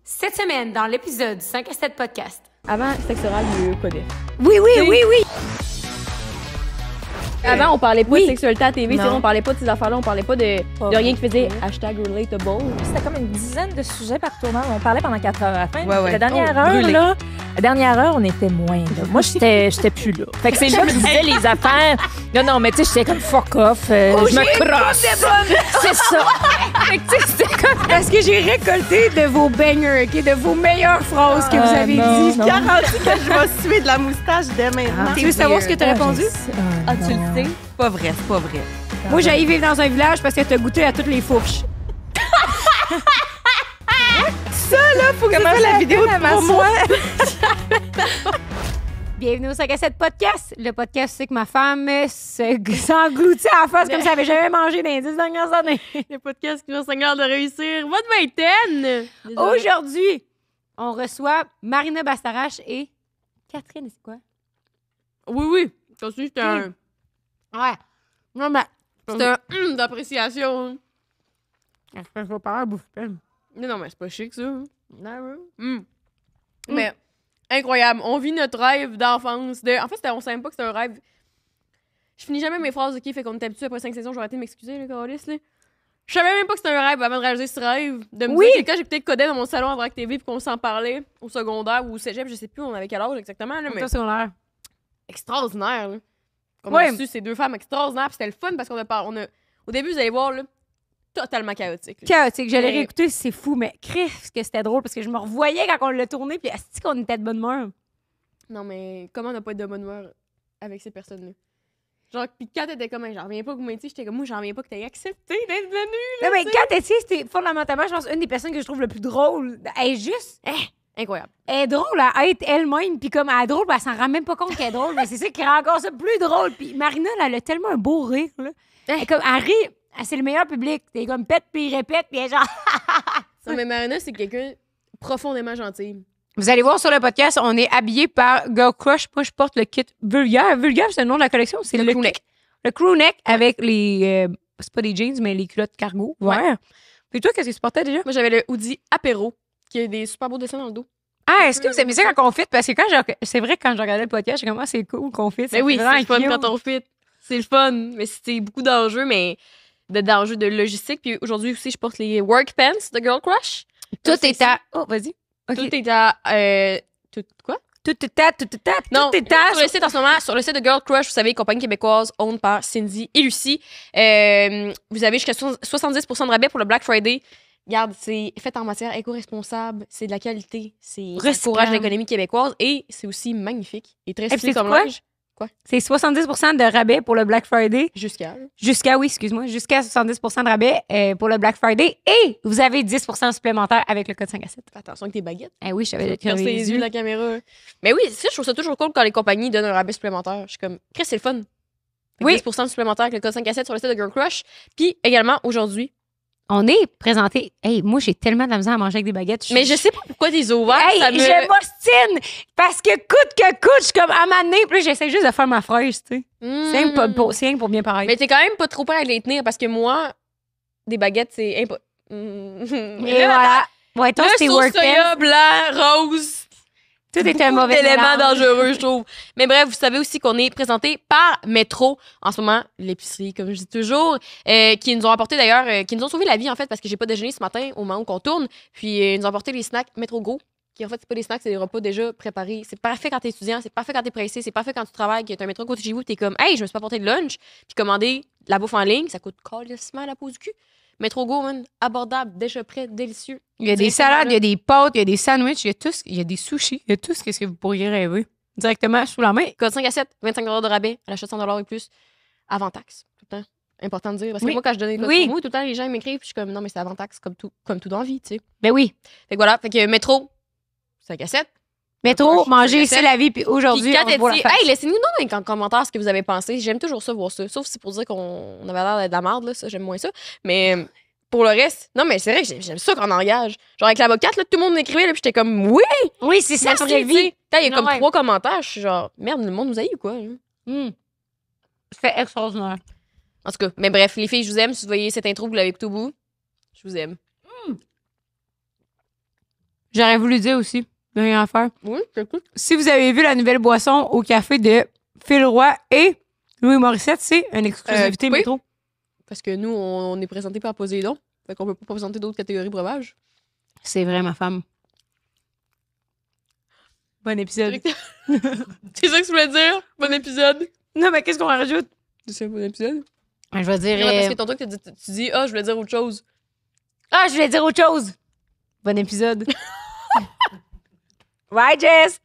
Cette semaine, dans l'épisode du 5 à 7 podcast. Avant, sexe oral, il y a eu Codef. Oui. Avant, on parlait pas de sexualité à TV, non. on parlait pas de ces affaires-là, on parlait pas de rien qui faisait #relatable. C'était comme une dizaine de sujets par tournant. On parlait pendant 4 heures à la fin. Ouais. La dernière heure, on était moins. Là. Moi, j'étais plus là. Fait que c'est là que je disais les affaires. Non, mais tu sais, j'étais comme fuck off. Je me crosse. C'est ça. Fait que tu sais, c'était comme... Parce que j'ai récolté de vos bangers, de vos meilleures phrases que vous avez dit. Je garantis que je vais suer de la moustache dès maintenant. Tu veux savoir ce que t'as répondu? Ah, tu le sais? Pas vrai, c'est pas vrai. Moi, j'allais vivre dans un village parce que t'as goûté à toutes les fourches. Faut que ça soit la vidéo de promo. Bienvenue au 5 à 7 podcast. Le podcast, c'est que ma femme s'engloutit à la face comme ça avait jamais mangé dans les 10 dernières années. Le podcast qui va Seigneur de réussir votre vingtaine. Aujourd'hui, on reçoit Marina Bastarache et Catherine, c'est quoi? Oui. Continue, c'était un... Ouais. Non, mais... C'était un d'appréciation. Je vais parler à bouffer. Non, mais c'est pas chic, ça. Mais incroyable. On vit notre rêve d'enfance. En fait, on savait même pas que c'était un rêve. Je finis jamais mes phrases, OK? Fait qu'on est habitué après 5 saisons. J'aurais arrêté de m'excuser, les câlisses, là. Je savais même pas que c'était un rêve avant de réaliser ce rêve. De me dire que quand j'écoutais Codé dans mon salon en Vrac TV puis qu'on s'en parlait au secondaire ou au cégep, je sais plus, on avait quel âge exactement, là, mais Au secondaire. extraordinaire, là. On a reçu ces deux femmes extraordinaires, puis c'était le fun parce qu'on a... Au début, vous allez voir, là, totalement chaotique. Là. Chaotique. J'allais réécouter, c'est fou, mais Chris, que c'était drôle parce que je me revoyais quand on l'a tourné, puis est-ce qu'on était de bonne humeur? Non, mais comment ne pas être de bonne humeur avec ces personnes-là? Genre, puis quand t'étais comme, j'en reviens pas que vous m'étiez, j'étais comme, moi, j'en reviens pas que t'aies accepté d'être venue. Non, mais quand t'étais, c'était fondamentalement, je pense, une des personnes que je trouve le plus drôle. Elle est juste. Incroyable. Elle est drôle à être elle-même, puis comme elle est drôle, elle s'en rend même pas compte qu'elle est drôle, mais c'est ça qui rend encore ça plus drôle. Puis Marina, elle a tellement un beau rire, là. Elle rit, c'est le meilleur public. T'es comme pète, puis il répète, puis elle est genre. Non, mais Marina, c'est quelqu'un profondément gentil. Vous allez voir sur le podcast, on est habillé par Girl Crush. Moi, je porte le kit Vulgaire. Vulgaire, c'est le nom de la collection. C'est le crew neck. Le crew neck avec les. C'est pas des jeans, mais les culottes cargo. Ouais. Puis toi, qu'est-ce que tu portais déjà? Moi, j'avais le hoodie apéro, qui a des super beaux dessins dans le dos. Ah, est-ce que vous aimez ça quand on fit? Parce que c'est vrai que quand je regardais le podcast, j'ai comme, c'est cool qu'on fit. Mais oui, c'est le fun quand on fit. C'est le fun. Mais c'est beaucoup d'enjeux, mais d'enjeux de logistique. Puis aujourd'hui aussi, je porte les work pants de Girl Crush. Tout est à. Oh, vas-y. Okay. Tout est à. Quoi? Tout est à. Non, sur le site en ce moment, sur le site de Girl Crush, vous savez, compagnie québécoise, owned par Cindy et Lucie. Vous avez jusqu'à 70% de rabais pour le Black Friday. Regarde, c'est fait en matière éco-responsable, c'est de la qualité, ça encourage l'économie québécoise et c'est aussi magnifique et très stylé comme linge. Quoi? C'est 70% de rabais pour le Black Friday. Jusqu'à 70% de rabais pour le Black Friday. Et vous avez 10% supplémentaire avec le code 5 à 7. Fais attention avec tes baguettes. Oui, je savais percer les yeux de la caméra. Mais oui, ça, je trouve ça toujours cool quand les compagnies donnent un rabais supplémentaire. Je suis comme, Chris, c'est le fun. Oui. 10% supplémentaire avec le code 5 à 7 sur le site de Girl Crush. Puis également, aujourd'hui, on est présenté. Moi, j'ai tellement de la misère à manger avec des baguettes. Mais je sais pas pourquoi des ovaires. Je m'ostine parce que coûte, je suis comme à ma nez. Puis j'essaie juste de faire ma fraise, tu sais. C'est rien pour bien paraître. Mais t'es quand même pas trop prêt à les tenir parce que moi, des baguettes, c'est impossible. Et voilà. Ouais, toi, c'était work soya blanc, rose. Tout est un mauvais élément dangereux, je trouve. Mais bref, vous savez aussi qu'on est présenté par Métro en ce moment, l'épicerie, comme je dis toujours, qui nous ont apporté d'ailleurs, qui nous ont sauvé la vie en fait, parce que j'ai pas déjeuné ce matin au moment où on tourne. Puis ils nous ont apporté les snacks Métro Go, qui en fait, c'est pas des snacks, c'est des repas déjà préparés. C'est parfait quand t'es étudiant, c'est parfait quand t'es pressé, c'est parfait quand tu travailles, que t'as un métro à côté de chez vous, t'es comme, hey, je me suis pas apporté de lunch. Puis commander la bouffe en ligne, ça coûte calissement la peau du cul. Métro Go, man, abordable, déjà prêt, délicieux. Il y a des salades, il y a des pâtes, il y a des sandwichs, il y a des sushis, il y a tout ce que vous pourriez rêver. Directement sous la main. Code 5 à 7, 25 $ de rabais, à l'achat de 100 $ et plus, avant taxe. Tout le temps. Important de dire. Parce que moi, quand je donnais des codes promo, tout le temps, les gens m'écrivent, puis je suis comme, non, mais c'est avant taxe, comme tout dans la vie, tu sais. Ben oui. Fait que voilà, fait que Métro, 5 à 7. Métro, manger, c'est la vie, puis aujourd'hui, on voit la face. Hey, laissez-nous dans les commentaires ce que vous avez pensé. J'aime toujours ça, voir ça. Sauf si c'est pour dire qu'on avait l'air d'être de la merde, là, ça, j'aime moins ça. Mais pour le reste, non, mais c'est vrai que j'aime ça qu'on engage. Genre avec l'avocate, là, tout le monde m'écrivait, là, puis j'étais comme, oui! Oui, c'est ça, vraie vie. Il y a comme 3 commentaires, je suis genre, merde, le monde nous a eu ou quoi? C'est extraordinaire. En tout cas, mais bref, les filles, je vous aime. Si vous voyez cette intro, vous l'avez écoutée au bout, je vous aime. J'aurais voulu dire aussi, rien à faire. Oui, j'écoute. Si vous avez vu la nouvelle boisson au café de Phil Roy et Louis Morissette, c'est une exclusivité oui. métro. Parce que nous, on est présenté par Poséidon. Fait qu'on peut pas présenter d'autres catégories breuvage. C'est vrai, ma femme. Bon épisode. C'est ça que tu voulais dire? Bon épisode. Non, mais qu'est-ce qu'on rajoute? C'est un bon épisode. Je vais dire... Ouais, parce que tantôt, tu dis, je voulais dire autre chose. Ah, je voulais dire autre chose. Bon épisode. Ouais, Jess?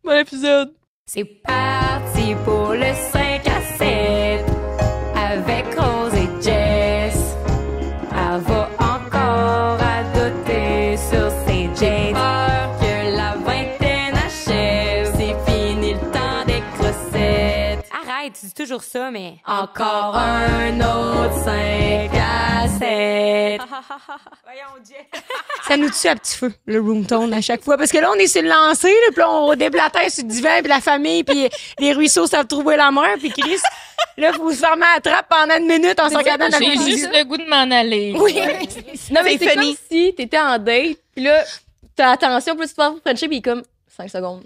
Bon épisode. C'est parti pour le 5 à 7 avec Rose et Jess. Elle va encore adoter sur ses Jess. Peur que la vingtaine achève. C'est fini le temps des crossettes. Arrête, tu dis toujours ça, mais... Encore un autre 5 à 7. Voyons, Jess. Ça nous tue à petit feu, le room tone, à chaque fois. Parce que là, on est sur le lancer, là, puis là, on déblatère sur le divan, puis la famille, puis les ruisseaux savent trouver la mer, puis Chris, là, faut se fermer la trappe pendant une minute en se regardant dans J'ai le juste le goût de m'en aller. Oui. Non, mais c'est comme si t'étais en date, puis là, t'as attention, plus tu passes pour Frenchie, puis comme 5 secondes.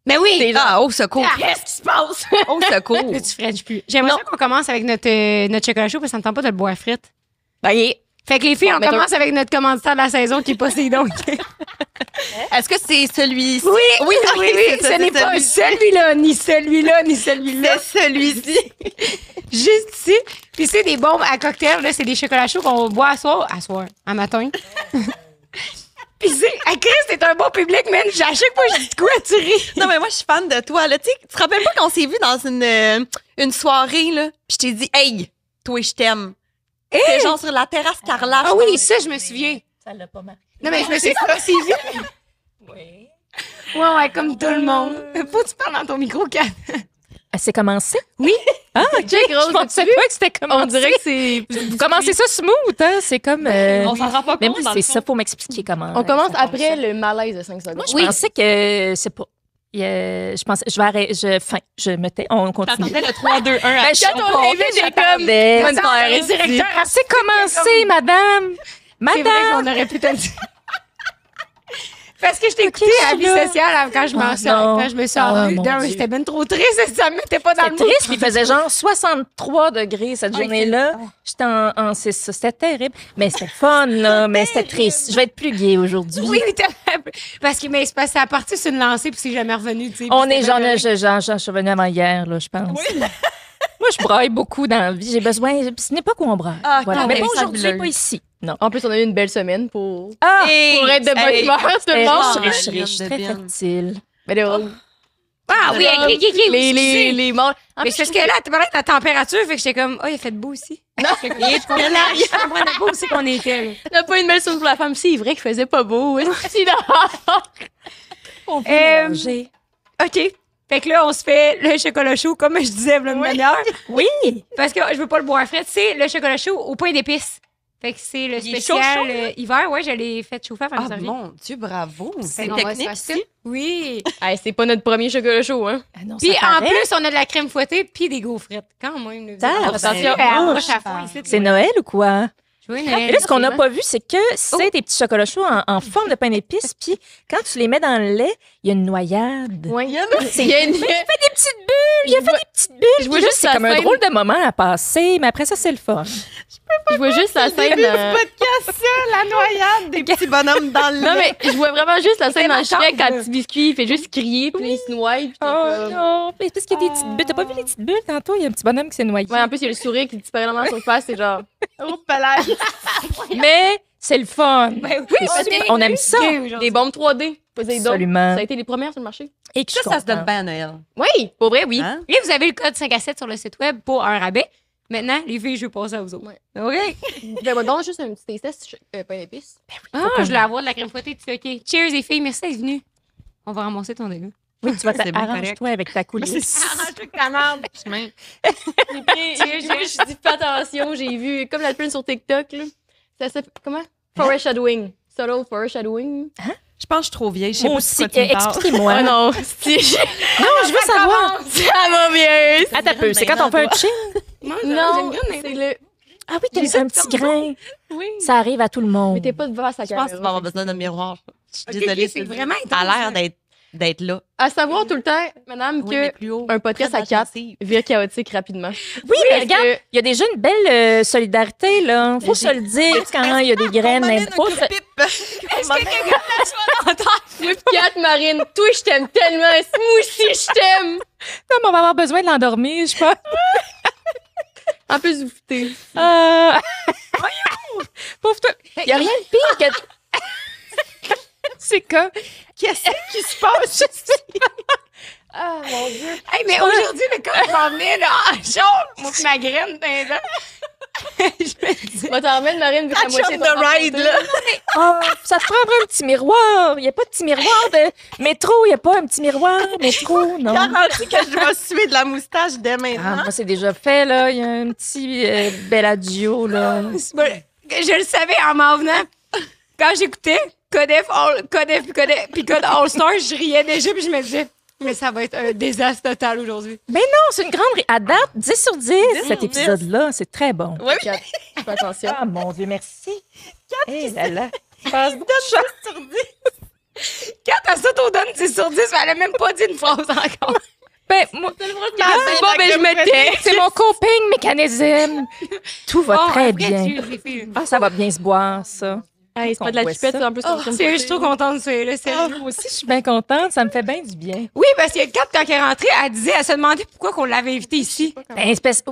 Mais oui. T'es genre, Au secours. Qu'est-ce qui se passe? Au secours. Là, tu French plus. J'aimerais ça qu'on commence avec notre chocolat chaud, parce que ça me tente pas de le boire frite. Ben, Fait que les filles, Bon, on ben, commence avec notre commanditaire de la saison qui est Poséidon. Est-ce que c'est celui-ci? Oui, oui, ok, oui, c'est ça, ce n'est c'est pas celui-ci. celui-là, ni celui-là, ni celui-là. C'est celui-ci. Juste ici. Puis c'est des bombes à cocktail, là, c'est des chocolats chauds qu'on boit à soir, à matin. Puis c'est, Chris, t'es un bon public, man. À chaque fois que je dis quoi, tu ris. Non, mais moi, je suis fan de toi. Là. Tu sais, tu te rappelles pas qu'on s'est vu dans une soirée, là? Puis je t'ai dit, hey, toi, je t'aime. C'était genre sur la terrasse Carla. Ah oui, ça, je me souviens. Ça l'a pas marqué. Non, mais je me suis aussi vu. Oui. Ouais, comme tout le monde. Faut que tu parles dans ton micro, Kat. C'est commencé? Oui. Ah, OK. Check, Rose, Je pensais as-tu vu? pas que c'était commencé. on dirait que c'est. Vous commencez ça smooth, hein? C'est comme... On s'en rend pas compte. Mais moi, dans c'est le ça, fond. faut m'expliquer comment. On commence ça après fonctionne. le malaise de 5 secondes. Moi, je pensais que c'est pas... je pensais... Je vais arrêter... je me tais. On continue. T'attendais le 3, 2, 1 à Ben, Quand on l'a vu, j'ai comme. j'attendais. Bonne soirée. Le directeur, C'est commencé, madame. c'est vrai Madame. qu'on aurait pu te le dire. Parce que je t'ai écouté je à la suis vie là. sociale quand je m'en Ah, suis non. quand je me suis Ah, enlevée. mon Non, Dieu. c'était bien trop triste, ça me mettait pas dans le C'était mood. triste, puis il faisait genre 63 degrés cette journée-là. J'étais c'est ça, c'était terrible. Mais c'était fun, là, mais c'était triste. Je vais être plus gay aujourd'hui. Oui, oui, parce que mais c'est parce que ça a parti sur une lancée puis c'est jamais revenu, tu sais. On puis est c'était genre, bien je suis revenue avant hier, là, je pense. Moi, je braille beaucoup dans la vie. J'ai besoin. Ce n'est pas qu'on braille. Ah, Voilà. quand Mais même, pas aujourd'hui, fabuleuse. pas ici. Non. En plus, on a eu une belle semaine pour Ah! être de bonne humeur, tout le monde. Je suis très fertile. Mais là, Ah oui, ok, ok, ok. les morts. Mais c'est parce que là, tu parlais de la température, fait que j'étais comme, oh, il a fait beau aussi. Non, je comprenais pas aussi qu'on était, là. On n'a pas une belle soirée pour la femme. C'est vrai qu'il faisait pas beau. C'est J'ai. OK. Fait que là, on se fait le chocolat chaud, comme je disais, la manière. Oui! Parce que je veux pas le boire frais. C'est le chocolat chaud au pain d'épices. Fait que c'est le Il est spécial chaud, chaud, hiver. Ouais, je l'ai fait chauffer avant de Ah, servir. mon Dieu, bravo. C'est Fait qu'on va se technique, faire ça. si. Oui. Hey, c'est pas notre premier chocolat chaud, hein? Ah non, Puis ça en paraît. plus, on a de la crème fouettée puis des gaufrettes. Quand même. Là, Ah, attention. Approche à fond ici. C'est Noël ou quoi? Oui, Et là, ce qu'on n'a pas vu, c'est que c'est des petits chocolats chauds en forme de pain d'épices. Puis quand tu les mets dans le lait, il y a une noyade. Ouais. Il y a des petites bulles. Il a fait des petites bulles. Je vois Puis là, juste c'est la comme un scène. drôle de moment à passer, mais après ça, c'est le fun. Je vois juste la scène. Podcast, ça, la noyade des petits bonhommes dans le Non, mais je vois vraiment juste la scène ma dans Shrek tante, quand là. le petit biscuit, il fait juste crier, puis là, il se noie. Puis t'es Oh comme- non! Mais parce qu'il y a des petites bulles. T'as pas vu les petites bulles tantôt? Il y a un petit bonhomme qui s'est noyé. Ouais, en plus, il y a le sourire qui disparaît dans son face, c'est genre. Oh, palais. Mais c'est le fun. Ben C'est super. On aime ça. Des bombes 3D. Poséidon. Absolument. Ça a été les premières sur le marché. Et que je Ça, suis ça se donne contente. bien à Noël. Oui, pour vrai, oui. Hein? Et vous avez le code 5 à 7 sur le site web pour un rabais. Maintenant, les filles, je vais passer à vous autres. Ouais. OK. Fais-moi donc juste un petit test pain d'épices. Ah, je voulais avoir de la crème fouettée. Tu fais OK. Cheers, les filles. Merci d'être venues. On va ramasser ton dégât. Oui, tu vas C'est bien t'arranger-toi avec ta coulisse. Arrange-toi que ta merde. Je dis fais attention, j'ai vu comme la pub sur TikTok là. Ça s'appelle comment? Foreshadowing. Subtle foreshadowing. Je pense que je suis trop vieille. Je sais Moi pas aussi. de quoi tu me parles. Expliquez-moi. Oh non, Non, je veux savoir. ça va bien. Attends un peu. C'est quand on fait un ching? Moi, Non, j'aime bien. c'est le. Ah oui, t'as un petit grain. Oui. Ça arrive à tout le monde. Mais t'es pas devant sa Je pense que tu vas caméra. avoir besoin d'un miroir. Je suis désolée. c'est vraiment intense. Elle a l'air d'être là. À savoir tout le temps, madame, Oui, mais que plus haut. un podcast Près à de la 4 gencive. vire chaotique rapidement. Oui, mais Parce regarde, que- il y a déjà une belle solidarité, là. Faut se le dire quand il y a des graines. Faut se- Est-ce que quelqu'un de soit entendre? Moi, 4, Marine, toi, je t'aime tellement. Moi aussi, je t'aime. Non, mais on va avoir besoin de l'endormir, je pense. En plus, vous foutez. Voyons! Pauvre toi. Il n'y a rien de pire que... C'est comme... Qu'est-ce qui se passe ici? Ah, mon Dieu. Hey, mais aujourd'hui, le quand je m'en venais, là, en chaud, moi, pis ma graine, dans les dents. Je me dis. On va t'en remettre, Marine, vu que la Catch moitié on de the ton ride, enfant, là. Oh, ça te prendrait un petit miroir. Il n'y a pas de petit miroir de métro. Il n'y a pas un petit miroir métro, non. Garantie que je vais suer de la moustache dès Ah, maintenant. moi, c'est déjà fait, là. Il y a un petit Bellagio, là. Je le savais en m'en venant. Quand j'écoutais Codef puis Code All-Star, je riais déjà puis je me disais, mais ça va être un désastre total aujourd'hui. Mais non, c'est une grande... À date, 10 sur 10, cet sur 10. épisode-là. C'est très bon. Oui, Quatre. Fais attention. Ah, mon Dieu, merci. Eh là là. Quand elle s'auto-donne 10 sur 10, elle a même pas dit une phrase encore. Ben, moi, Bon, ben, je me tais. c'est mon coping mécanisme. Tout va Bon, très après, bien. les filles. Ah, ça va bien se boire, ça. Hey, c'est pas de la On voit chipette, ça. ça, en plus. Oh, sérieux, je suis trop contente de ça, là, sérieux. Moi aussi, je suis bien contente. Ça me fait bien du bien. Oui, parce que Kat, quand elle est rentrée, elle se demandait pourquoi qu'on l'avait invitée ici.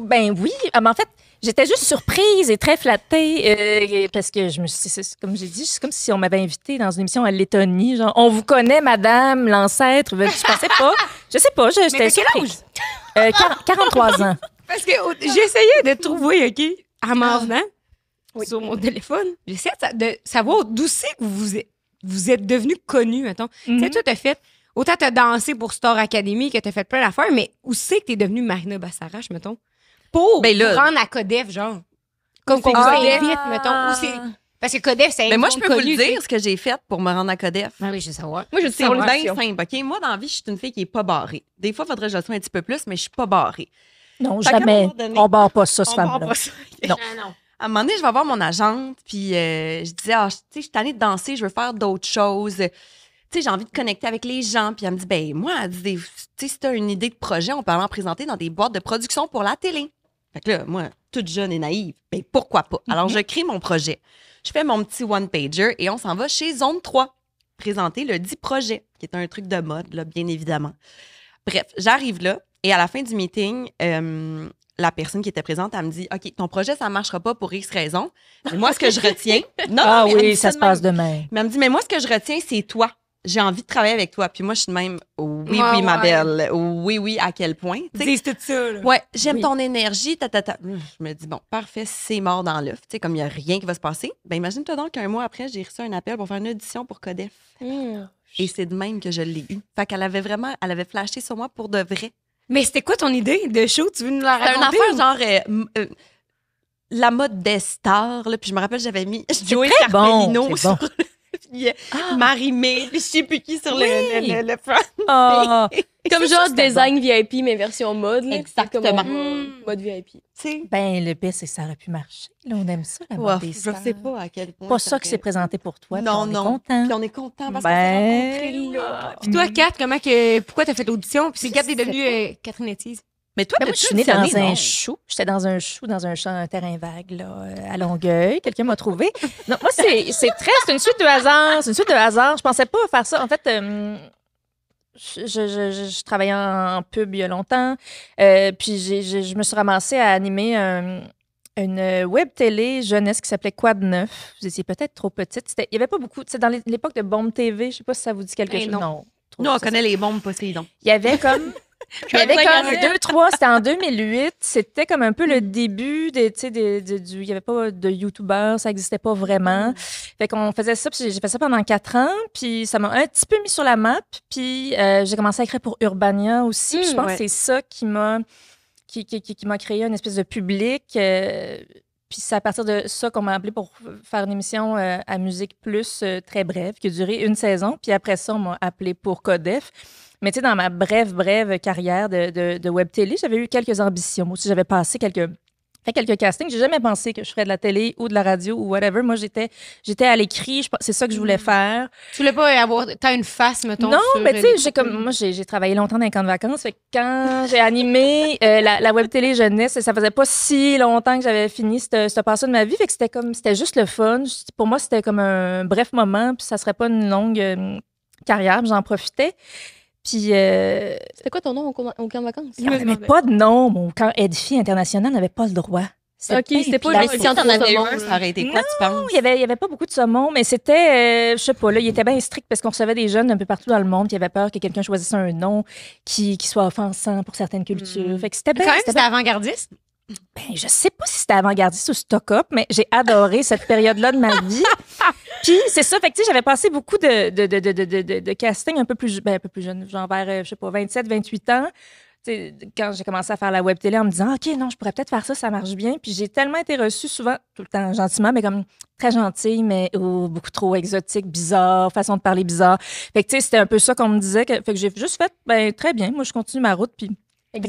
Ben oui. Mais en fait, j'étais juste surprise et très flattée parce que je me suis, comme j'ai dit, c'est comme si on m'avait invitée dans une émission à Lettonie. Genre, on vous connaît, madame, l'ancêtre. Je pensais pas. Je sais pas, j'étais t'as quel surprise. 43 ans. Parce que j'essayais de trouver, OK, en m'en venant, sur mon téléphone, j'essayais de savoir d'où c'est que vous êtes devenus connus, mettons. Tu sais, toi, t'as fait, autant t'as dansé pour Star Academy que t'as fait plein d'affaires, mais où c'est que t'es devenue Marina Bassarache, mettons? Pour Ben là- vous rendre à Codef, genre. Comme qu'on vous Ah. invite, mettons. Où c'est... Parce que Codef, c'est Mais moi, je monde peux vous connu, le tu sais. dire, ce que j'ai fait pour me rendre à Codef. Ah oui, je veux savoir. Moi, je C'est sais, bien simple, OK? Moi, dans la vie, je suis une fille qui est pas barrée. Des fois, il faudrait que je le sois un petit peu plus, mais je suis pas barrée. Non, Fait qu'à un jamais. moment donné, On barre pas ça, ce On barre femme-là. pas ça. Non. Ah non. À un moment donné, je vais voir mon agente, puis je disais, tu sais, je suis tannée de danser, je veux faire d'autres choses. Tu sais, j'ai envie de connecter avec les gens. Puis elle me dit, ben moi, elle dit, tu sais, si t'as une idée de projet, on peut aller en présenter dans des boîtes de production pour la télé. Fait que là, moi, toute jeune et naïve, ben pourquoi pas? Alors, je crée mon projet. Je fais mon petit one-pager et on s'en va chez Zone 3 présenter le 10 projet, qui est un truc de mode, là, bien évidemment. Bref, j'arrive là et à la fin du meeting, la personne qui était présente, elle me dit, OK, ton projet, ça ne marchera pas pour X raisons. Mais moi, ce que je retiens... Non, Ah mais elle me oui, dit ça de se même. passe demain. Mais elle me dit, mais moi, ce que je retiens, c'est toi. J'ai envie de travailler avec toi. Puis moi, je suis de même, oui, Ouais, oui, ma ouais. belle. Oui, à quel point. Tu sais, Dis tout ça, là. ouais, j'aime Oui. ton énergie. Je me dis, bon, parfait, c'est mort dans l'œuf. Tu sais, comme il n'y a rien qui va se passer. Ben imagine-toi donc qu'un mois après, j'ai reçu un appel pour faire une audition pour Codef. Et c'est de même que je l'ai eu. Fait qu'elle avait vraiment, elle avait flashé sur moi pour de vrai. Mais c'était quoi ton idée de show? Tu veux nous la C'était une raconter? affaire ou- genre la mode des stars. Là, puis je me rappelle, j'avais mis Joey très bon, Carpellino c'est bon. sur puis Marie-Mé, puis je sais plus qui sur le front. Ah, Comme genre design VIP, mais version mode. Là. Exactement. C'est comme, mode VIP. Tu sais, ben, le pire, c'est que ça aurait pu marcher. Là, on aime ça, la ouais, mode des je stars. sais pas à quel point. Pas ça qui s'est présenté pour toi. puis Non, on est non. content. Puis on est content parce Ben, qu'on s'est rencontrés là. Puis toi, Kat, pourquoi t'as fait l'audition? Puis c'est Kat est devenue Catherine Étise. Mais toi, Ben, moi, t'as-tu je suis née dans auditionné, un non? show. J'étais dans un show, un terrain vague, là, à Longueuil. Quelqu'un m'a trouvé. Non, moi, c'est une suite de hasard. C'est une suite de hasard. Je pensais pas faire ça. En fait, je travaillais en pub il y a longtemps. Puis je me suis ramassée à animer une web télé jeunesse qui s'appelait Quad 9. Vous étiez peut-être trop petite. Il y avait pas beaucoup. C'est dans l'époque de Bombe TV. Je sais pas si ça vous dit quelque Ben chose. non. Trop- Nous, on ça, connaît les bombes Poséidon. il y avait comme. Il y avait comme 2-3, c'était en 2008. C'était comme un peu le début il n'y avait pas de YouTubeurs, ça n'existait pas vraiment. Fait qu'on faisait ça, puis j'ai fait ça pendant 4 ans, puis ça m'a un petit peu mis sur la map. Puis j'ai commencé à écrire pour Urbania aussi. Puis je pense ouais. que c'est ça qui m'a créé une espèce de public. Puis c'est à partir de ça qu'on m'a appelé pour faire une émission à Musique Plus très brève, qui a duré 1 saison. Puis après ça, on m'a appelé pour Codef. Mais tu sais, dans ma brève carrière de web télé, j'avais eu quelques ambitions. Moi aussi, j'avais passé quelques fait quelques castings. J'ai jamais pensé que je ferais de la télé ou de la radio ou whatever. Moi, j'étais à l'écrit. C'est ça que je voulais faire. Tu voulais pas avoir... T'as une face, mettons, Non, sur, mais tu sais, j'ai travaillé longtemps dans les camps de vacances. Fait que quand j'ai animé la web télé jeunesse, ça faisait pas si longtemps que j'avais fini cette passe de ma vie. Fait que c'était juste le fun. Pour moi, c'était comme un bref moment. Puis ça serait pas une longue carrière. Puis j'en profitais. Puis C'était quoi ton nom au camp de vacances? il n'y avait pas de nom. Mon camp Edfi International n'avait pas le droit. OK, c'était pas Mais juste si t'en avais saumon, un, ça aurait été quoi, tu penses? Il y avait pas beaucoup de saumon, mais c'était, je sais pas, là, il était bien strict parce qu'on recevait des jeunes un peu partout dans le monde, puis il avait peur que quelqu'un choisisse un nom qui soit offensant pour certaines cultures. Fait que c'était bien. Quand même, c'était avant-gardiste. Ben, je sais pas si c'était avant-gardiste ou stock-up, mais j'ai adoré cette période-là de ma vie. Puis c'est ça, fait que tu sais, j'avais passé beaucoup de casting un peu plus jeune, genre vers, je sais pas, 27, 28 ans. T'sais, quand j'ai commencé à faire la web télé en me disant OK, non, je pourrais peut-être faire ça, ça marche bien. Puis j'ai tellement été reçue souvent, tout le temps gentiment, mais comme très gentille, mais beaucoup trop exotique, bizarre, façon de parler bizarre. Fait que tu sais, c'était un peu ça qu'on me disait. Fait que j'ai juste fait, ben très bien, moi je continue ma route. Puis Et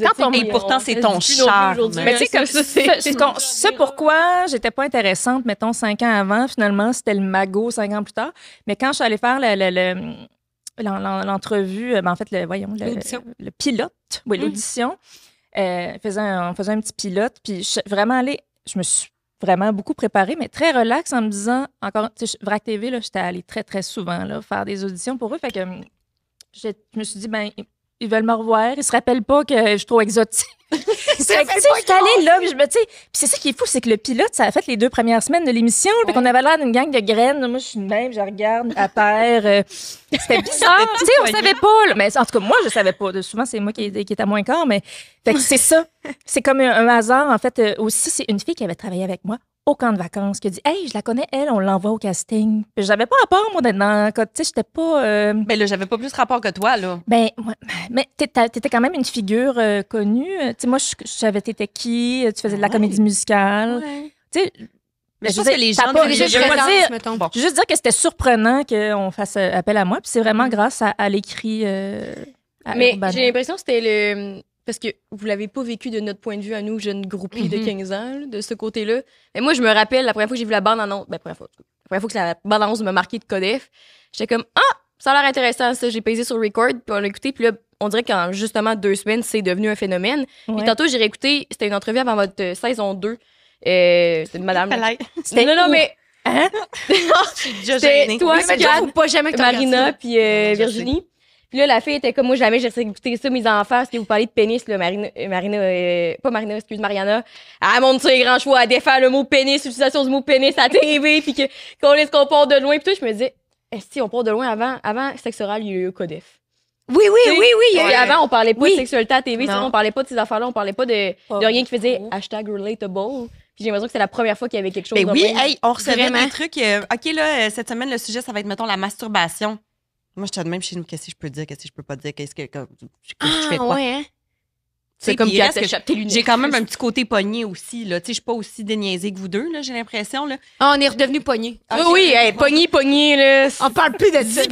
pourtant, c'est ton charme. mais tu sais, comme ça, pourquoi j'étais pas intéressante, mettons, 5 ans avant, finalement, c'était le magot 5 ans plus tard. Mais quand je suis allée faire l'entrevue, ben en fait, le pilote, oui, l'audition, on faisait un petit pilote, puis je me suis vraiment beaucoup préparée, mais très relax en me disant, encore, tu sais, VRAC TV, là, j'étais allée très, très souvent là, faire des auditions pour eux, fait que je me suis dit, ben ils veulent me revoir, ils se rappellent pas que je suis trop exotique. J'étais allée là, puis c'est ça qui est fou, c'est que le pilote, ça a fait les 2 premières semaines de l'émission, puis qu'on avait l'air d'une gang de graines. Moi, je suis de même, je regarde à terre. C'était bizarre, tu sais, on savait pas. Là. Mais en tout cas, moi, je savais pas. Souvent, c'est moi qui est à moins quart, mais fait que c'est ça. C'est comme un hasard, en fait. Aussi, c'est une fille qui avait travaillé avec moi au camp de vacances, qui a dit « Hey, je la connais, elle, on l'envoie au casting. » Puis j'avais pas rapport, moi, d'être dans... Tu sais, j'étais pas... Ben là, j'avais pas plus rapport que toi, là. Ben, ouais, mais t'étais quand même une figure connue. Tu sais, moi, je savais t'étais qui, tu faisais de la comédie musicale. Ouais. Tu sais... Mais je pense que les gens... Je veux juste dire que c'était surprenant qu'on fasse appel à moi, puis c'est vraiment grâce à l'écrit Mais Urbana. j'ai l'impression que c'était le... Parce que vous l'avez pas vécu de notre point de vue à nous, jeunes groupies de 15 ans, là, de ce côté-là. Mais moi, je me rappelle, la première fois que j'ai vu la bande-annonce... Ben, la première fois que la bande-annonce m'a marqué de Codef, j'étais comme « Ah! Ça a l'air intéressant, ça. » J'ai pesé sur record, puis on l'a écouté, puis là, on dirait qu'en justement 2 semaines, c'est devenu un phénomène. Ouais. Puis tantôt, j'ai réécouté, c'était une entrevue avant votre saison 2. C'était une madame... C'était non, mais... Hein? C'était toi, Faut pas jamais que Marina, puis Virginie. Puis là, la fille était comme moi, jamais j'ai écouté ça, mes enfants, parce que vous parlez de pénis, là, Mariana. Elle montre ses grands chevaux à défaire le mot pénis, l'utilisation du mot pénis à la TV, puis qu'on part de loin. Puis toi, je me disais, si on part de loin avant sexe oral, il y a eu Codef. Oui. Puis avant, on parlait pas de sexualité à la TV, Non. on parlait pas de ces affaires-là, on parlait pas de rien qui faisait #relatable. Puis j'ai l'impression que c'est la première fois qu'il y avait quelque chose Ben de oui, même. hey, on recevait Vraiment. des trucs. OK, là, cette semaine, le sujet, ça va être, mettons, la masturbation. Moi, je te même chez nous, qu'est-ce que je peux dire, qu'est-ce que je peux pas dire, qu'est-ce que je fais quoi. ouais, hein? C'est comme puis quand reste que t'achètes tes lunettes. j'ai quand même un petit côté pogné aussi, là. Tu sais, je suis pas aussi déniaisée que vous deux, là, j'ai l'impression, là. Ah, on est redevenu pognés. Oui, hey, pogné, là. On parle plus de ça.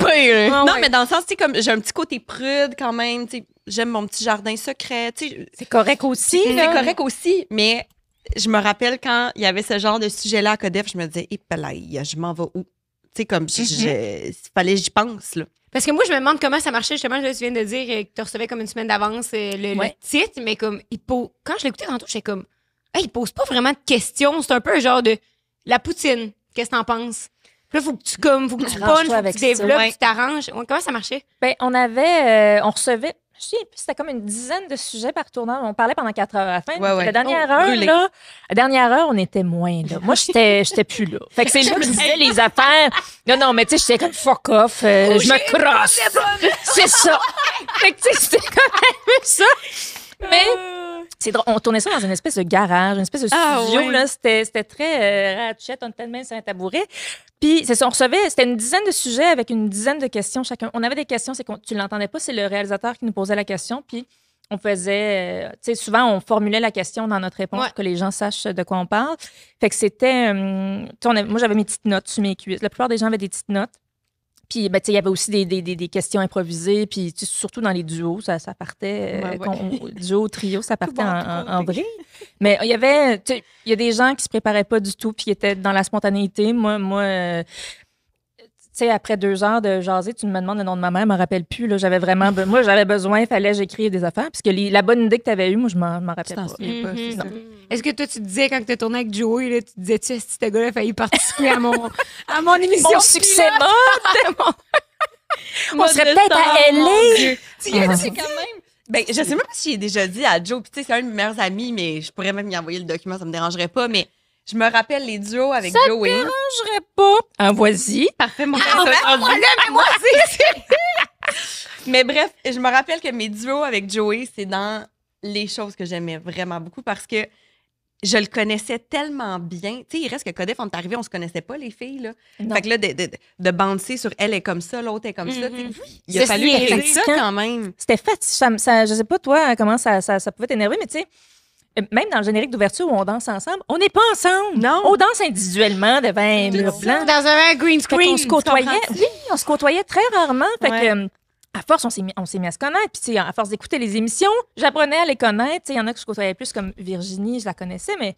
Non, mais dans le sens, tu sais, comme j'ai un petit côté prude quand même, tu sais, j'aime mon petit jardin secret, tu sais. C'est correct aussi, C'est là. correct aussi, mais je me rappelle quand il y avait ce genre de sujet-là à Codef, je me disais, je m'en vais où? Tu sais, comme, fallait que j'y pense, là. Parce que moi, je me demande comment ça marchait. Justement, là, tu viens de dire que tu recevais comme une semaine d'avance le titre, mais comme, quand je l'écoutais tantôt, j'étais comme, il pose pas vraiment de questions. C'est un peu un genre de la poutine. Qu'est-ce que t'en penses? Puis là, faut que tu punnes, faut que tu développes, ouais. tu t'arranges. Ouais, comment ça marchait? Ben, on recevait, je sais plus, c'était comme une dizaine de sujets par tournant. On parlait pendant 4 heures. À la fin, Ouais. la dernière Brûlé. heure, la dernière heure, on était moins, là. Moi, j'étais plus là. Fait que c'est là que je disais les affaires. Non, mais tu sais, j'étais comme fuck off, je me crosse. C'est ça. Fait que tu sais, c'était quand même ça. Mais, c'est drôle. On tournait ça dans une espèce de garage, une espèce de studio, là. C'était très ratchet, on était même sur un tabouret. Puis, c'est ça, on recevait, c'était une dizaine de sujets avec une dizaine de questions chacun. On avait des questions, c'est que tu l'entendais pas, c'est le réalisateur qui nous posait la question, puis on faisait, tu sais, souvent, on formulait la question dans notre réponse pour que les gens sachent de quoi on parle. Fait que c'était, moi, j'avais mes petites notes sur mes cuisses. La plupart des gens avaient des petites notes. Puis, ben, tu sais, il y avait aussi des questions improvisées. Puis, surtout dans les duos, ça partait. Duo, trio, ça partait en vrai. Mais il y avait. Tu sais, il y a des gens qui se préparaient pas du tout puis qui étaient dans la spontanéité. Moi tu sais, après 2 heures de jaser, tu me demandes le nom de ma mère, je me rappelle plus. Là, j'avais vraiment, moi, j'avais besoin, il fallait que j'écrive des affaires. Parce que la bonne idée que tu avais eue, moi, je m'en rappelle pas. C'est ça. Est-ce que toi, tu te disais, quand tu tourné avec Joey, là, tu te disais-tu, si ce gars-là a failli participer à mon émission? Mon succès mode! On serait peut-être à L.A. C'est quand même. Ben, je sais même pas si j'ai déjà dit à Joe, puis tu sais, c'est un de mes meilleurs amis, mais je pourrais même y envoyer le document, ça me dérangerait pas, mais je me rappelle les duos avec Joey. Ça te dérangerait pas. Ah, vas-y. Parfait, mon Mais bref, je me rappelle que mes duos avec Joey, c'est dans les choses que j'aimais vraiment beaucoup parce que je le connaissais tellement bien. Tu sais, il reste que Codef, on est arrivé, on se connaissait pas, les filles, là. Non. Fait que là, de bouncer sur elle est comme ça, l'autre est comme ça. Tu sais, il a fallu créer ça quand même. C'était fatigant. Je sais pas, toi, comment ça pouvait t'énerver, mais tu sais, même dans le générique d'ouverture où on danse ensemble, on n'est pas ensemble. Non. On danse individuellement devant un mur blanc. Dans un green screen. On se côtoyait. Oui, on se côtoyait très rarement. Fait que, à force, on s'est mis à se connaître. Puis, tu sais, à force d'écouter les émissions, j'apprenais à les connaître. Il y en a que je côtoyais plus, comme Virginie, je la connaissais, mais.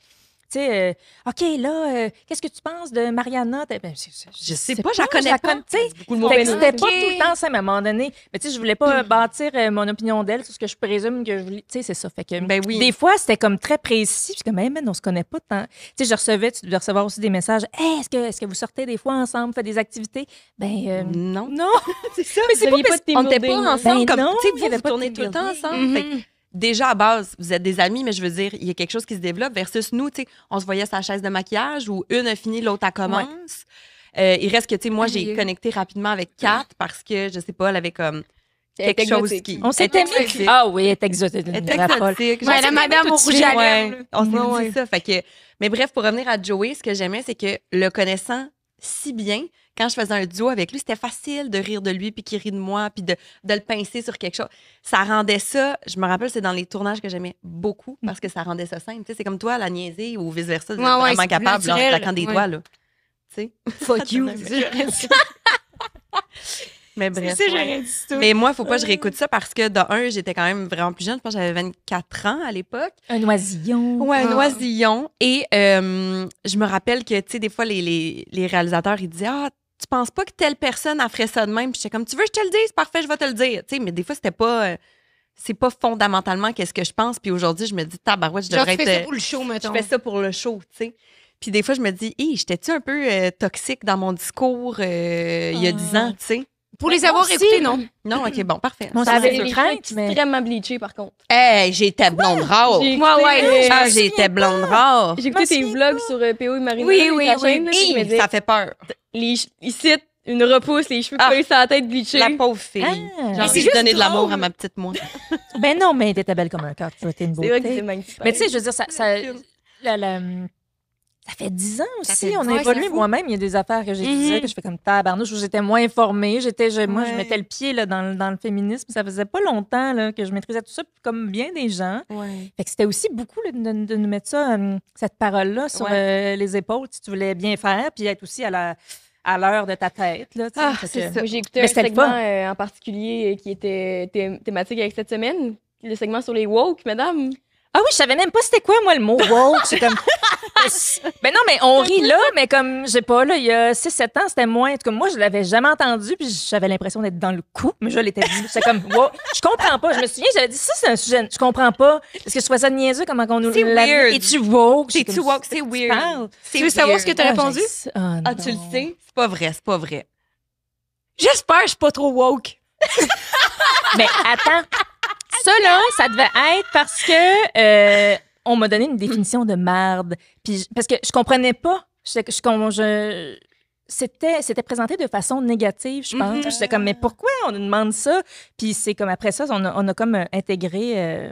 Tu sais, OK, là, qu'est-ce que tu penses de Mariana? Ben, je sais pas, je la connais pas. C'était pas tout le temps ça, mais à un moment donné. Mais tu sais, je voulais pas bâtir mon opinion d'elle sur ce que je présume que je voulais. Tu sais, c'est ça. Fait que des fois, c'était comme très précis. Puis comme, hey, man, on se connaît pas tant. Tu sais, tu devais recevoir aussi des messages. Hey, est-ce que vous sortez des fois ensemble, faites des activités? Ben, non. Non. C'est ça. Mais c'est pas on n'était pas ensemble. Ben non, tu sais, vous tournez tout le temps ensemble. Fait que, déjà, à base, vous êtes des amis, mais je veux dire, il y a quelque chose qui se développe versus nous, tu sais, on se voyait sur la chaise de maquillage où une a fini, l'autre, elle commence. Il reste que, tu sais, moi, j'ai connecté rapidement avec Kat parce que, je sais pas, elle avait comme quelque chose qui... On s'était mis... Ah oui, elle est exotique. Elle est exotique. La madame au rouge à lèvres. On s'est dit ça. Fait que... Mais bref, pour revenir à Joey, ce que j'aimais, c'est que le connaissant si bien, quand je faisais un duo avec lui, c'était facile de rire de lui, puis qu'il rit de moi, puis de le pincer sur quelque chose. Ça rendait ça, je me rappelle, c'est dans les tournages que j'aimais beaucoup, parce que ça rendait ça simple. Tu sais, c'est comme toi, la niaiser, ou vice-versa, vraiment capable, en claquant des doigts, là. Tu sais? Fuck you. Mais bref. J'aurais dit ça. Mais moi, il faut pas que je réécoute ça parce que, de un, j'étais quand même vraiment plus jeune. Je pense que j'avais 24 ans à l'époque. Un oisillon. Ouais, un oisillon. Et je me rappelle que, tu sais, des fois, les réalisateurs, ils disaient « Ah, tu penses pas que telle personne a ferait ça de même? » Puis j'étais comme « Tu veux que je te le dise? Parfait, je vais te le dire. » Tu sais, mais des fois, c'était pas... c'est pas fondamentalement qu'est-ce que je pense. Puis aujourd'hui, je me dis « Tabarouette, je devrais être... » Tu fais ça pour le show, mettons. Je fais ça pour le show, tu sais. Puis des fois, je me dis « Hé, j'étais-tu un peu toxique dans mon discours il y a 10 ans, tu sais? » Pour les avoir écoutés, non. Non, OK, bon, parfait. Bon, Ça ça avait avait les crainte, cheveux mais... extrêmement bleachés, par contre. Hey, j'étais blonde rare. Ah, j'étais blonde rare. J'ai écouté tes vlogs sur PO et Marina. Oui, ta chaîne, là, puis je me disais, Ça fait peur. ici, une repousse, les cheveux collés sur la tête bleachés. La pauvre fille. Ah. J'ai envie de donner de l'amour à ma petite moi. Ben non, mais t'étais belle comme un cœur. Tu étais une C'est vrai que c'est beauté. magnifique. Mais tu sais, je veux dire, ça fait 10 ans aussi. fait- On a ouais, évolué c'est fou. moi-même. Il y a des affaires que j'étudiais que je fais comme tabarnouche où j'étais moins informée. Moi, je mettais le pied là, dans le féminisme. Ça faisait pas longtemps là, que je maîtrisais tout ça, comme bien des gens. Ouais. Fait que c'était aussi beaucoup là, de nous mettre ça, cette parole-là sur les épaules si tu voulais bien faire, puis être aussi à l'heure de ta tête. Là, tu sais. Fait c'est que- ça. Moi, j'ai écouté Mais un c'était le segment fun. en particulier qui était thématique avec cette semaine. Le segment sur les woke, madame. Ah oui, je savais même pas c'était quoi, moi, le mot woke. C'est comme. Ben non, mais on rit là, mais comme, je sais pas, là, il y a 6-7 ans, c'était moins. En tout cas, moi, je l'avais jamais entendu, puis j'avais l'impression d'être dans le coup, mais je l'étais dit. J'étais comme, wow, je comprends pas. Je me souviens, j'avais dit, ça, c'est un sujet, je comprends pas. Est-ce que je trouvais ça niaiseux, comment on nous C'est l'a weird. Es-tu woke? C'est J'étais too comme, woke, c'est weird. parles? C'est Tu veux savoir ce que t'as Ah, répondu? Ah, tu le sais? C'est pas vrai, c'est pas vrai. J'espère que je suis pas trop woke. Mais attends, ça là, ça devait être parce que on m'a donné une définition de marde. Puis parce que je comprenais pas. C'était présenté de façon négative, je pense. J'étais comme, mais pourquoi on nous demande ça? Puis c'est comme après ça, on a comme intégré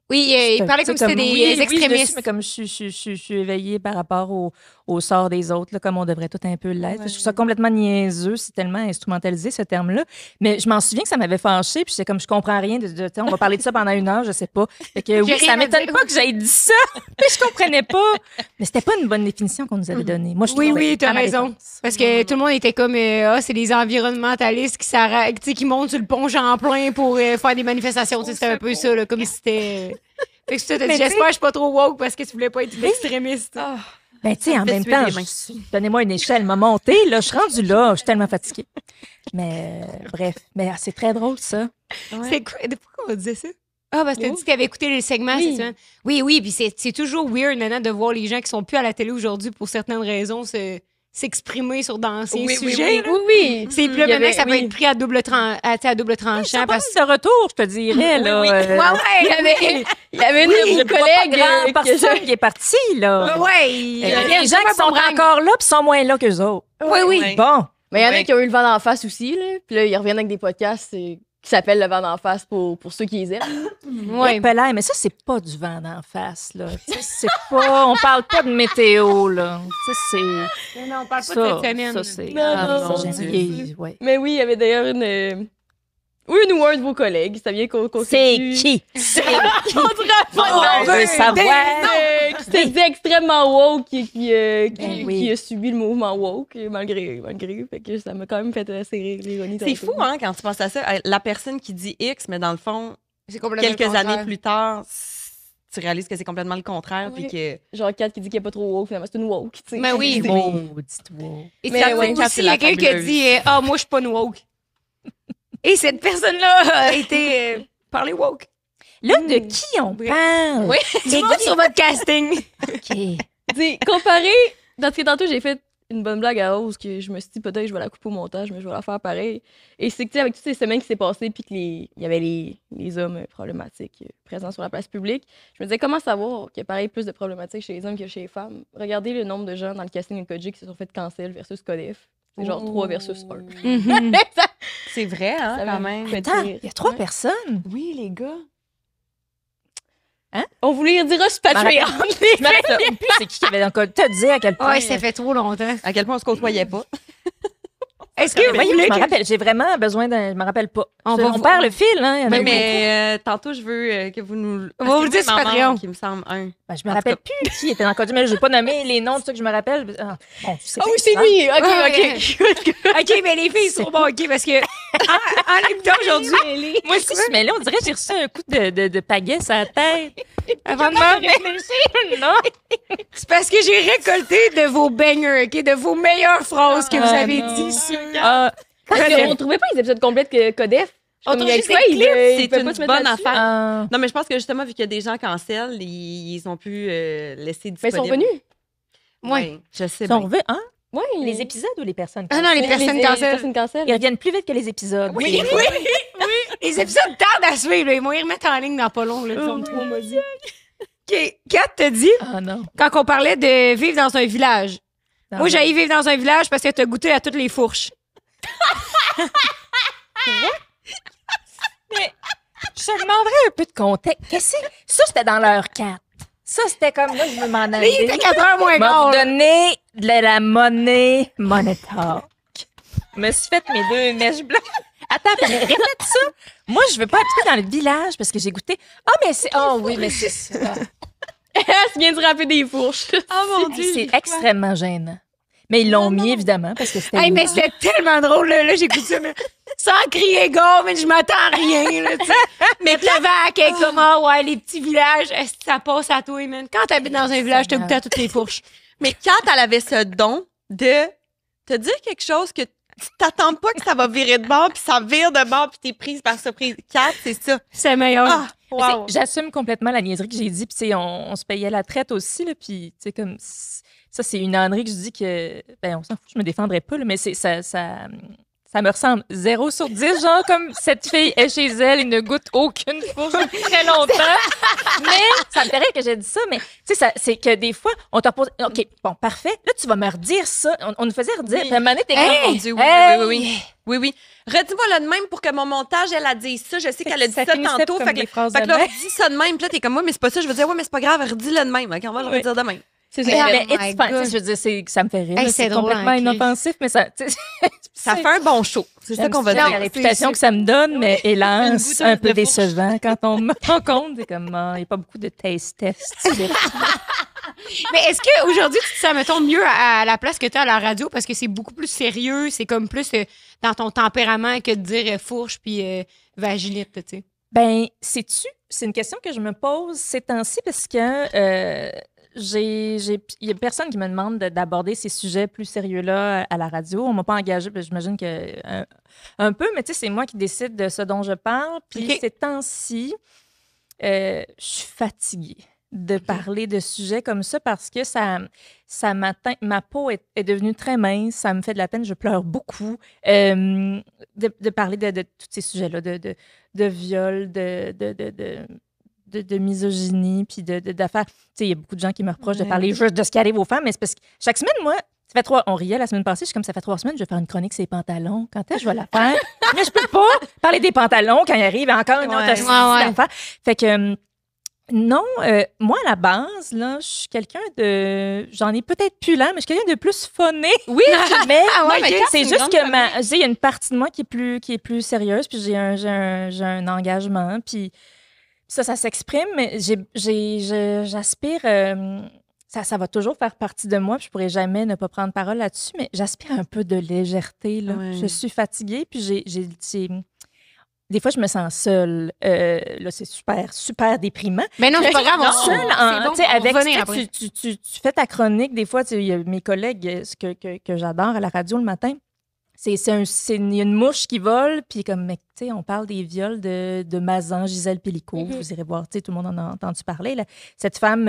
Oui, il parlait comme si c'était des oui, extrémistes. mais comme je suis éveillée par rapport au sort des autres, là, comme on devrait tout un peu l'être. Ouais. Je trouve ça complètement niaiseux, c'est tellement instrumentalisé, ce terme-là. Mais je m'en souviens que ça m'avait fâchée, puis j'étais comme, je comprends rien. On va parler de ça pendant 1 heure, je sais pas. Fait que oui, J'ai ça rien à m'étonne dire. pas que j'aie dit ça, mais je comprenais pas. Mais c'était pas une bonne définition qu'on nous avait donnée. Moi, je Oui, trouvais, oui, t'as à ma raison. défense. Parce que tout le monde était comme, c'est les environnementalistes qui montent sur le pont Champlain pour faire des manifestations. Tu sais, c'était un peu ça, là, comme si c'était... Fait que ça, t'as dit, Mais j'espère que je suis pas trop woke parce que tu voulais pas être extrémiste. Ben, tu sais, en fait même suer temps, les mains. donnez-moi une échelle, m'a monté, là, je suis rendue là, je suis tellement fatiguée. Mais, bref, mais c'est très drôle, ça. C'est quoi? Pourquoi on disait ça? Ah, parce que t'as dit que t'avais écouté les segments cette semaine. Oui, oui, puis c'est toujours weird maintenant de voir les gens qui sont plus à la télé aujourd'hui pour certaines raisons s'exprimer sur d'anciens sujets. là. Oui. C'est plus là Il y maintenant avait- que ça peut oui. être pris à double tranchant. Ça Parce... passe de retour, je te dirais, là. Ouais, ouais. Il y avait une Oui, de je vos vois pas collègues grand que personne qui est partie, là. Ouais. Il y a des gens qui sont encore là puis sont moins là qu'eux autres. Oui, oui. Ouais. Bon. Mais il y en a Ouais. qui ont eu le vent d'en face aussi, là. Puis là, ils reviennent avec des podcasts qui s'appellent Le vent d'en face pour ceux qui les aiment. Ouais. Pelay, mais ça, c'est pas du vent d'en face, là. Tu sais, c'est pas... On parle pas de météo, là. Tu sais, c'est... Non, on parle pas Ça, de cette semaine. ça, c'est... Non, Ah, non, ça, mon j'ai- Dieu. ouais. Mais oui, il y avait d'ailleurs une ou un de vos collègues. Ça vient qu'on C'est qui? C'est qui? On On veut savoir. qui s'était dit extrêmement woke qui oui. a subi le mouvement woke malgré. Fait que ça m'a quand même fait assez rire l'ironie. C'est fou, hein, quand tu penses à ça. La personne qui dit X, mais dans le fond, C'est complètement quelques le contraire. années plus tard, tu réalises que c'est complètement le contraire. Puis que... Genre Kat qui dit qu'il n'y a pas trop woke, finalement c'est une woke, tu sais. Ben oui. Maudite woke. Et Mais ça ouais, fait Kat, aussi, c'est il y a la quelqu'un qui a fabuleuse. dit ah, moi, je suis pas une woke. Et cette personne-là a été par les woke. Là, de qui on Oui. parle? Oui, les gars sur votre casting. OK. Dis, comparé, dans ce que tantôt j'ai fait une bonne blague à Rose que je me suis dit peut-être que je vais la couper au montage, mais je vais la faire pareil. Et c'est que tu sais, avec toutes ces semaines qui s'est passées, puis qu'il y avait les hommes problématiques présents sur la place publique, je me disais comment savoir qu'il y a pareil plus de problématiques chez les hommes que chez les femmes. Regardez le nombre de gens dans le casting de Kojik qui se sont fait cancel versus Codef. C'est genre 3 versus 1. Mhm. C'est vrai, hein, Ça quand m'a même. fait Attends, rire. il y a 3 Ouais. personnes. Oui, les gars. On voulait dire sur Patreon. Je me rappelle plus c'est qui avait encore te dire à quel point. Ouais, ça fait trop longtemps. À quel point on se côtoyait pas. Est-ce que vous Voyons, voulez je me que... rappelle, j'ai vraiment besoin d'un. Je me rappelle pas. On On, va perd le fil, hein. Mais, avec- tantôt, je veux que vous nous. On va vous le dire sur Parce que moi, il m'en Patreon. manque, il me semble un. Ben, je me En rappelle tout plus qui était dans le code. Mais je vais pas nommer les noms de ceux que je me rappelle. Ah, bon, Ah oui, c'est lui. OK. OK, mais les filles sont bons, OK, parce que en l'écoutant aujourd'hui, Moi aussi, mais là, on dirait que j'ai reçu un coup de pagaie sur la tête. Avant de me réfléchir, non? c'est parce que j'ai récolté de vos bangers, OK, de vos meilleures phrases que vous Ah, avez non. dit sur... Ah, Parce qu'on trouvait pas les épisodes complets que Codef. On Comme trouve il y a juste exprès, des il clips, c'est peut une pas se mettre bonne là-dessus. affaire. ah. Non, mais je pense que justement, vu qu'il y a des gens cancel, ils ont pu laisser Mais ils sont revenus. Ouais. Je sais Ils sont bien. revenus, hein? Oui. Les épisodes ou les personnes? Ah non, les personnes cancel. Ils reviennent plus vite que les épisodes. Oui, oui, oui. Les épisodes tardent à suivre, là. Ils vont y remettre en ligne dans pas long, là. Ils sont trop maudits. OK, Kat te dit, Ah non. quand on parlait de vivre dans un village, Non, moi, non. j'allais vivre dans un village parce que t'as goûté à toutes les fourches. Je te demanderais un peu de contexte. Qu'est-ce que c'est? Ça, c'était dans l'heure 4. Ça, c'était comme là, je me m'en Là, il allais. était 4h moins M'a quart, là. donné de la monnaie monétaire. Je me suis fait mes 2 mèches blanches. Attends, répète ça. Moi, je veux pas habiter dans le village parce que j'ai goûté. Ah, mais c'est. Oh oui, mais c'est ça. Elle vient de rapper des fourches. Oh mon Hey, c'est extrêmement gênant. Mais ils l'ont mis, évidemment, parce que c'était. Hey, mais c'était tellement drôle, là. Là, j'écoute ça, mais sans crier gare, mais je m'attends à rien, là, tu sais. Mais la vague est comme, ah ouais, les petits villages, est-ce que ça passe à toi, man? Quand t'habites dans un village, t'as goûté à toutes les fourches. Mais Kat, elle avait ce don de te dire quelque chose que tu t'attends pas que ça va virer de bord, puis ça vire de bord, puis t'es prise par surprise. Kat, c'est ça. C'est meilleur. Ah, Mais wow. tu sais, j'assume complètement la niaiserie que j'ai dit. Puis, tu sais, on se payait la traite aussi, là. Puis, tu sais, comme. Ça, c'est une ânerie que je dis que. Ben, on s'en fout, je me défendrais pas, là, mais c'est ça. Tu ça me ressemble 0 sur 10, genre comme cette fille est chez elle, il ne goûte aucune fourche depuis très longtemps. Mais ça me fait rire que j'ai dit ça, mais tu sais, c'est que des fois, on te repose, OK, bon, parfait, là, tu vas me redire ça. On nous faisait redire, puis à un moment donné, t'es Mon comme, Dieu, hey! oui. Redis-moi le de même pour que mon montage, elle a dit ça. Je sais qu'elle a dit ça finissait tantôt. comme Fait des que, phrases fait de que là, même. dis ça de même. Puis là, t'es comme moi, mais c'est pas ça. Je veux dire, ouais, mais c'est pas grave, redis-le de même. OK, on va le redire de même. C'est Mais, ça. mais Oh it's my fine. God. Tu sais, je veux dire, ça me fait rire. Hey, là, c'est c'est drôle, complètement hein, Chris. inoffensif, mais ça, tu sais, Ça fait un bon show. C'est ça qu'on va j'aime dire. la réputation que ça me donne, mais Une hélas, goûteuse un peu de fourche. décevant quand on me rend compte. C'est comme, il n'y a pas beaucoup de taste tests. Mais est-ce qu'aujourd'hui, tu te sens, mettons, mieux à la place que tu as à la radio parce que c'est beaucoup plus sérieux, c'est comme plus dans ton tempérament que de dire fourche puis vaginite, tu sais? Ben, sais-tu, c'est une question que je me pose ces temps-ci parce que il y a personne qui me demande d'aborder ces sujets plus sérieux-là à la radio. On m'a pas engagée, puis j'imagine que un peu, mais tu sais, c'est moi qui décide de ce dont je parle. Puis OK. ces temps-ci, je suis fatiguée de parler de sujets comme ça parce que ça m'atteint. Ma peau est devenue très mince, ça me fait de la peine, je pleure beaucoup. De parler de tous ces sujets-là, de viol, de misogynie, puis d'affaires. Tu sais, il y a beaucoup de gens qui me reprochent de parler juste de ce qui arrive aux femmes, mais c'est parce que chaque semaine, moi, on riait la semaine passée, je suis comme, ça fait 3 semaines, je vais faire une chronique sur les pantalons. Quand est-ce que je vais la faire? Mais je peux pas parler des pantalons quand il arrive encore une autre Ouais. affaire. Fait que, non, moi, à la base, là, je suis quelqu'un de... J'en ai peut-être plus là, mais je suis quelqu'un de plus phoné. Oui, Mais, Ah ouais, non, mais ok. c'est une juste grande que famille. il y a une partie de moi qui est plus sérieuse, puis j'ai un engagement, puis ça s'exprime, mais j'aspire... ça va toujours faire partie de moi, puis je pourrais jamais ne pas prendre parole là-dessus, mais j'aspire un peu de légèreté, là. Ouais. Je suis fatiguée, puis des fois, je me sens seule. Là, c'est super, super déprimant. Mais non, c'est pas grave, on Seule, c'est bon, tu sais, on va avec, revenir tu sais, après. tu fais ta chronique, des fois, tu sais, il y a mes collègues que j'adore à la radio le matin. Il y a une mouche qui vole, puis comme, mais, tu sais, on parle des viols de Mazan, Gisèle Pellico. Vous irez voir, tu sais, tout le monde en a entendu parler. Là. Cette femme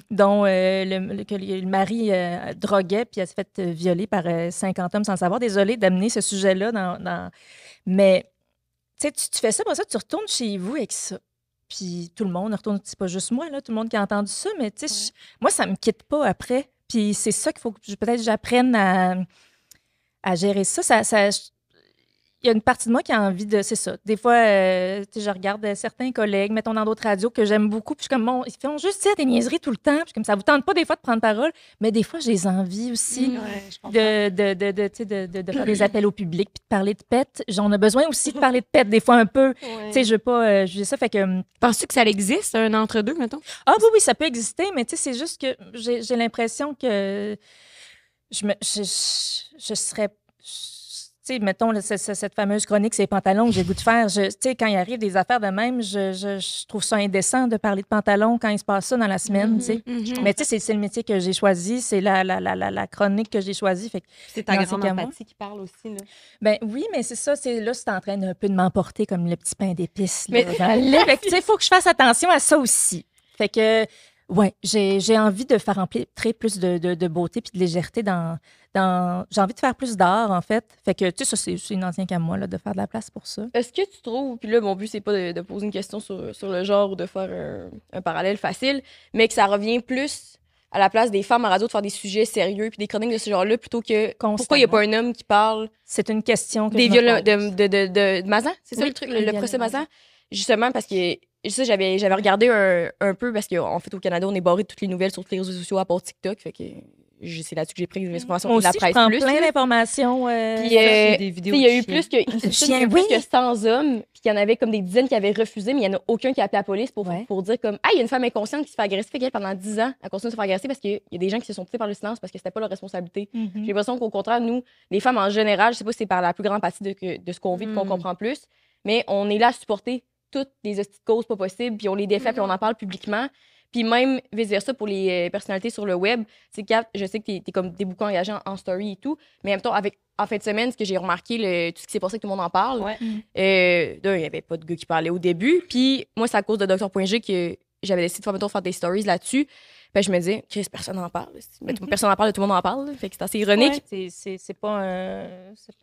dont que le mari droguait, puis elle s'est fait violer par 50 hommes sans le savoir. Désolée d'amener ce sujet-là Mais, tu sais, tu fais ça, pour ça, tu retournes chez vous avec ça. Puis tout le monde retourne, c'est pas juste moi, là, tout le monde qui a entendu ça, mais tu sais, moi, ça me quitte pas après. Puis c'est ça qu'il faut que peut-être j'apprenne à gérer ça. Il y a une partie de moi qui a envie de... C'est ça. Des fois, tu sais, je regarde certains collègues, mettons dans d'autres radios, que j'aime beaucoup, puis je suis comme, bon, ils font juste dire des niaiseries tout le temps, puis comme ça vous tente pas des fois de prendre parole, mais des fois, j'ai les envies aussi de faire des appels au public, puis de parler de pète. On a besoin aussi de parler de pète, des fois un peu. Tu sais, je veux pas juger ça, fait que... Penses-tu que ça existe, un entre-deux, mettons? Ah oui, ça peut exister, mais tu sais, c'est juste que j'ai l'impression que je serais... Tu sais, mettons, cette fameuse chronique, ces pantalons que j'ai le goût de faire. Tu sais, quand il arrive des affaires de même, je trouve ça indécent de parler de pantalons quand il se passe ça dans la semaine, tu sais. Mais tu sais, c'est le métier que j'ai choisi, c'est la chronique que j'ai choisie. Fait que, C'est ta dans grande ces cas-là. empathie qui parle aussi. Là. ben oui, mais c'est ça, c'est en train d'un peu de m'emporter comme le petit pain d'épices. Là, dans le lait. Fait que, tu sais, il faut que je fasse attention à ça aussi. Fait que, ouais, j'ai envie de faire entrer plus de beauté puis de légèreté j'ai envie de faire plus d'art, en fait. Fait que, tu sais, ça, c'est une ancienne qu'à moi, là, de faire de la place pour ça. Est-ce que tu trouves, puis là, mon but, c'est pas de poser une question sur le genre ou de faire un parallèle facile, mais que ça revient plus à la place des femmes à radio de faire des sujets sérieux puis des chroniques de ce genre-là plutôt que pourquoi il n'y a pas un homme qui parle C'est une question que des je me viols pose. de Mazan? C'est ça Oui, le truc, les le viols procès de Mazan? Justement parce que ça, j'avais regardé un peu parce qu'en fait, au Canada, on est barré de toutes les nouvelles sur tous les réseaux sociaux à part TikTok. Fait que c'est là-dessus que j'ai pris les informations Moi de la aussi, je presse prends plus. plein là. d'informations. Puis, des tu vidéos sais, il y a de eu plus que, Chiens, il y a eu oui. plus que 100 hommes, puis il y en avait comme des dizaines qui avaient refusé, mais il n'y en a aucun qui a appelé la police pour dire comme, ah, il y a une femme inconsciente qui se fait agresser, fait qu'elle, pendant 10 ans, elle continue de se faire agresser parce qu'il y a des gens qui se sont poussés par le silence parce que c'était pas leur responsabilité. Mhm. J'ai l'impression qu'au contraire, nous, les femmes en général, je sais pas si c'est par la plus grande partie de ce qu'on vit, qu'on comprend plus, mais on est là à supporter toutes les hosties de causes pas possibles, puis on les défait, puis on en parle publiquement. Puis même vice-versa pour les personnalités sur le web, c'est que je sais que t'es comme t'es beaucoup engagé en story et tout, mais en même temps, en fin de semaine, ce que j'ai remarqué, tout ce qui s'est passé, que tout le monde en parle, Ouais. il n'y avait pas de gars qui parlait au début. Puis moi, c'est à cause de Dr.G que j'avais décidé de faire des stories là-dessus. Ben, je me dis, Chris, personne n'en parle. Ben, personne n'en parle, tout le monde en parle. Fait que c'est assez ironique. Ouais, c'est pas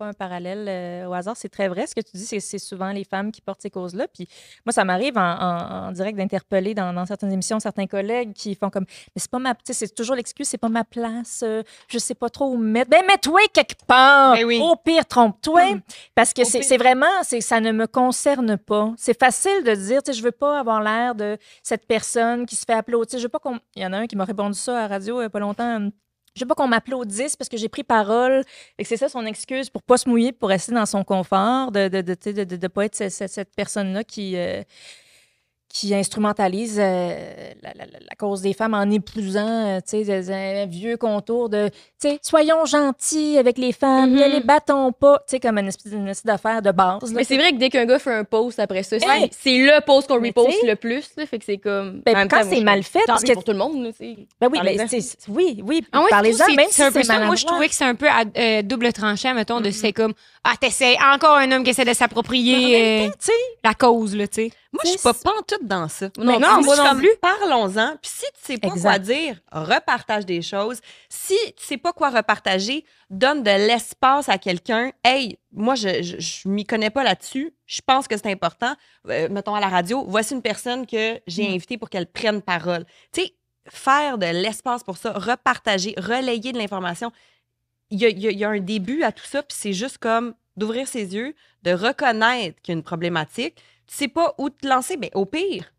un parallèle au hasard. C'est très vrai. Ce que tu dis, c'est souvent les femmes qui portent ces causes-là. Puis moi, ça m'arrive en direct d'interpeller dans certaines émissions certains collègues qui font comme, mais c'est pas ma, tu sais, c'est toujours l'excuse, c'est pas ma place. Je sais pas trop où me mettre. Ben, mets-toi quelque part. Ben oui. Au pire, trompe-toi. Parce que Au c'est pire. vraiment, ça ne me concerne pas. C'est facile de dire, tu sais, je veux pas avoir l'air de cette personne qui se fait applaudir. Je veux pas qu'on. Il y en a un qui m'a répondu ça à la radio il y a pas longtemps. Je veux pas qu'on m'applaudisse parce que j'ai pris parole. Et que c'est ça son excuse pour pas se mouiller, pour rester dans son confort, de pas être cette personne-là qui instrumentalise la cause des femmes en épousant, tu sais, un vieux contour de, tu sais, soyons gentils avec les femmes, ne les battons pas, tu sais, comme une espèce d'affaire de base. Là. Mais c'est vrai que dès qu'un gars fait un post après ça, Ouais. c'est le post qu'on Mais reposte t'sais- le plus. Là, fait que c'est comme. Ben, en même quand temps, c'est moi, je mal fait, tant parce mieux que pour tout le monde. Là, oui, ben, Parlez-en. oui, Ah ouais, parlez-en, c'est même c'est si un peu c'est ça. Moi, je maladroit. trouvais que c'est un peu à double tranchant, mettons, de c'est comme, t'essaies encore un homme qui essaie de s'approprier Tu sais, la cause, là, tu sais. Moi, je suis pas pantoute dans ça. Non, non, moi non plus. Parlons-en. Puis si tu sais pas Exact. quoi dire, repartage des choses. Si tu sais pas quoi repartager, donne de l'espace à quelqu'un. Hey, moi, je m'y connais pas là-dessus. Je pense que c'est important. Mettons à la radio, voici une personne que j'ai invitée pour qu'elle prenne parole. Tu sais, faire de l'espace pour ça, repartager, relayer de l'information. Il y a un début à tout ça, puis c'est juste comme d'ouvrir ses yeux, de reconnaître qu'il y a une problématique. Tu sais pas où te lancer, mais au pire,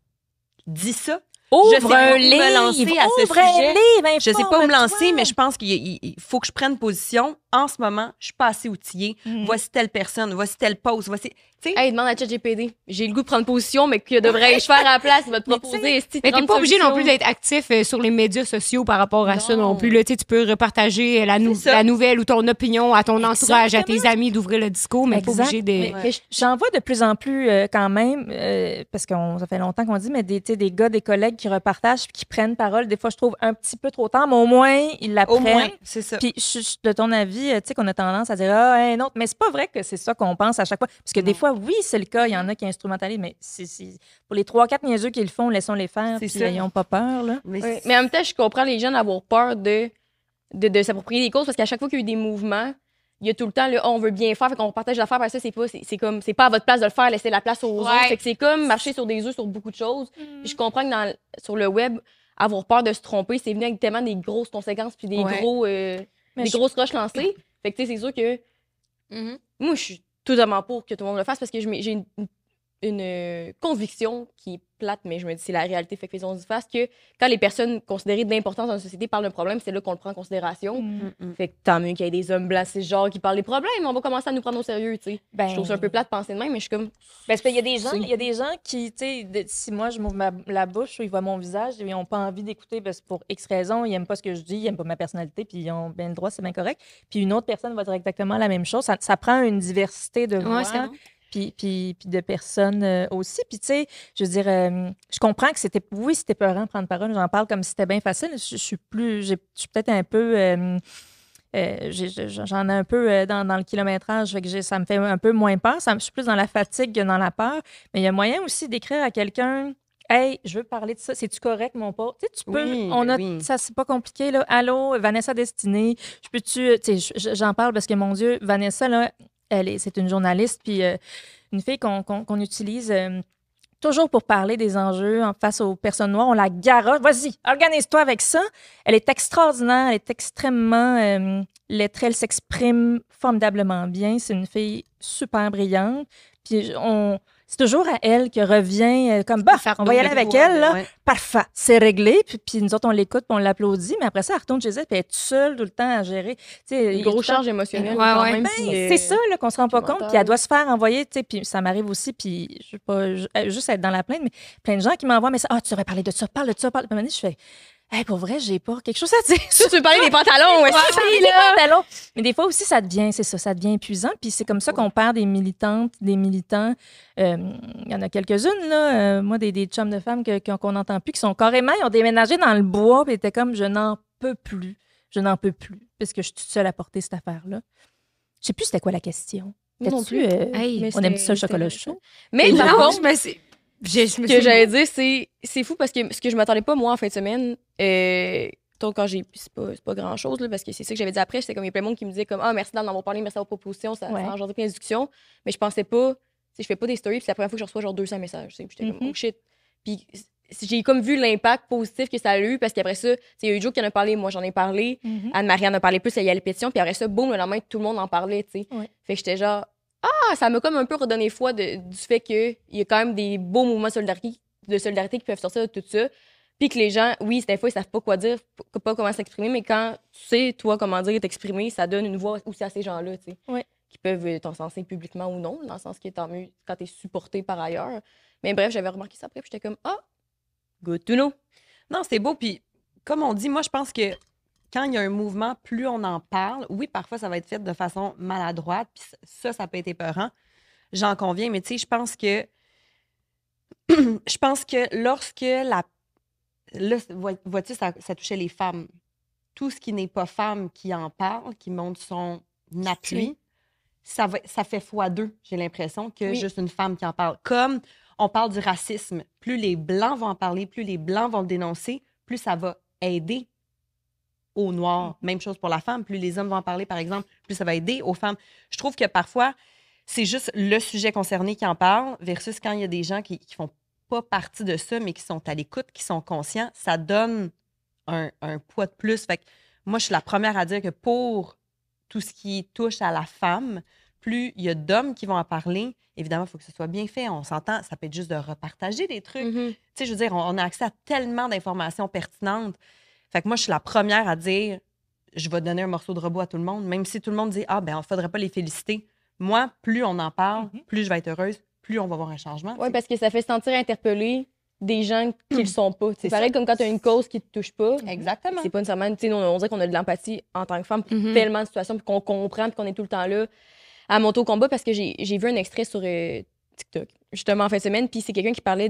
dis ça. Je sais ouvre pas un où me lancer livre, à ce ouvre un sujet. livre, Je sais pas où me lancer, informe-toi. mais je pense qu'il faut que je prenne position. En ce moment, je suis pas assez outillée. Voici telle personne, voici tel post, voici. Tu sais, Hey, demande à ChatGPT. J'ai le goût de prendre position, mais que devrais-je faire à la place? Il va te proposer. Mais t'es pas obligé non plus d'être actif sur les médias sociaux par rapport à ça non plus. Là, tu sais, tu peux repartager C'est ça. la nouvelle ou ton opinion à ton entourage, à tes Exactement. amis, d'ouvrir le discours, mais pas Exact. obligé de... Mais j'en vois de plus en plus quand même, parce que ça fait longtemps qu'on dit, mais tu sais, des gars, des collègues qui repartagent puis qui prennent parole. Des fois, je trouve un petit peu trop tard, mais au moins, ils la au prennent. moins, c'est ça. Puis, de ton avis, tu sais, qu'on a tendance à dire, ah, un autre. Mais c'est pas vrai que c'est ça qu'on pense à chaque fois. Parce que des fois, oui, c'est le cas. Il y en a qui instrumentalisent, mais pour les 3-4 niaiseux qui le font, laissons-les faire. C'est Puis, ça. ils n'ont pas peur, là. Mais Ouais. Mais en même temps, je comprends les gens d'avoir peur de s'approprier des causes parce qu'à chaque fois qu'il y a eu des mouvements, il y a tout le temps le on veut bien faire, fait qu'on partage l'affaire, parce que ça, c'est pas à votre place de le faire, laisser la place aux autres. Fait que c'est comme marcher sur des œufs sur beaucoup de choses. Puis je comprends que sur le web, avoir peur de se tromper, c'est venu avec tellement des grosses conséquences puis des Ouais. grosses roches lancées. Fait que tu sais, c'est sûr que moi, je suis totalement pour que tout le monde le fasse parce que j'ai une conviction qui est plate, mais je me dis c'est la réalité, fait que faisons du face, que quand les personnes considérées d'importance dans la société parlent d'un problème, c'est là qu'on le prend en considération. Fait que tant mieux qu'il y ait des hommes blancs cisgenres qui parlent des problèmes, on va commencer à nous prendre au sérieux, tu sais. Ben, Je trouve ça un peu plate de penser de même, mais je suis comme... parce qu'il y a des gens qui, tu sais, si moi, je m'ouvre la bouche ou ils voient mon visage, ils n'ont pas envie d'écouter parce que pour X raisons, ils n'aiment pas ce que je dis, ils n'aiment pas ma personnalité, puis ils ont bien le droit, c'est bien correct. Puis une autre personne va dire exactement la même chose. Ça prend une diversité de voix. Ouais, c'est bon. Puis de personnes aussi. Puis, tu sais, je veux dire, je comprends que c'était peurant de prendre parole. J'en parle comme si c'était bien facile. Je suis peut-être un peu. J'en ai un peu dans le kilométrage. Fait que ça me fait un peu moins peur. Je suis plus dans la fatigue que dans la peur. Mais il y a moyen aussi d'écrire à quelqu'un. Hey, je veux parler de ça. C'est-tu correct, mon pote? Tu sais, tu peux. Oui, oui. Ça, c'est pas compliqué, là. Allô, Vanessa Destinée. Je peux-tu. Tu sais, j'en parle parce que, mon Dieu, Vanessa, là, c'est une journaliste, puis une fille qu'on utilise toujours pour parler des enjeux face aux personnes noires. On la garoche. Vas-y, organise-toi avec ça. Elle est extraordinaire, elle est extrêmement lettrée, elle s'exprime formidablement bien. C'est une fille super brillante. Puis c'est toujours à elle que revient comme, bah, on va y aller avec elle, là. Ouais. Parfait, c'est réglé. Puis nous autres, on l'écoute, puis on l'applaudit. Mais après ça, elle retourne chez elle, puis elle est toute seule tout le temps à gérer. Tu sais, Une grosse charge émotionnelle Ouais, quand ouais. même. ben, puis, c'est ça là, qu'on se rend pas puis compte. mental. Puis elle doit se faire envoyer, tu sais, puis ça m'arrive aussi, puis je veux pas juste être dans la plainte, mais plein de gens qui m'envoient, mais ça, tu aurais parlé de ça, parle de ça, parle. Puis à un moment donné, je fais, hey, pour vrai, j'ai pas quelque chose à dire. Tu veux parler des pantalons, ouais, Parler des pantalons. Mais des fois aussi, ça devient épuisant. Puis c'est comme ça qu'on perd des militantes, des militants. Il y en a quelques-unes, là. Moi, des chums de femmes qu'on n'entend plus, qui sont carrément, ils ont déménagé dans le bois, puis ils étaient comme, je n'en peux plus. Je n'en peux plus. Parce que je suis toute seule à porter cette affaire-là. Je sais plus c'était quoi la question. Moi non T'as-tu, plus. Hey, Mais on aime ça le c'était chocolat intéressant. chaud? Mais par non, contre, Ce que j'allais dire, c'est fou parce que ce que je m'attendais pas, moi, en fin de semaine, donc quand c'est pas grand-chose, là, parce que c'est ça que j'avais dit après, c'était comme il y a plein de monde qui me disait comme « Ah, merci d'en avoir parlé, merci d'avoir proposition, ça a engendré plein de discussions. » Mais je pensais pas, je fais pas des stories, puis c'est la première fois que je reçois genre 200 messages, puis j'étais comme « Oh shit. » Puis j'ai comme vu l'impact positif que ça a eu, parce qu'après ça, il y a eu Joe qui en a parlé, moi j'en ai parlé, Anne-Marie en a parlé plus, il y a les pétitions, puis après ça, boum, le lendemain, tout le monde en parlait, tu sais. Fait que j'étais genre « Ah, ça m'a comme un peu redonné foi du fait qu'il y a quand même des beaux mouvements de solidarité qui peuvent sortir de tout ça. » Puis que les gens, oui, des fois, ils savent pas quoi dire, pas comment s'exprimer, mais quand tu sais, toi, comment dire et t'exprimer, ça donne une voix aussi à ces gens-là, tu sais, qui peuvent t'encenser publiquement ou non, dans le sens que tant mieux quand t'es supporté par ailleurs. Mais bref, j'avais remarqué ça après, puis j'étais comme, good to know. Non, c'est beau, puis comme on dit, moi, je pense que quand il y a un mouvement, plus on en parle, oui, parfois, ça va être fait de façon maladroite, puis ça peut être épeurant, j'en conviens, mais tu sais, je pense que lorsque là, vois-tu, ça touchait les femmes. Tout ce qui n'est pas femme qui en parle, qui montre son appui, ça fait x2, j'ai l'impression, que juste une femme qui en parle. Comme on parle du racisme, plus les Blancs vont en parler, plus les Blancs vont le dénoncer, plus ça va aider aux Noirs. Même chose pour la femme, plus les hommes vont en parler, par exemple, plus ça va aider aux femmes. Je trouve que parfois, c'est juste le sujet concerné qui en parle versus quand il y a des gens qui font pas partie de ça, mais qui sont à l'écoute, qui sont conscients, ça donne un poids de plus. Fait que moi, je suis la première à dire que pour tout ce qui touche à la femme, plus il y a d'hommes qui vont en parler, évidemment, il faut que ce soit bien fait. On s'entend, ça peut être juste de repartager des trucs. Tu sais, je veux dire, on a accès à tellement d'informations pertinentes. Fait que moi, je suis la première à dire, je vais donner un morceau de robot à tout le monde, même si tout le monde dit, ah, ben, on ne faudrait pas les féliciter. Moi, plus on en parle, plus je vais être heureuse, plus on va voir un changement. Oui, parce que ça fait sentir interpellé des gens qui le sont pas. C'est pareil comme quand tu as une cause qui te touche pas. Exactement. C'est pas nécessairement, tu sais, on dirait qu'on a de l'empathie en tant que femme pour tellement de situations, puis qu'on comprend, puis qu'on est tout le temps là à monter au combat, parce que j'ai vu un extrait sur TikTok, justement en fin de semaine, puis c'est quelqu'un qui parlait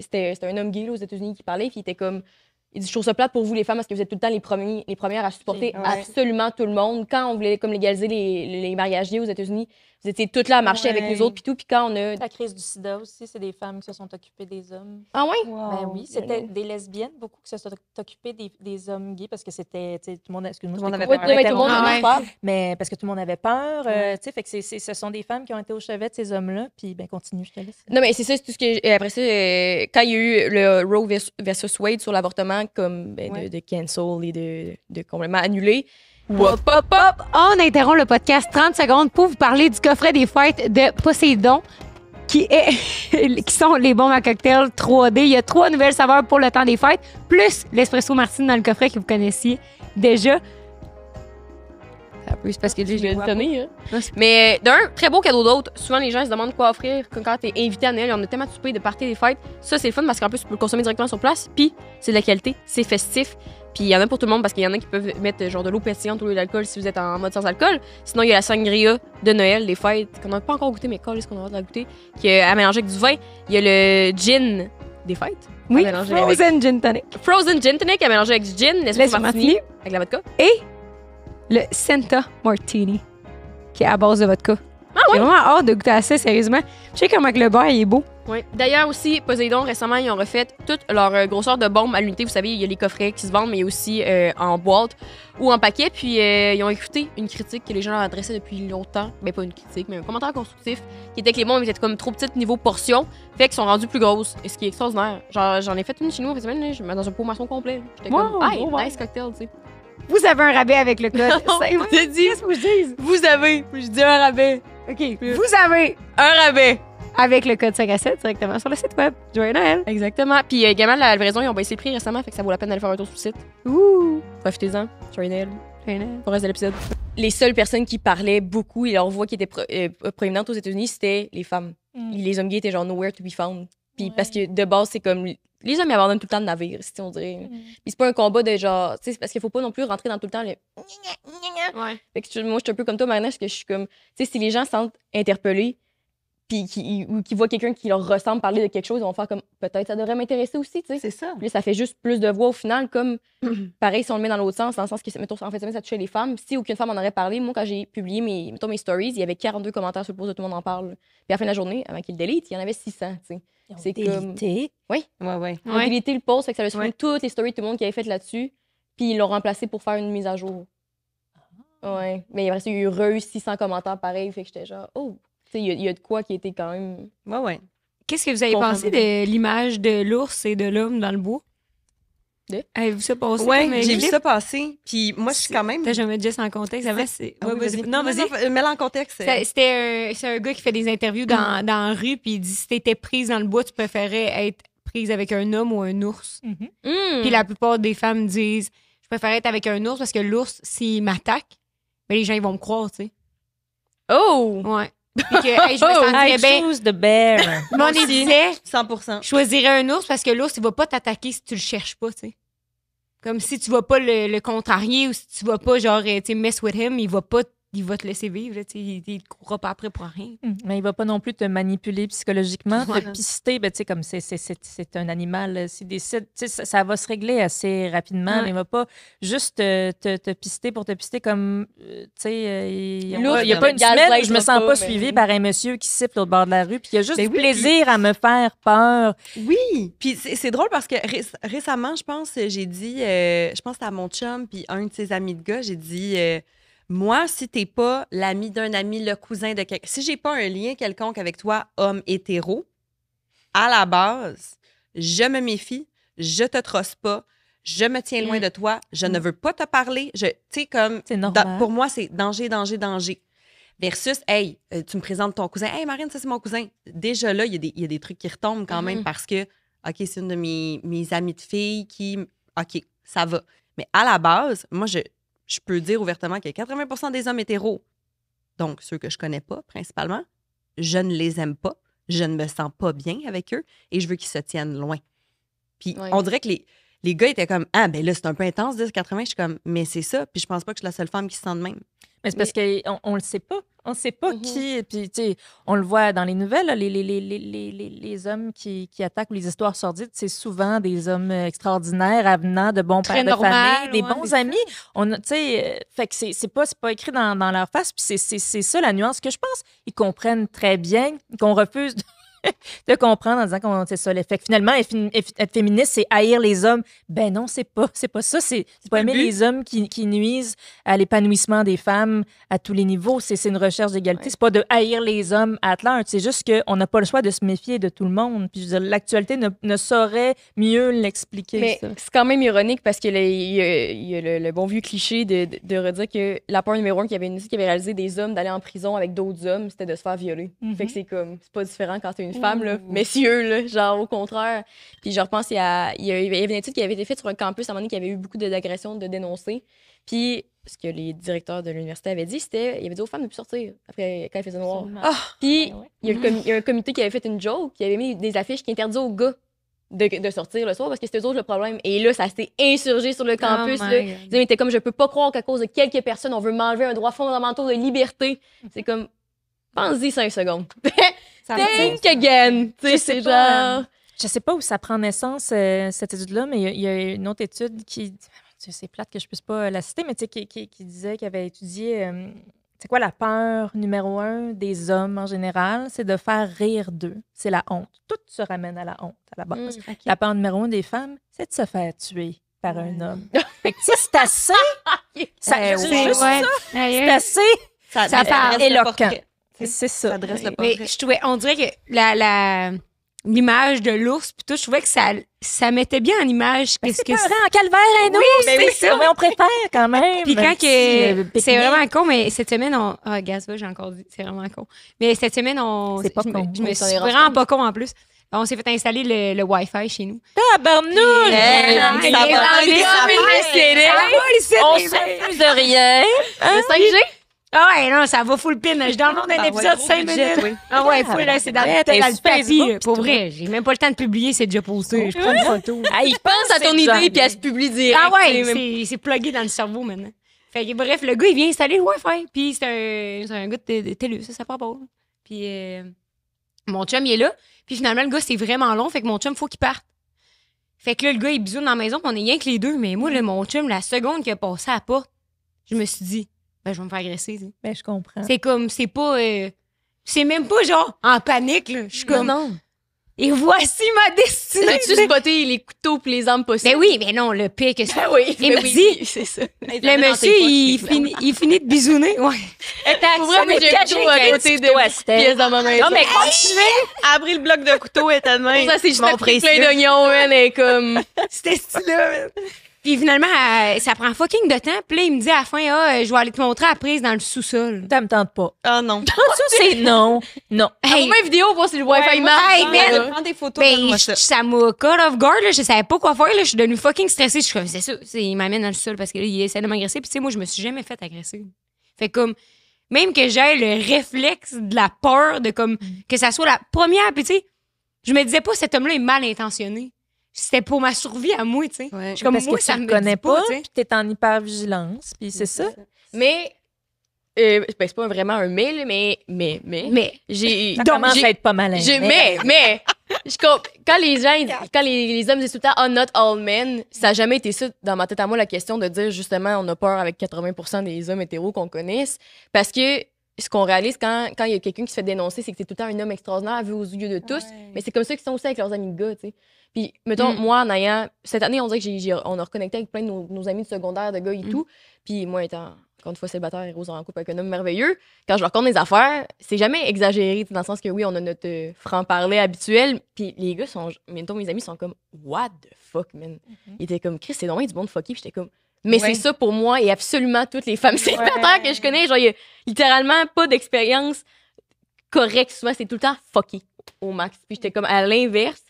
c'était un homme gay là, aux États-Unis qui parlait, puis il était comme, il dit, je trouve ça plate pour vous les femmes parce que vous êtes tout le temps les premières à supporter absolument tout le monde. Quand on voulait comme légaliser les mariages gays aux États-Unis, vous étiez toutes là à marcher avec nous autres, puis tout. Puis quand on a... La crise du sida aussi, c'est des femmes qui se sont occupées des hommes. Ah oui? Ben oui, c'était des lesbiennes, beaucoup qui se sont occupées des hommes gays parce que c'était, tu sais, tout le monde, excuse-moi, tout le monde avait peur. Tout le monde avait peur. Mais parce que tout le monde avait peur, tu sais, fait que ce sont des femmes qui ont été au chevet de ces hommes-là, puis ben continue, je te laisse. Non, mais c'est ça, c'est tout ce que... Après ça, quand il y a eu le Roe versus Wade sur l'avortement, comme de cancel et de complètement annuler, On interrompt le podcast 30 secondes pour vous parler du coffret des fêtes de Poséidon, qui sont les bombes à cocktail 3D. Il y a 3 nouvelles saveurs pour le temps des fêtes, plus l'espresso martini dans le coffret que vous connaissiez déjà. C'est parce que je vais le donner. Hein. Mais d'un très beau cadeau d'autre. Souvent, les gens se demandent quoi offrir quand t'es invité à Noël. On a tellement de souper, de parties des fêtes. Ça, c'est le fun parce qu'en plus, tu peux le consommer directement sur place. Puis, c'est de la qualité, c'est festif. Puis, il y en a pour tout le monde parce qu'il y en a qui peuvent mettre genre de l'eau pétillante au lieu d'alcool si vous êtes en mode sans alcool. Sinon, il y a la sangria de Noël, des fêtes, qu'on n'a pas encore goûté, mais qu'est-ce qu'on a de la goûter, qui est à mélanger avec du vin. Il y a le gin des fêtes. Oui, Frozen Gin Tonic. Frozen Gin Tonic à mélanger avec du gin, l'espresso martini, avec la vodka. Et le Santa Martini, qui est à base de vodka. Ah oui? J'ai vraiment hâte de goûter à ça, sérieusement. Je sais comment le beurre il est beau. Oui. D'ailleurs aussi, Poséidon, récemment, ils ont refait toute leur grosseur de bombes à l'unité. Vous savez, il y a les coffrets qui se vendent, mais il y a aussi en boîte ou en paquet. Puis ils ont écouté une critique que les gens leur adressaient depuis longtemps. Ben pas une critique, mais un commentaire constructif, qui était que les bombes étaient comme trop petites niveau portion, fait qu'ils sont rendues plus grosses. Et ce qui est extraordinaire. Genre, j'en ai fait une chez nous en fait, je mets dans un pot maçon complet. J'étais comme, hey, nice cocktail, tu sais. Vous avez un rabais avec le code. Je dis, qu'est-ce que je dis? Vous avez, je dis un rabais. OK, vous avez un rabais. Avec le code 5 à 7 directement sur le site web. Joyeux Noël. Exactement. Puis également, la livraison, ils ont baissé le prix récemment, fait que ça vaut la peine d'aller faire un tour sur le site. Ouh. Profitez-en. Joyeux Noël. Joyeux Noël. Pour le reste de l'épisode. Les seules personnes qui parlaient beaucoup et leur voix qui était proéminente aux États-Unis, c'était les femmes. Les hommes gays étaient genre nowhere to be found. Puis parce que de base, c'est comme... Les hommes, ils abandonnent tout le temps le navire, si on dirait. Puis c'est pas un combat de genre... Tu sais, parce qu'il faut pas non plus rentrer dans tout le temps le... Ouais. Fait que moi, je suis un peu comme toi, Marina, parce que je suis comme... Tu sais, si les gens se sentent interpellés, ou qui voient quelqu'un qui leur ressemble parler de quelque chose, ils vont faire comme peut-être ça devrait m'intéresser aussi, tu sais. C'est ça. Puis là, ça fait juste plus de voix au final, comme pareil si on le met dans l'autre sens, dans le sens que, mettons, en fait, ça touchait les femmes. Si aucune femme en aurait parlé, moi, quand j'ai publié mes stories, il y avait 42 commentaires sur le post de Tout le monde en parle. Puis à la fin de la journée, avant qu'ils le délite, il y en avait 600, tu sais. C'est comme. Oui. Ouais. Ils ont délité le post, fait que ça a supprimé toutes les stories de tout le monde qui avait fait là-dessus, puis ils l'ont remplacé pour faire une mise à jour. Ouais. Mais après, il y a eu 600 commentaires pareils, fait que j'étais genre, oh, tu sais, il y a de quoi qui était quand même. Ouais. Qu'est-ce que vous avez pensé de l'image de l'ours et de l'homme dans le bois? Avez-vous ça passé? Ouais, j'ai vu ça passer. Puis moi, je suis quand même. T'as jamais dit sans contexte. Avant, c'est... Ouais, vas-y. Non, vas-y. Mets-le en contexte. C'est un gars qui fait des interviews dans la rue, puis il dit si t'étais prise dans le bois, tu préférais être prise avec un homme ou un ours. Puis la plupart des femmes disent je préférais être avec un ours parce que l'ours, s'il m'attaque, ben les gens ils vont me croire, tu sais. Oh! Ouais. Puis que hey, je me sentirais bien. Choose the bear. Mon disait 100%. je choisirais un ours parce que l'ours, il va pas t'attaquer si tu le cherches pas, tu sais. Comme si tu vas pas le contrarier ou si tu vas pas, genre, tu sais, mess with him, il va te laisser vivre, là, tu sais, il te courra pas après pour rien. Mais il va pas non plus te manipuler psychologiquement, Voilà. te pister, ben, tu sais, comme c'est un animal, s'il décide, tu sais, ça va se régler assez rapidement, Ouais. mais il va pas juste te pister pour te pister comme, tu sais, il y a L'autre, pas une gaslight semaine où je me sens pas mais- suivie par un monsieur qui siffle au bord de la rue, puis il y a juste Ben du oui, plaisir à me faire peur. Oui, puis c'est drôle parce que récemment, je pense, j'ai dit, je pense que c'était à mon chum puis un de ses amis de gars, j'ai dit, moi, si t'es pas l'ami d'un ami, le cousin de quelqu'un, si j'ai pas un lien quelconque avec toi, homme hétéro, à la base, je me méfie, je te trosse pas, je me tiens loin de toi, je ne veux pas te parler, tu sais, comme, C'est normal. pour moi, c'est danger, danger, danger. Versus, hey, tu me présentes ton cousin. Hey, Marine, ça, c'est mon cousin. Déjà là, il y a des trucs qui retombent quand même parce que, OK, c'est une de mes amies de filles qui. OK, ça va. Mais à la base, moi, je peux dire ouvertement que 80 des hommes hétéros, donc ceux que je connais pas principalement, je ne les aime pas. Je ne me sens pas bien avec eux et je veux qu'ils se tiennent loin. Puis Ouais. on dirait que les gars étaient comme, ah, ben là, c'est un peu intense, 10-80. Je suis comme, mais c'est ça. Puis je pense pas que je suis la seule femme qui se sent de même. Mais c'est parce qu'on le sait pas. On ne sait pas Mhm. qui. Puis, tu sais, on le voit dans les nouvelles, là, les hommes qui attaquent ou les histoires sordides, c'est souvent des hommes extraordinaires, avenants, de bons Très pères de normal, famille, des ouais, bons c'est amis. On a, tu sais, fait que c'est pas écrit dans leur face. Puis c'est ça la nuance que je pense. Ils comprennent très bien qu'on refuse de comprendre en disant qu'on c'est ça l'effet. Finalement, être féministe, c'est haïr les hommes. Ben non, c'est pas ça. C'est pas aimer les hommes qui nuisent à l'épanouissement des femmes à tous les niveaux. C'est une recherche d'égalité. C'est pas de haïr les hommes à large. C'est juste qu'on n'a pas le choix de se méfier de tout le monde. Puis je veux dire, l'actualité ne saurait mieux l'expliquer. Mais ça. c'est quand même ironique parce que il y a le bon vieux cliché de redire que la peur numéro 1 qui avait réalisé des hommes d'aller en prison avec d'autres hommes, c'était de se faire violer. Fait que c'est comme, c'est pas différent quand t'es une femme, là. Messieurs, là, genre au contraire. Puis je repense, il y avait une étude qui avait été faite sur un campus à un moment donné qui avait eu beaucoup d'agressions de dénoncées. Puis ce que les directeurs de l'université avaient dit, c'était, il avait dit aux femmes de plus sortir après, quand il faisait noir. Puis il y a un comité qui avait fait une joke, qui avait mis des affiches qui interdisaient aux gars de sortir le soir parce que c'était eux autres le problème. Et là, ça s'est insurgé sur le campus. Oh my Là. God. Ils disaient, mais t'es comme, je peux pas croire qu'à cause de quelques personnes, on veut m'enlever un droit fondamental de liberté. C'est comme, pense-y 5 secondes. Ça Think again. Tu sais, Je sais c'est pas, genre... Je sais pas où ça prend naissance, cette étude-là, mais il y a une autre étude qui... C'est plate que je puisse pas la citer, mais tu sais, qui disait qu'elle avait étudié... c'est quoi la peur numéro 1 des hommes en général? C'est de faire rire d'eux. C'est la honte. Tout se ramène à la honte, à la base. La peur numéro 1 des femmes, c'est de se faire tuer par un homme. Fait que, tu sais, c'est assez... C'est juste ça. C'est assez Ça parle dresse le éloquent. portrait. C'est ça. Ça dresse le Mais portrait. je trouvais, on dirait que l'image de l'ours, puis tout, je trouvais que ça mettait bien en image qu'est-ce que C'est en calvaire, un ours. ben oui, c'est ça. Mais on préfère quand même. Puis quand un petit, que pique-nique. c'est vraiment con, mais cette semaine Gasva, j'ai encore dit, c'est vraiment con. Mais cette semaine C'est pas je me- con. je me On s'en suis est rendu vraiment compte. pas con en plus. On s'est fait installer le Wi-Fi chez nous. Tabarnouche! ça va On s'amuse de rien. Le 5G? Ah ouais, non, ça va full pin. Je download un épisode 5 minutes. Ah ouais, full, là, c'est dans Ouais, t'es le sur tapis. Facebook, là. Pour vrai, j'ai même pas le temps de publier, c'est déjà posté. Je prends une photo. Il Pense à ton idée puis elle se publie direct. Ah ouais, tu sais, même- c'est plugué dans le cerveau maintenant. Fait que bref, le gars, il vient installer le Wi-Fi. Puis c'est un gars de TELUS, ça part pas. Puis Mon chum, il est là. Puis finalement, le gars, c'est vraiment long. Fait que mon chum, faut qu'il parte. Fait que là, le gars, il bisoune dans la maison. Puis on est rien que les deux. Mais moi, là, mon chum, la seconde qu'il a passé à la porte, je me suis dit, ben, je vais me faire agresser. T'sais. Ben, je comprends. C'est comme, c'est pas... c'est même pas genre en panique, là. Je suis comme... Non. Et voici ma destinée. T'as-tu spoté les couteaux pis les armes possibles? Ben oui, mais non, le pire que ça. oui, Il me dit, c'est ça. le monsieur, il finit de bisouner. Ouais. Pour vrai, moi, j'ai un couteau à côté de pièces dans ma main. Non, mais continuez. Elle a pris le bloc de couteau et t'a de main. Ça, c'est juste Mon pris plein précieux. d'oignons, man, et comme... C'était stylé. Puis finalement, ça prend fucking de temps. Puis là, il me dit à la fin, je vais aller te montrer la prise dans le sous-sol. Ça me tente pas. Ah non. Ça, c'est non. Non. Hey, Envoie une vidéo pour si le Wi-Fi marche. hey, man. Prends des photos, ben, donne-moi ça. ça m'a caught off guard. Là. Je savais pas quoi faire. Là. Je suis devenue fucking stressée. Je suis comme, c'est ça. Il m'amène dans le sous-sol parce que là, il essaie de m'agresser. Puis tu sais, moi, je me suis jamais fait agresser. Fait comme, même que j'ai le réflexe de la peur de comme, que ça soit la première. Puis tu sais, je me disais pas, cet homme-là est mal intentionné. C'était pour ma survie à moi, tu sais. Ouais. Je suis comme, Parce moi, que ça tu me le connais dit pas, tu sais. puis t'es en hypervigilance, puis c'est ça. Mais... ben, c'est pas vraiment un mais, là, mais j'ai... Ça commence à être pas malin. Quand les gens, quand les hommes disent tout le temps « Oh, not all men », ça a jamais été ça dans ma tête à moi, la question de dire justement on a peur avec 80% des hommes hétéros qu'on connaisse. Parce que ce qu'on réalise quand il y a quelqu'un qui se fait dénoncer, c'est que c'est tout le temps un homme extraordinaire vu aux yeux de tous. Mais c'est comme ça qu'ils sont aussi avec leurs amis de gars, tu sais. Puis, mettons, moi, en ayant... Cette année, on dirait que on a reconnecté avec plein de nos amis de secondaire, de gars et tout. Puis moi, étant, encore une fois, célibataire et rose en couple avec un homme merveilleux, quand je leur compte des affaires, c'est jamais exagéré, dans le sens que oui, on a notre franc-parler habituel. Puis les gars sont... Mettons, mes amis sont comme « What the fuck, man? » Ils étaient comme « Chris, c'est normal du monde fucky. » Puis j'étais comme... Mais c'est ça pour moi et absolument toutes les femmes célibataires que je connais. Genre, il y a littéralement pas d'expérience correcte. Souvent, c'est tout le temps fucky au max. Puis j'étais comme à l'inverse.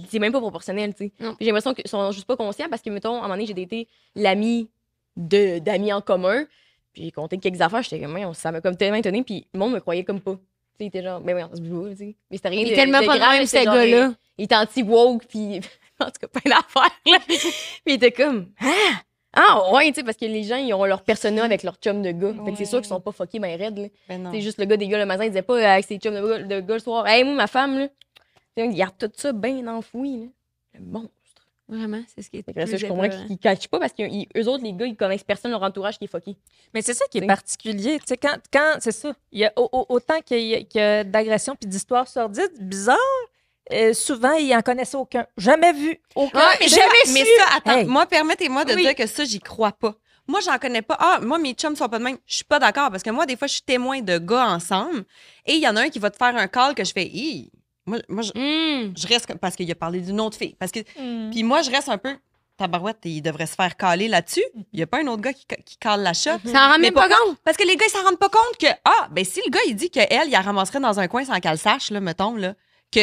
C'est même pas proportionnel, tu sais. J'ai l'impression qu'ils sont juste pas conscients parce que, mettons, à un moment donné, j'ai daté l'ami d'amis en commun. Puis j'ai compté quelques affaires. J'étais comme, ça m'a comme tellement étonné. Puis le monde me croyait comme pas. Tu sais, il était genre, ben oui, on se boue, tu sais. Mais c'était rien Il est tellement pas de grave, même, c'était ce genre, gars-là. Il était anti-woke, puis en tout cas, plein d'affaires, là. Puis il était comme, ah ouais, tu sais, parce que les gens, ils ont leur persona avec leur chum de gars. Fait que c'est sûr qu'ils sont pas fuckés, ben raides, là. Ben non. C'est juste le gars des gars le matin, il disait pas avec ses chums de gars le soir, hey, moi, ma femme, là, il garde tout ça bien enfoui, là. Le monstre. Vraiment, c'est ce qui est Fait que là, ça, je comprends qu'ils cachent pas parce qu'eux autres, les gars, ils connaissent personne, leur entourage qui est fucké. Mais c'est ça qui est T'sais. particulier. Tu sais, quand c'est ça, il y a autant qu'il y a d'agressions puis d'histoires sordides, bizarres, souvent, ils en connaissent aucun. Jamais vu. Aucun. Ouais, Mais ça, attends, Hey. moi, permettez-moi de Oui. dire que ça, j'y crois pas. Moi, j'en connais pas. Ah, moi, mes chums sont pas de même. Je suis pas d'accord parce que moi, des fois, je suis témoin de gars ensemble et il y en a un qui va te faire un call que je fais, moi je reste parce qu'il a parlé d'une autre fille. Parce que, puis moi, je reste un peu, tabarouette, il devrait se faire caler là-dessus. Il y a pas un autre gars qui cale l'achat. Ça en rend Mais même pas pourquoi? compte. Parce que les gars, ils s'en rendent pas compte que, ben si le gars, il dit qu'elle, il la ramasserait dans un coin sans qu'elle le sache, là, mettons, là, que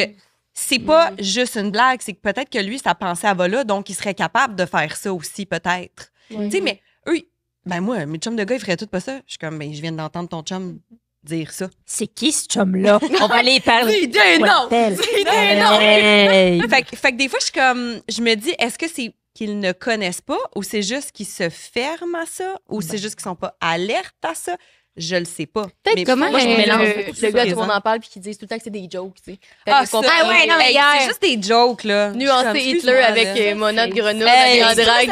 c'est pas juste une blague, c'est que peut-être que lui, sa pensée elle va là, donc il serait capable de faire ça aussi, peut-être. Tu sais, mais eux, ben moi, mes chums de gars, ils feraient tout pas ça. Je suis comme, ben je viens d'entendre ton chum dire ça. C'est qui ce chum-là? On va aller y parler. Dis non! Hey. Fait que des fois, je me dis, est-ce que c'est qu'ils ne connaissent pas ou c'est juste qu'ils se ferment à ça ou c'est juste qu'ils sont pas alertes à ça? Je le sais pas. Peut-être Mais comment moi, je le- mélange le beaucoup gars, tout présent. le monde en parle puis qui disent tout le temps que c'est des jokes, tu sais. Ah, Fait qu'on ça, comprend. ouais, non, mais hier- c'est juste des jokes, là. Nuancer Hitler avec Mona de Grenoble, Hey, en drague.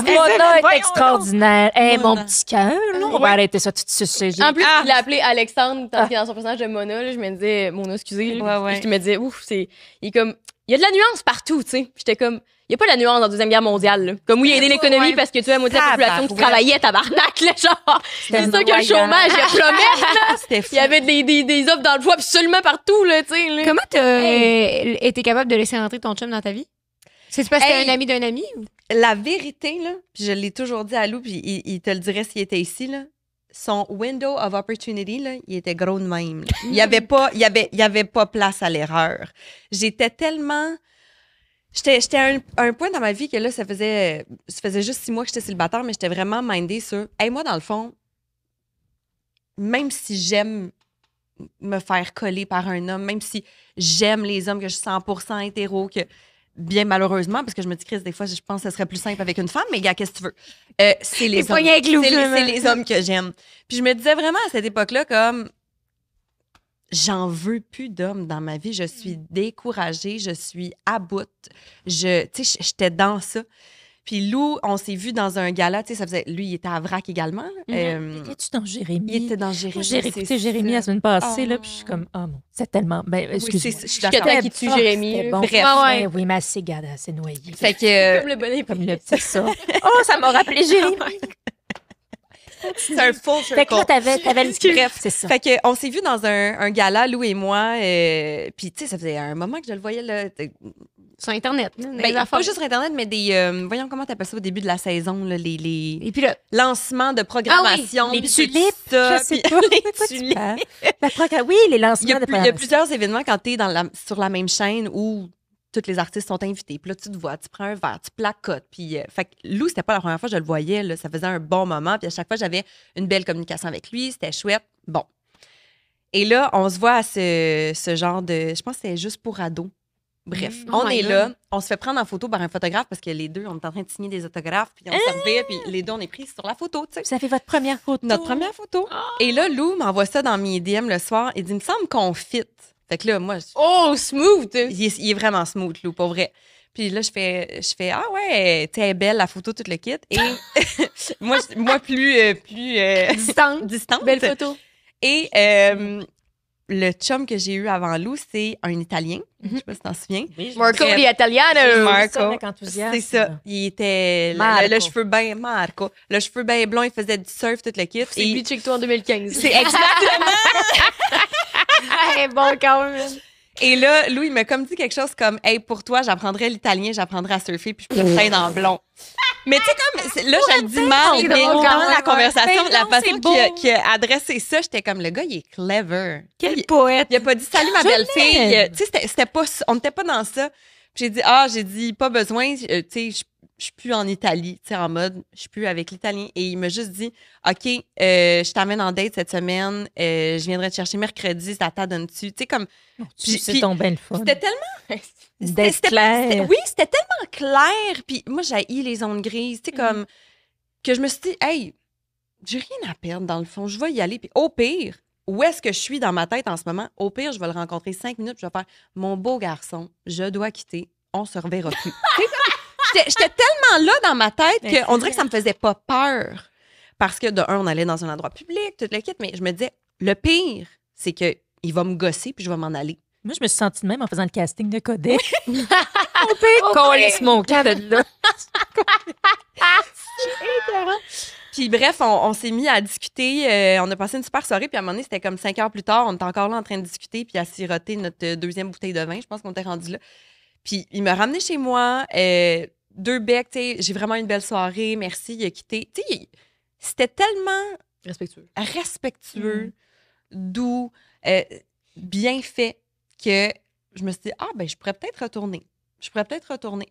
Mona est extraordinaire. Hey, mon Mona. petit cœur, là, on va arrêter ça tout de suite. En plus, il l'a appelé Alexandre, tandis qu'il est dans son personnage de Mona, là, je me disais, Mona, excusez, là. Ouais, ouais. Je me disais, ouf, il est comme, il y a de la nuance partout, tu sais. J'étais comme, il y a pas de la nuance dans la Deuxième Guerre mondiale, là. Comme oui, il a aidé l'économie Ouais. parce que tu as la moitié de la population qui Tabarouette. travaillait, tabarnak, là, genre. C'est une ça que le voyante. chômage, il a plombé, là. C'était fou. Il y avait des offres d'emploi absolument partout, là, tu sais, là. Comment t'as été capable de laisser rentrer ton chum dans ta vie? C'est parce que t'es Hey. un ami d'un ami? Ou? La vérité, là, puis je l'ai toujours dit à Lou, puis il te le dirait s'il était ici, là, son window of opportunity, là, il était gros de même. Là. Il y avait pas place à l'erreur. J'étais tellement... J'étais à un point dans ma vie que là, ça faisait juste 6 mois que j'étais célibataire, mais j'étais vraiment mindée sur... Hey, moi, dans le fond, même si j'aime me faire coller par un homme, même si j'aime les hommes, que je suis 100% hétéro, que bien malheureusement, parce que je me dis, Chris, des fois, je pense que ce serait plus simple avec une femme, mais gars, qu'est-ce que tu veux? C'est les T'es hommes. pogné avec Lou, C'est finalement. les hommes que j'aime. Puis je me disais vraiment à cette époque-là, comme, j'en veux plus d'hommes dans ma vie. Je suis découragée, je suis à bout. J'étais dans ça. Puis Lou, on s'est vu dans un gala, tu sais, ça faisait... Lui, il était à Vrac également. Étais-tu dans Jérémy? Il était dans Jérémy. Moi, j'ai réécouté c'est Jérémy ça. la semaine passée, Oh. là, puis je suis comme, oh non, c'est tellement... Ben, Oui, excuse-moi. je suis Jusqu'à d'accord. temps qu'il tue Jérémy. C'était bon. Bref. Ouais, oui, mais assez gada, assez noyé. Fait que... Comme le bonnet. Comme le petit ça. Oh, ça m'a rappelé Jérémy. c'est un full circle. Fait que là, t'avais le... Bref, c'est ça. Fait que on s'est vu dans un gala, Lou et moi. Puis, tu sais, ça faisait un moment que je le voyais, là. Sur Internet. Là, Ben, pas juste sur Internet, mais des... voyons comment t'appelles ça au début de la saison, là, les Et puis là, lancements de programmation. Les puis tulipes, ça, je sais puis pas. les De quoi tu tulipes. parles? Oui, les lancements Il y a de il y a plusieurs événements quand tu es sur la même chaîne où tous les artistes sont invités. Puis là, tu te vois, tu prends un verre, tu placotes. Puis, fait que Lou, c'était pas la première fois que je le voyais. Là, ça faisait un bon moment. Puis à chaque fois, j'avais une belle communication avec lui. C'était chouette. Bon. Et là, on se voit à ce genre de... Je pense que c'était juste pour ados. Bref, Oh on my est God. là. On se fait prendre en photo par un photographe parce que les deux, on est en train de signer des autographes. Puis on servait, puis les deux, on est pris sur la photo, tu sais. Ça fait votre première photo. Notre première photo. Et là, Lou m'envoie ça dans mes DM le soir. Il dit, il me semble qu'on fit. Fait que là, moi, Oh, smooth! il est vraiment smooth, Lou, pour vrai. Puis là, je fais ah ouais, t'es belle, la photo, tout le kit. Et moi, plus distante. Belle photo. Et le chum que j'ai eu avant Lou, c'est un Italien. Je sais pas si t'en souviens. Oui, je Marco Bref. di Italiano. Marco. ça avec enthousiasme. C'est ça. Il était Marco. le cheveu bien Marco. Le cheveu bien blond, il faisait du surf, tout le kit. C'est Et lui check toi en 2015. c'est exactement. hey, bon, quand même. Et là, Lou, il m'a comme dit quelque chose comme, hey, pour toi, j'apprendrais l'italien, j'apprendrais à surfer, puis je peux te peindre en blond. Mais tu sais, là, je le dis mal, c'est mais drôle, dans quand la même. conversation, Ben la non, façon c'est beau. qu'il a adressé ça, j'étais comme, le gars, il est clever. Quel poète. Il a pas dit, salut ma belle-fille. Tu sais, c'était pas, on n'était pas dans ça. Puis j'ai dit, pas besoin, tu sais, je suis plus en Italie, tu sais, en mode, je suis plus avec l'italien. Et il m'a juste dit, OK, je t'amène en date cette semaine, je viendrai te chercher mercredi, ça t'adonne-tu? Tu sais, comme, Puis, c'est puis- ton bel fun. c'était tellement. D'être clair. Oui, c'était tellement clair. Puis moi, j'ai les zones grises, tu sais, comme, que je me suis dit, hey, j'ai rien à perdre dans le fond, je vais y aller. Puis au pire, où est-ce que je suis dans ma tête en ce moment? Au pire, je vais le rencontrer 5 minutes, puis je vais faire, mon beau garçon, je dois quitter, on se reverra plus. Tu sais, J'étais tellement là dans ma tête qu'on dirait que ça me faisait pas peur. Parce que, de un, on allait dans un endroit public, tout le kit, mais je me disais, le pire, c'est que il va me gosser, puis je vais m'en aller. Moi, je me suis sentie de même en faisant le casting de Codet. Au pire, câlisse mon camp de là. Puis bref, on s'est mis à discuter. On a passé une super soirée. Puis à un moment donné, c'était comme 5 heures plus tard. On était encore là en train de discuter puis à siroter notre deuxième bouteille de vin. Je pense qu'on était rendu là. Puis il m'a ramené chez moi. 2 becs, tu sais. J'ai vraiment une belle soirée. Merci. Il a quitté. Tu sais, c'était tellement Respectueux. respectueux, doux, bien fait que je me suis dit, ah, ben, je pourrais peut-être retourner.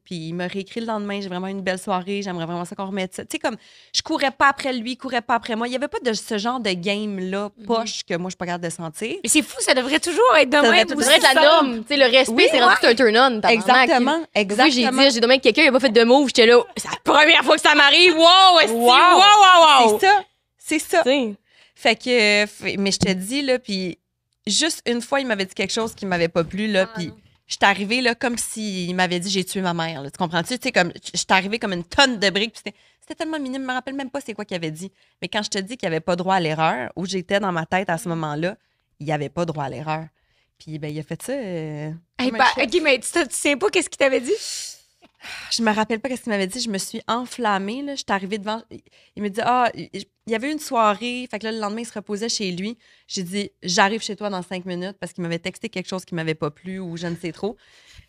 Puis il m'a réécrit le lendemain, j'ai vraiment une belle soirée, j'aimerais vraiment ça qu'on remette ça. Tu sais, comme, je courais pas après lui, il courait pas après moi. Il y avait pas de ce genre de game-là, poche, que moi, je suis pas capable de sentir. Mais c'est fou, ça devrait toujours être de même. devrait Ça aussi devrait être la simple. norme. Tu sais, le respect, Oui, c'est rendu un turn-on. tabarnak. Exactement, J'ai exactement. dit, j'ai demandé à quelqu'un, il a pas fait de move. J'étais là, c'est la première fois que ça m'arrive. Wow, est-ce Wow. wow. C'est ça. Tu sais. Fait que, mais je te dis, là, puis juste une fois, il m'avait dit quelque chose qui m'avait pas plu, là, puis je suis arrivée, là, comme s'il m'avait dit j'ai tué ma mère, là, tu comprends-tu? Tu sais, comme, je suis arrivée comme une tonne de briques, puis c'était tellement minime, je me rappelle même pas c'est quoi qu'il avait dit. Mais quand je te dis qu'il n'y avait pas droit à l'erreur, où j'étais dans ma tête à ce moment-là, il n'y avait pas droit à l'erreur. Puis, ben, il a fait ça. Hey, comme un bah, chef. OK, mais tu sais pas qu'est-ce qu'il t'avait dit? Je me rappelle pas ce qu'il m'avait dit. Je me suis enflammée. Là. Je suis arrivée devant. Il me dit il y avait une soirée. Fait que là, le lendemain, il se reposait chez lui. J'ai dit j'arrive chez toi dans 5 minutes parce qu'il m'avait texté quelque chose qui m'avait pas plu ou je ne sais trop.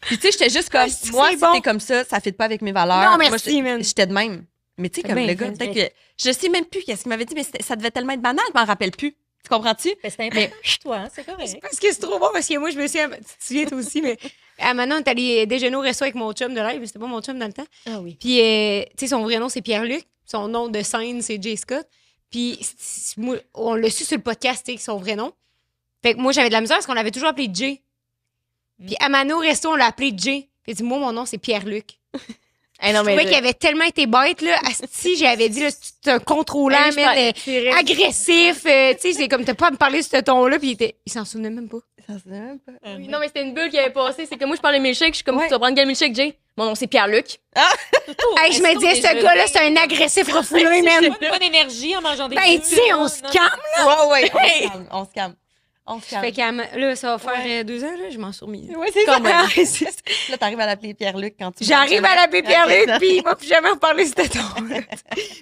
Puis tu sais, j'étais juste comme c'est moi, si bon. t'es comme ça ne fit pas avec mes valeurs. Non, Moi, merci, man. j'étais de même. Mais tu sais, comme Ben, le gars, ben, peut-être que je sais même plus qu'est-ce qu'il m'avait dit, mais ça devait tellement être banal, je m'en rappelle plus. Tu comprends-tu? Ben, c'est important pour toi, hein, c'est correct. Parce que c'est trop bon, parce que moi, je me souviens, tu te souviens toi aussi, mais à Manon, on est allé déjeuner au resto avec mon chum de live, c'était pas mon chum dans le temps. Ah oui. Puis, tu sais, son vrai nom, c'est Pierre-Luc. Son nom de scène, c'est Jay Scott. Puis, moi, on l'a su sur le podcast, tu sais, son vrai nom. Fait que moi, j'avais de la misère parce qu'on l'avait toujours appelé Jay. Puis, à Manon, au resto, on l'a appelé Jay. Puis, il dit, moi, mon nom, c'est Pierre-Luc. Eh non, Je mais trouvais qu'il avait tellement été bête, là. Si j'avais dit, là, c'est un contrôlant, Hey, je mais parlais- c'est vrai. agressif. Tu sais, c'est comme, t'as pas à me parler de ce ton-là, puis il s'en souvenait même pas. Ça se dit même pas. Oui, non, mais c'était une bulle qui avait passé. C'est que moi, je parle de milkshake. Je suis comme, Ouais. tu vas prendre quel milkshake, Jay? Mon nom, c'est Pierre-Luc. Hey, je me disais, ce gars-là, c'est un agressif refoulé, man. Pas d'énergie en mangeant des Ben, fruits, tu sais, là. on se Non, calme. Ouais, on se calme. On se calme. Fait que là, ça va faire 2 ans, là, je m'en suis remise. Ouais, c'est Quand ça. même. Là, t'arrives à l'appeler Pierre-Luc quand tu J'arrive à l'appeler Ok, Pierre-Luc, ça. puis il m'a plus jamais reparlé de ce ton.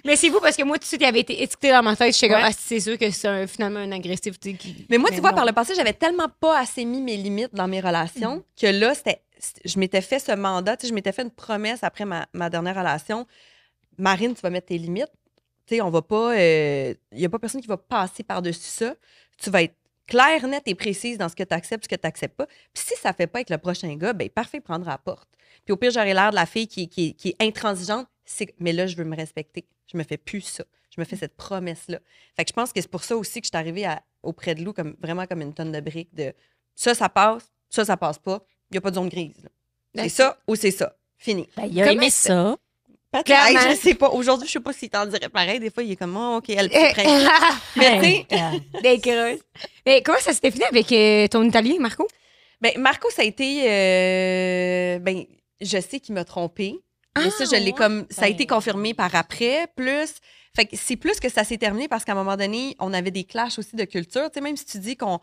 Mais c'est vous parce que moi, tout de suite, il avait été étiqueté dans ma tête. Je suis comme, Ouais. c'est sûr que c'est finalement un agressif, tu sais, qui. Mais moi, tu vois, non. par le passé, j'avais tellement pas assez mis mes limites dans mes relations que là, je m'étais fait ce mandat, tu sais, je m'étais fait une promesse après ma dernière relation. Marine, tu vas mettre tes limites. Tu sais, on va pas. Il y a pas personne qui va passer par-dessus ça. Tu vas être claire, nette et précise dans ce que tu acceptes, ce que tu n'acceptes pas. Puis si ça fait pas avec le prochain gars, ben parfait, prendre à la porte. Puis au pire, j'aurais l'air de la fille qui est intransigeante. Mais là, je veux me respecter. Je me fais plus ça. Je me fais cette promesse-là. Fait que je pense que c'est pour ça aussi que je suis arrivée auprès de Lou vraiment comme une tonne de briques de ça passe, ça passe pas. Il n'y a pas de zone grise. là. C'est ça ou c'est ça. Fini. Ben, il a Comment aimé c'est- ça. Peut-être, Clairement. je sais pas. Aujourd'hui, je sais pas s'il t'en dirait pareil. Des fois, il est comme, oh, OK, elle est prête. Mais tu sais, Des creuses. Mais comment ça s'était fini avec ton Italien, Marco? ben, Marco, ça a été. Ben, je sais qu'il m'a trompé. Mais ça, je l'ai comme. Ça a été confirmé par après. Plus. Fait que c'est plus que ça s'est terminé parce qu'à un moment donné, on avait des clashs aussi de culture. Tu sais, même si tu dis qu'on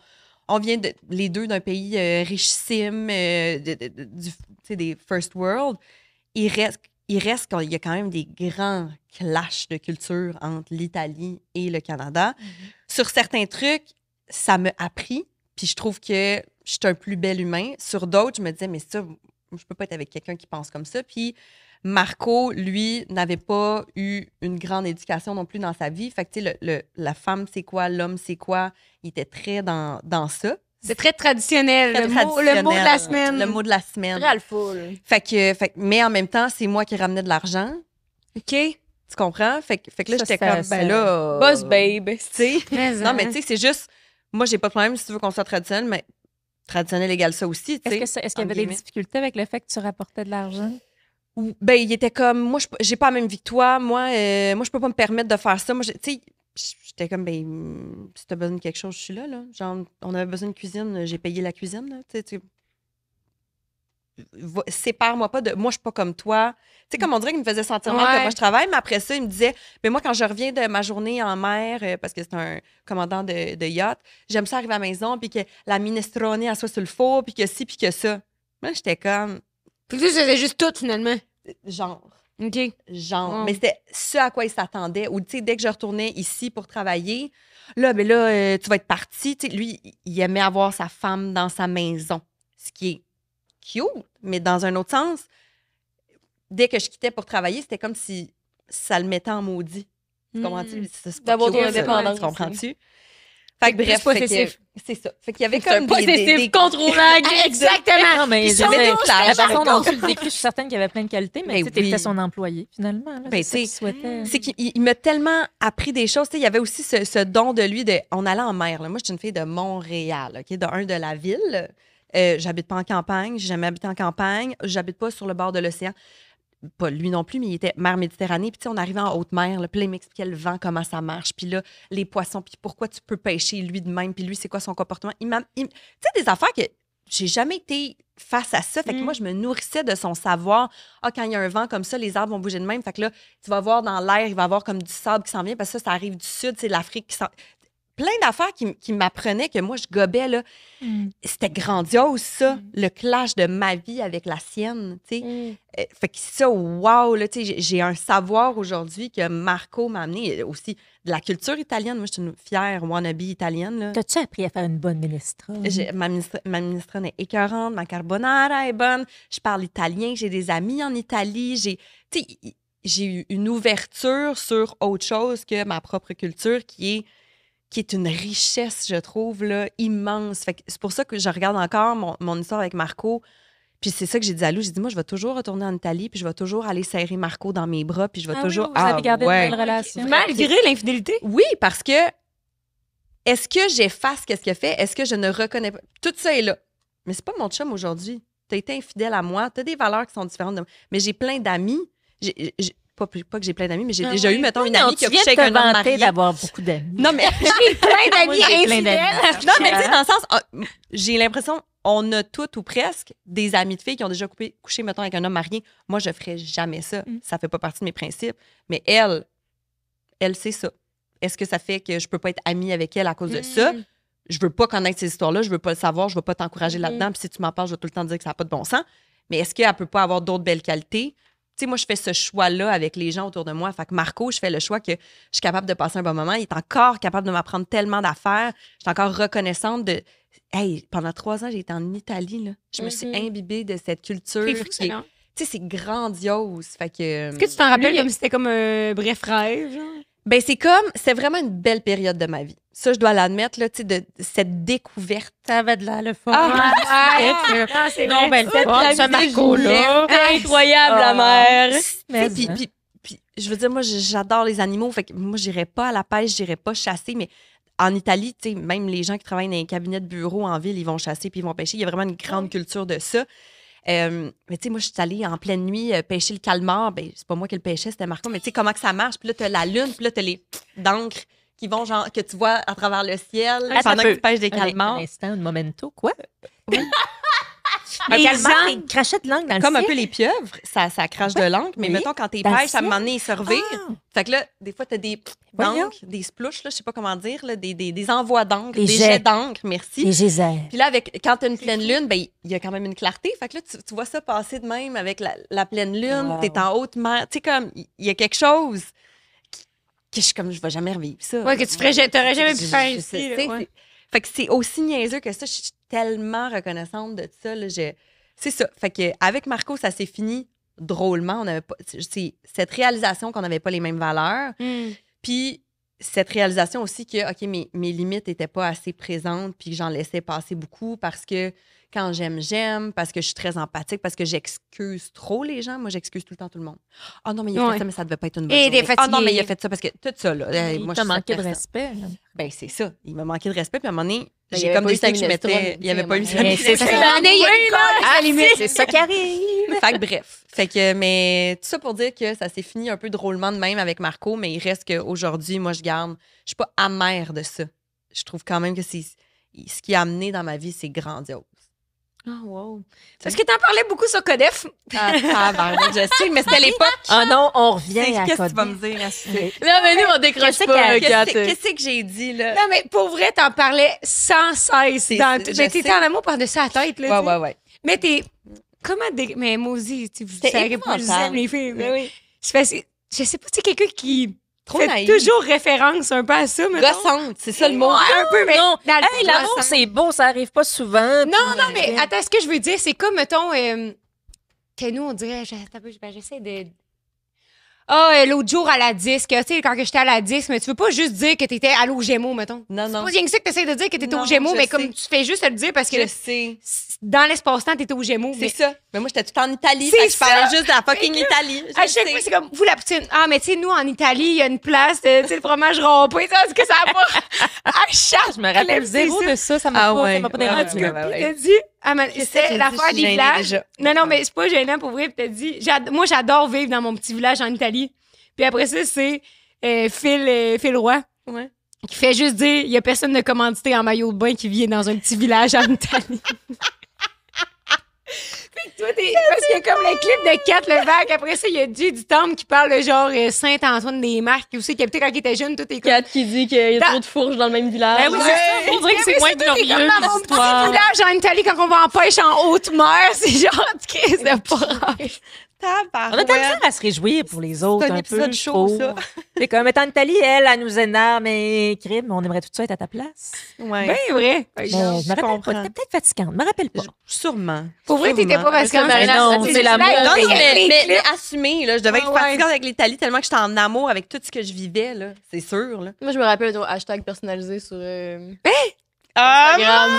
vient les deux d'un pays richissime, tu sais, des first world, il reste qu'il y a quand même des grands clashs de culture entre l'Italie et le Canada. Sur certains trucs, ça m'a appris, puis je trouve que je suis un plus bel humain. Sur d'autres, je me disais, mais ça, je peux pas être avec quelqu'un qui pense comme ça. Puis Marco, lui, n'avait pas eu une grande éducation non plus dans sa vie. Fait que, tu sais, la femme, c'est quoi, l'homme, c'est quoi, il était très dans ça. C'est très traditionnel. Très Le mot de la traditionnel. semaine. Le mot de la semaine. Très full. Fait que, mais en même temps, c'est moi qui ramenais de l'argent. OK. Tu comprends? Fait que là, Ça, j'étais ça- comme, ça- ben là. Boss babe. Tu sais. Non, mais hein. tu sais, c'est juste. Moi, j'ai pas de problème si tu veux qu'on soit traditionnel, mais traditionnel égale ça aussi. Tu sais. Est-ce qu'il y avait entre des guillemets. difficultés avec le fait que tu rapportais de l'argent? Ben, il était comme, moi, j'ai pas la même vie que toi. Moi, je peux pas me permettre de faire ça. Moi, tu sais, j'étais comme, ben, si t'as besoin de quelque chose, je suis là. Genre, on avait besoin de cuisine, j'ai payé la cuisine. Là. Tu sais, sépare-moi pas de. Moi, je suis pas comme toi. Tu sais, comme on dirait qu'il me faisait sentir mal que Ouais. moi, je travaille, mais après ça, il me disait, mais moi, quand je reviens de ma journée en mer, parce que c'est un commandant de yacht, j'aime ça arriver à la maison, puis que la minestrone, elle soit sur le four, puis que ci, puis que ça. Moi, j'étais comme, Fait que tu faisais juste tout, finalement. genre. OK. Genre. Mm. Mais c'était ce à quoi il s'attendait. Ou, tu sais, dès que je retournais ici pour travailler, là, ben là, tu vas être parti. Tu sais, lui, il aimait avoir sa femme dans sa maison. Ce qui est cute, mais dans un autre sens, dès que je quittais pour travailler, c'était comme si ça le mettait en maudit. Tu comprends-tu? C'est pas D'avoir cute, ton ça, indépendance Tu comprends-tu? Fait Fait que que plus bref, fait possessif. que- c'est ça. Fait qu'il y avait C'est un comme possessif contrôlant. Exactement. Non, mais Puis je son veux dire, nom, la c'était façon dont Marco. tu le décris, je suis certaine qu'il y avait plein de qualités, mais Ben tu sais, t'étais oui. son employé, finalement. Là, Ben, c'est ça qu'il tu sais, souhaitait. C'est qu'il m'a tellement appris des choses. Tu sais, il y avait aussi ce don de lui de. On allait en mer. Là. Moi, je suis une fille de Montréal, OK? De la ville. J'habite pas en campagne. J'ai jamais habité en campagne. J'habite pas sur le bord de l'océan. Pas lui non plus, mais il était mer Méditerranée. Puis, tu sais, on arrivait en haute mer. Là, puis là, il m'expliquait le vent, comment ça marche. Puis là, les poissons. Puis pourquoi tu peux pêcher lui de même. Puis lui, c'est quoi son comportement. Tu sais, des affaires que j'ai jamais été face à ça. Fait que moi, je me nourrissais de son savoir. Ah, quand il y a un vent comme ça, les arbres vont bouger de même. Fait que là, tu vas voir dans l'air, il va y avoir comme du sable qui s'en vient parce que ça arrive du sud, c'est l'Afrique qui s'en. Plein d'affaires qui m'apprenaient que moi, je gobais, là. C'était grandiose, ça. Le clash de ma vie avec la sienne, tu sais. Fait que ça, wow, là, tu sais, j'ai un savoir aujourd'hui que Marco m'a amené. Aussi de la culture italienne. Moi, je suis une fière wannabe italienne, là. T'as-tu appris à faire une bonne minestrone? Ma minestrone est écœurante, ma carbonara est bonne, je parle italien, j'ai des amis en Italie, j'ai eu une ouverture sur autre chose que ma propre culture qui est une richesse, je trouve, là, immense. Fait que c'est pour ça que je regarde encore mon histoire avec Marco. Puis c'est ça que j'ai dit à Lou. J'ai dit, moi, je vais toujours retourner en Italie, puis je vais toujours aller serrer Marco dans mes bras, puis je vais toujours... Vous avez gardé ouais. une belle relation. Malgré l'infidélité. Oui, parce que est-ce que j'efface qu'est-ce qu'il a fait? Est-ce que je ne reconnais pas? Tout ça est là. Mais c'est pas mon chum aujourd'hui. T'as été infidèle à moi. T'as des valeurs qui sont différentes de moi. Mais j'ai plein d'amis. pas que j'ai plein d'amis, mais j'ai déjà eu, mettons, une Non, amie qui a tu viens couché de avec te un homme vanter marié. d'avoir beaucoup d'amis. Non, mais J'ai plein Moi, d'amis j'ai plein infidèles. d'amis. non, mais tu sais, dans le sens, j'ai l'impression, on a toutes ou presque des amis de filles qui ont déjà couché, mettons, avec un homme marié. Moi, je ferais jamais ça. Ça fait pas partie de mes principes. Mais elle, c'est ça. Est-ce que ça fait que je peux pas être amie avec elle à cause de ça? Je veux pas connaître ces histoires-là, je veux pas le savoir, je veux pas t'encourager là-dedans. Puis si tu m'en parles, je vais tout le temps te dire que ça n'a pas de bon sens. Mais est-ce qu'elle peut pas avoir d'autres belles qualités? Tu sais, moi, je fais ce choix-là avec les gens autour de moi. Fait que Marco, je fais le choix que je suis capable de passer un bon moment. Il est encore capable de m'apprendre tellement d'affaires. Je suis encore reconnaissante de... Hey, pendant 3 ans, j'ai été en Italie, là. Je me suis imbibée de cette culture. C'est fou, ça, qui est- non? Tu sais, c'est grandiose. Fait que... Est-ce que tu t'en rappelles comme si c'était comme un bref rêve, genre? Ben, c'est vraiment une belle période de ma vie. Ça, je dois l'admettre, là, tu sais, de cette découverte. Ça avait de l'air le fun. C'est Non, ben, vrai. ce Marco-là. Incroyable, la Ah. mère. Mais Puis, je veux dire, moi, j'adore les animaux. Fait que moi, j'irais pas à la pêche, j'irais pas chasser, mais en Italie, tu sais, même les gens qui travaillent dans les cabinets de bureau en ville, ils vont chasser puis ils vont pêcher. Il y a vraiment une grande culture de ça. Mais tu sais, moi, je suis allée en pleine nuit pêcher le calmar. Ben, c'est pas moi qui le pêchais, c'était Marco. Mais tu sais, comment que ça marche? Puis là, t'as la lune, puis là, t'as les d'encre qui vont, genre, que tu vois à travers le ciel pendant que tu pêches des calmars. Un instant, un momento, quoi? Les Un calmar, angles. il crachait de langue dans le Comme un ciel. peu les pieuvres, ça crache de l'encre. Mais Oui. mettons, quand t'es Dans le pêches, à un ciel. moment donné, ils se revirent. Fait que là, des fois, t'as des Voyons. d'encre, des splouches, là, je sais pas comment dire, là, des envois d'encre, Des des jets. jets d'encre, merci. Les geysers. Puis là, quand t'as une pleine lune, ben il y a quand même une clarté. Fait que là, tu vois ça passer de même avec la pleine lune. Wow. T'es en haute mer. Tu sais, comme, il y a quelque chose que je suis comme, je vais jamais revivre ça. Ouais, que t'aurais jamais pu faire Je ici. sais, là, tu sais, ouais. Fait que c'est aussi niaiseux que ça. Je suis tellement reconnaissante de ça. Là, c'est ça. Fait que avec Marco, ça s'est fini drôlement. On avait pas, c'est cette réalisation qu'on n'avait pas les mêmes valeurs. Puis cette réalisation aussi que, OK, mes limites n'étaient pas assez présentes puis que j'en laissais passer beaucoup parce que quand j'aime, parce que je suis très empathique, parce que j'excuse trop les gens. Moi, j'excuse tout le temps tout le monde. Ah non, mais il a fait ça, mais ça devait pas être une bonne Et journée. t'es Ah non, fatiguée. mais il a fait ça parce que tout ça, là. Il moi, t'a je suis manqué cette de personne. respect. là. Ben, c'est ça. Il m'a manqué de respect. Puis à un moment donné, Ben, il j'ai avait comme pas eu décidé sa que je mettais. minestrone, Il n'y avait pas eu sa Mais c'est minestrone. ça. L'année, il y a une corde à la limite. C'est ça qui arrive. Fait que bref. Fait que, mais tout ça pour dire que ça s'est fini un peu drôlement de même avec Marco, mais il reste qu'aujourd'hui, moi, je suis pas amère de ça. Je trouve quand même que c'est ce qui a amené dans ma vie, c'est grandiose. Oh, wow. Parce que t'en parlais beaucoup sur Codef. Je sais, mais c'était l'époque. Ah non, on revient à Qu'est-ce que Codef. tu vas me dire à ce sujet? Non, mais nous, on décroche Qu'est-ce pas, qu'elle- Kat. Qu'est-ce que j'ai dit, là? Non, mais pour vrai, t'en parlais sans cesse. C'est- Dans je mais t'étais sais. en amour par-dessus la tête. Là, tu sais. Ouais. Mais t'es. Comment. Mais moi aussi, tu C'était savais pas, je épouvantable. aime les filles. mais Oui. je sais pas, c'est quelqu'un qui Trop fait naïf. toujours référence un peu à ça, mettons. Gossante, c'est ça le mot. Ouais, un peu, mais. Non. dans le- Hey, l'amour, gossant. c'est beau, ça arrive pas souvent. Non, non, mais attends, ce que je veux dire, c'est comme, mettons, que nous, on dirait, j'essaie de. L'autre jour à la disque, tu sais, quand que j'étais à la disque, mais tu veux pas juste dire que t'étais allé au Gémeaux, mettons. Non, C'est non. pas rien que ça que t'essaies de dire que t'étais Non, au Gémeaux, je mais sais. comme tu fais juste le dire parce que Je sais. dans l'espace-temps, t'étais au Gémeaux. C'est Mais ça. Mais moi, j'étais tout en Italie. C'est Fait que je parlais ça. juste de la fucking Italie. à chaque fois, c'est comme, vous, la poutine. Ah, mais tu sais, nous, en Italie, il y a une place, tu sais, le fromage râpé, ça, est-ce que ça a pas. À chaque Je me rappelle zéro de ça. Ça m'a Ah pas, ouais. ça m'a pas Ouais, dérangé. ouais, ouais. Puis t'as dit, Qu'est-ce que c'est j'ai l'affaire dit? Je suis des gênée villages. déjà. Non, mais c'est pas gênant pour vrai. Puis t'as dit, moi, j'adore vivre dans mon petit village en Italie. Puis après ça, c'est Phil Roy. Ouais. Qui fait juste dire, il y a personne de commandité en maillot de bain qui vit dans un petit village en Italie. Fait que toi, parce qu'il y a comme le clip de Kat Levac. Après ça, il y a Jay du Temple qui parle de genre Saint-Antoine-des-Marques, qui aussi, qui habitait quand il était jeune, tout est comme. Kat qui dit qu'il y a trop de fourches dans le même village. Ben oui, c'est ça. On dirait que c'est moins glorieux, Comme dans mon petit l'histoire. village en Italie, quand on va en pêche en haute mer, c'est genre de crise de porage. On a Tabarouette. tellement à se réjouir pour les autres. C'est un un épisode peu, chaud, je ça. trouve. C'est comme étant en Italie, elle nous énerve, mais crime, on aimerait tout ça être à ta place. Ouais. Ben vrai. Mais je me rappelle pas. comprends. T'étais peut-être fatigante. Je me rappelle pas. Sûrement. Pour vrai, t'étais pas parce que Mais non, c'est l'amour. Non, mais non, mais assumé, là. Je devais être Ah ouais. fatigante avec l'Italie tellement que j'étais en amour avec tout ce que je vivais, là. C'est sûr, là. Moi, je me rappelle ton hashtag personnalisé sur Ah! Instagram.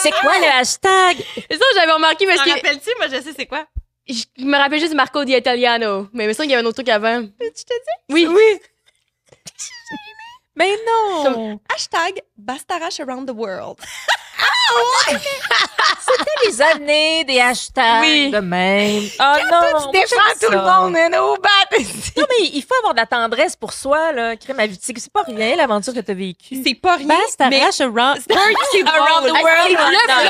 C'est quoi le hashtag? C'est ça, j'avais remarqué parce T'en que rappelles-tu? Moi, je sais c'est quoi. je me rappelle juste Marco di Italiano. Mais il me semble qu'il y avait un autre truc avant. Tu te dis? Oui. Mais non! Hashtag Bastarache around the world. C'était les des années des hashtags Oui. de même. Oh non, Tu défends tout le monde, man. Oh, bat. Non, mais il faut avoir de la tendresse pour soi, là. Crème à vie. C'est pas rien, l'aventure que t'as vécue. C'est pas rien. Basse, t'arraches around C'est around the world.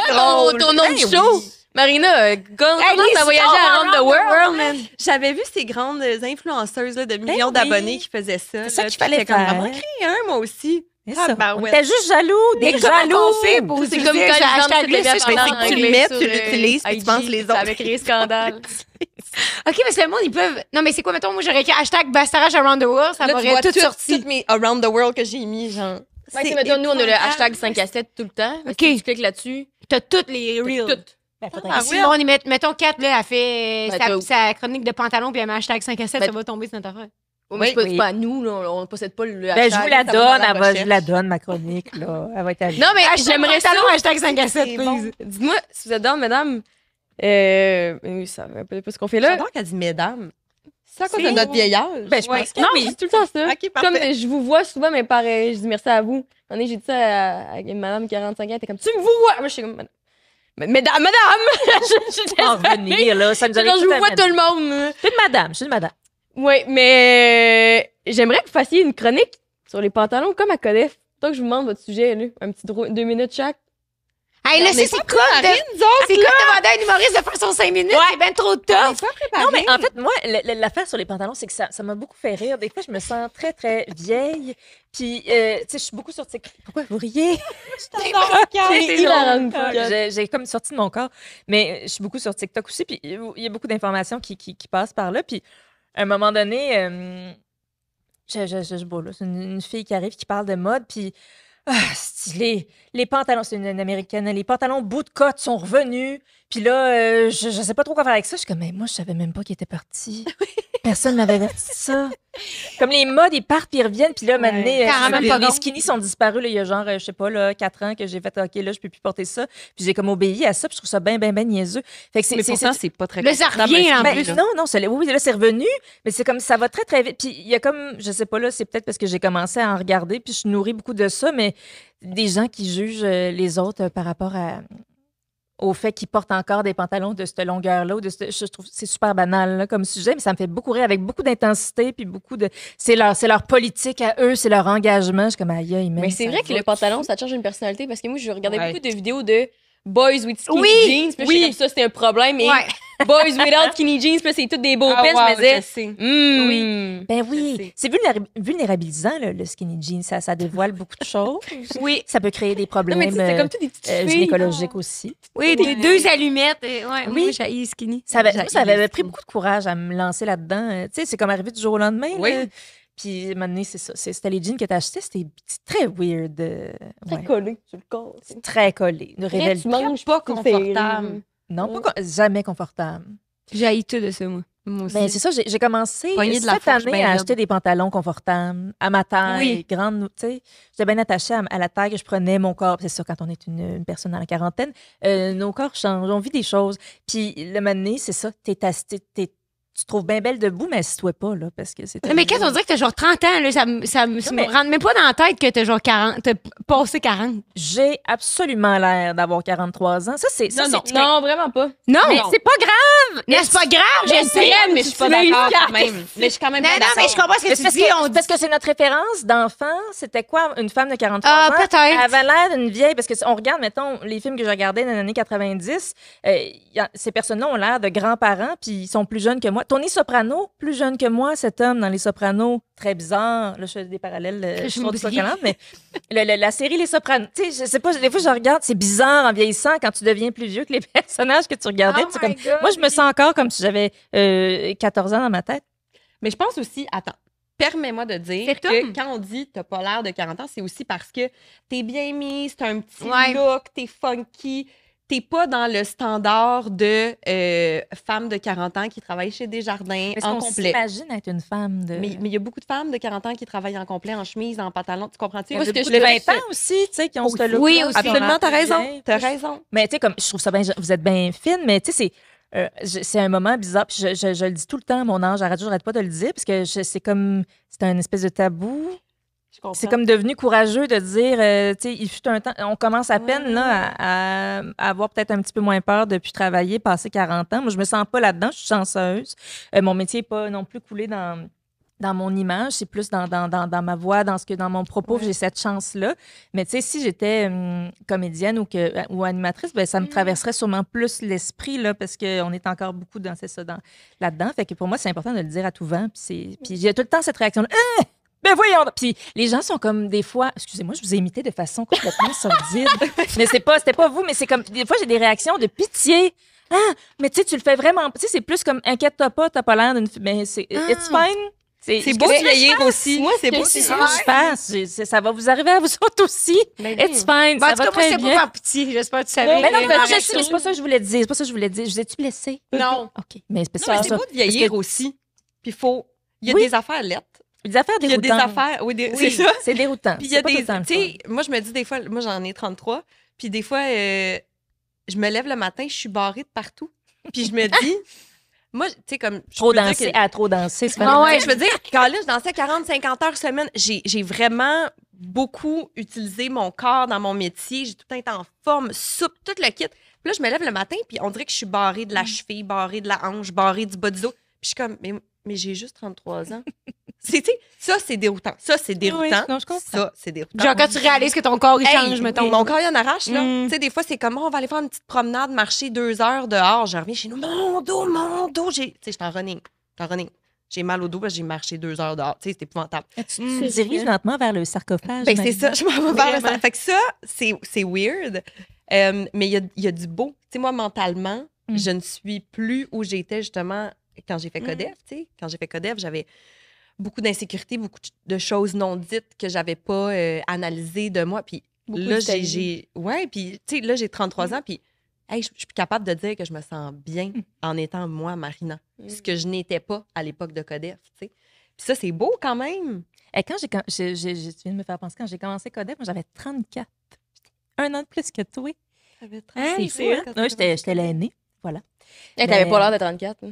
C'est là ton nom de show. Marina, comment t'as voyagé around the world? man. J'avais vu ces grandes influenceuses là, de millions oui. d'abonnés qui faisaient ça. C'est ça là, qu'il puis fallait j'étais comme faire. vraiment créer un, moi aussi. C'est ça. bah On ouais. était juste jaloux, des Des jaloux. jaloux fait pour C'est comme quand hashtag les gens liste, se je parlent sais en que tu le anglais mets, sur, tu l'utilises, puis tu IG, penses les autres. Ça avait créé scandale. OK, parce que le monde, ils peuvent. Non, mais c'est quoi, mettons, moi, j'aurais écrit hashtag Bastarache around the world, ça Là, tu m'aurait vois tout toutes sorti. mes Around the World que j'ai mis, genre. Ouais, tu sais, mettons, nous, on a le épouvantable. hashtag 5 à 7 tout le temps. OK. Tu cliques là-dessus. T'as toutes les reels. Toutes. Ben, faudrait Ah que- oui. Si le monde, mettons 4, là, elle fait Ben, sa chronique de pantalon, puis elle met hashtag 5 à 7, Ben, ça va tomber sur notre affaire. Mais Oui. c'est pas à nous, là, on ne possède pas le Ben, hashtag. je vous la ça va dans donne, la elle va- je recherche. la donne, ma chronique, là. Elle va être à vie. Non, mais Hashtag j'aimerais ça. pantalon, hashtag 5 à 7, C'est please. bon. Dites-moi, si vous êtes dans, mesdames, oui, ça va un peu ce qu'on fait là. J'adore qu'elle dit mesdames. C'est à cause C'est- de notre vieil âge. Ben, je Ouais. pense que Non, oui. je dis tout le temps ça. OK, parfait. Comme je vous vois souvent, mais pareil, je dis merci à vous. Un moment donné, j'ai dit ça à une madame 45 ans, elle était comme, tu me vois? Moi, je suis comme, madame! Je En revenir, là, ça nous genre, arrive je vous tout à vois fait. tout le monde. Je suis une madame, je suis une madame. Oui, mais j'aimerais que vous fassiez une chronique sur les pantalons comme à Codef. Tant que je vous demande votre sujet, là. Un petit 2 minutes chaque. Hey, là, On est c'est pas quoi préparés, nous autres, c'est quoi demander à un humoriste de faire son 5 minutes? C'est bien trop On top. est pas préparés. Non, mais en fait, moi, l'affaire sur les pantalons, c'est que ça m'a beaucoup fait rire. Des fois, je me sens très, très vieille. Puis, tu sais, je suis beaucoup sur TikTok. Pourquoi vous riez? C'est hilarant. J'ai comme sorti de mon corps. Mais je suis beaucoup sur TikTok aussi. Puis, il y a beaucoup d'informations qui passent par là. Puis, à un moment donné, bon, là, c'est une fille qui arrive qui parle de mode. Puis, les pantalons, c'est une américaine, les pantalons bout de côte sont revenus. Puis là, je sais pas trop quoi faire avec ça. Je suis comme, mais moi, je savais même pas qu'ils étaient partis. Personne m'avait averti de ça. Comme les modes, ils partent puis ils reviennent. Puis là, maintenant, Carrément les, pas les bon. skinny sont disparus. Là, il y a genre, je sais pas, là, 4 ans que j'ai fait, OK, là, je peux plus porter ça. Puis j'ai comme obéi à ça. Puis je trouve ça bien, bien, bien niaiseux. Fait que Mais pourtant, c'est pas très Là, ça confortable, revient, un en skinny, plus. là. non, oui, là, c'est revenu, mais c'est comme ça va très, très vite. Puis il y a comme, je sais pas, là, c'est peut-être parce que j'ai commencé à en regarder, puis je nourris beaucoup de ça, mais des gens qui jugent les autres par rapport au fait qu'ils portent encore des pantalons de cette longueur-là, je trouve que c'est super banal là, comme sujet, mais ça me fait beaucoup rire avec beaucoup d'intensité, puis beaucoup de. C'est leur politique à eux, c'est leur engagement. Je suis comme, aïe, aïe, Mais c'est vrai que le pantalon, ça te change une personnalité parce que moi, je regardais Ouais. beaucoup de vidéos de boys with skinny Oui, jeans. Puis là, oui. j'étais comme ça, c'était un problème. Et Ouais. boys without skinny jeans, puis là, c'est tous des beaux Ah, pets. wow, Je me disais, je sais. oui. Ben Je oui, sais. c'est vulnérabilisant, le skinny jean. Ça dévoile beaucoup de choses. Oui. Ça peut créer des Non, problèmes mais tu sais, c'est comme toutes des petites filles. gynécologiques aussi. Oui, des 2 allumettes. Ouais, Oui. moi, j'ai skinny. Ça avait pris beaucoup de courage à me lancer là-dedans. Tu sais, c'est comme arrivé du jour au lendemain. Oui. là. Puis, à un moment donné, c'est ça. C'était les jeans que t'as achetés. C'était très weird. Très Ouais. collé sur le corps. C'est très collé. Ne révèle Tu manges pas tu te fais confortable. rire. Non, jamais confortable. J'ai tout de ça, moi. Moi aussi. Ben, c'est ça, j'ai commencé Pogner de la cette fourche année bien à raide. acheter des pantalons confortables, à ma taille, Oui. grande. Tu sais, j'étais bien attachée à la taille que je prenais, mon corps. C'est ça, quand on est une personne dans la quarantaine, nos corps changent, on vit des choses. Puis le moment donné, c'est ça, tu te trouves bien belle debout, mais assis-toi pas, là, parce que c'est... Non, mais quand on dirait que t'as genre 30 ans, là, ça me mais- rentre même pas dans la tête que t'as genre 40, t'as passé 40. J'ai absolument l'air d'avoir 43 ans. Ça, c'est... Non, vraiment pas. Non! Mais c'est pas grave! Mais c'est pas grave, je sais. mais je suis pas d'accord quand même. Mais je suis quand même Non, pas non, mais je d'accord. comprends ce que tu Parce dis. On parce que c'est notre référence d'enfant. C'était quoi, une femme de 43 Ah, ans? peut-être. Elle avait l'air d'une vieille, parce que si on regarde, mettons, les films que je regardais dans les années 90, ces personnes-là ont l'air de grands-parents, puis ils sont plus jeunes que moi. Tony Soprano, plus jeune que moi, cet homme dans Les Sopranos, très bizarre. Là, je fais des parallèles, je suis me du dis. coq à l'âne, mais la série Les Sopranos, tu sais, je sais pas, des fois, je regarde, c'est bizarre en vieillissant quand tu deviens plus vieux que les personnages que tu regardais. Oh puis c'est my comme, God, moi, je me sens encore comme si j'avais 14 ans dans ma tête. Mais je pense aussi, attends, permets-moi de dire C'est que Tom. quand on dit t'as pas l'air de 40 ans, c'est aussi parce que t'es bien mise, t'as un petit Ouais. look, t'es funky. T'es pas dans le standard de femme de 40 ans qui travaille chez Desjardins Est-ce en qu'on complet. s'imagine être une femme de... Mais il y a beaucoup de femmes de 40 ans qui travaillent en complet, en chemise, en pantalon. Tu comprends-tu? Il y a Moi, ce que beaucoup je de fais, 20 ans aussi, tu sais, qui ont ce look. Oui, aussi. absolument, t'as raison. Bien. T'as raison. Mais tu sais, comme je trouve ça bien, vous êtes bien fine, mais tu sais, c'est un moment bizarre. Puis je le dis tout le temps, mon âge, j'arrête pas de le dire, parce que c'est comme, c'est un espèce de tabou. C'est comme devenu courageux de dire, tu sais, il fut un temps, on commence à peine là, à avoir peut-être un petit peu moins peur depuis travailler, passer 40 ans. Moi, je me sens pas là-dedans, je suis chanceuse. Mon métier n'est pas non plus coulé dans mon image, c'est plus dans ma voix, dans mon propos, j'ai cette chance-là. Mais tu sais, si j'étais comédienne ou animatrice, ben ça me traverserait sûrement plus l'esprit, là, parce qu'on est encore beaucoup là-dedans. Fait que pour moi, c'est important de le dire à tout vent. Puis j'ai tout le temps cette réaction-là. Ben voyons! Puis les gens sont comme des fois... Excusez-moi, je vous ai imité de façon complètement sordide. Mais c'était pas vous, mais c'est comme... Des fois, j'ai des réactions de pitié. Ah! Mais tu sais, tu le fais vraiment... Tu sais, c'est plus comme... Inquiète-toi pas, t'as pas l'air d'une... Mais c'est... It's fine. C'est beau de vieillir aussi. Moi, c'est beau de super. Ça va vous arriver à vous autres aussi. It's fine. En Ça tout va cas, moi, très c'est bien. pas par pitié. J'espère que tu savais. Mais non, je sais, mais c'est pas ça que je voulais dire. C'est pas ça que je voulais dire. Je vous ai-tu blessé? Non. OK. Mais c'est Non, mais c'est ça. beau de vieillir aussi. Puis il y a Oui. des affaires lettres. Des affaires Il y a déroutantes. des affaires... Oui, c'est ça. C'est déroutant. Puis il y a C'est pas tout des... le temps le Tu sais, moi, je me dis des fois... Moi, j'en ai 33. Puis des fois, je me lève le matin, je suis barrée de partout. Puis je me dis... Moi, tu sais, comme... Trop danser, trop danser. C'est Ah ouais, je veux dire, quand là, je dansais 40-50 heures semaine, j'ai vraiment beaucoup utilisé mon corps dans mon métier. J'ai tout le temps été en forme, souple, tout le kit. Puis là, je me lève le matin, puis on dirait que je suis barrée de la cheville, barrée de la hanche, barrée du bas du dos. Puis je suis comme, mais j'ai juste 33 ans. Tu sais, ça, c'est déroutant. Ça, c'est déroutant. Oui, non, je comprends. Ça, c'est déroutant. Genre, quand tu réalises que ton corps, il change, Hey, mettons. mon corps, il en arrache, là. Mm. Tu sais, des fois, c'est comme, on va aller faire une petite promenade, marcher 2 heures dehors. Je reviens chez nous. Mon dos. Tu sais, je suis en running. J'ai mal au dos parce que j'ai marché 2 heures dehors. Tu sais, c'est épouvantable. Tu te diriges lentement vers le sarcophage. Ben, c'est ça, je m'en vais vers le Vraiment. sang. Fait que ça, c'est weird. Mais il y a du beau. Tu sais, moi, mentalement, je ne suis plus où j'étais justement quand j'ai fait Codef. Tu sais, quand j'ai fait Codef, j'avais beaucoup d'insécurité, beaucoup de choses non dites que j'avais pas analysées de moi. Puis là, puis tu sais, là, j'ai 33 ans, puis hey, je suis capable de dire que je me sens bien en étant moi, Marina. Ce que je n'étais pas à l'époque de Codef, tu sais. Puis ça, c'est beau quand même. Et quand tu viens de me faire penser, quand j'ai commencé Codef, moi, j'avais 34. J'étais 1 an de plus que toi. C'est fou, hein? Oui, j'étais l'aînée. Voilà. T'avais pas l'air de 34. hein.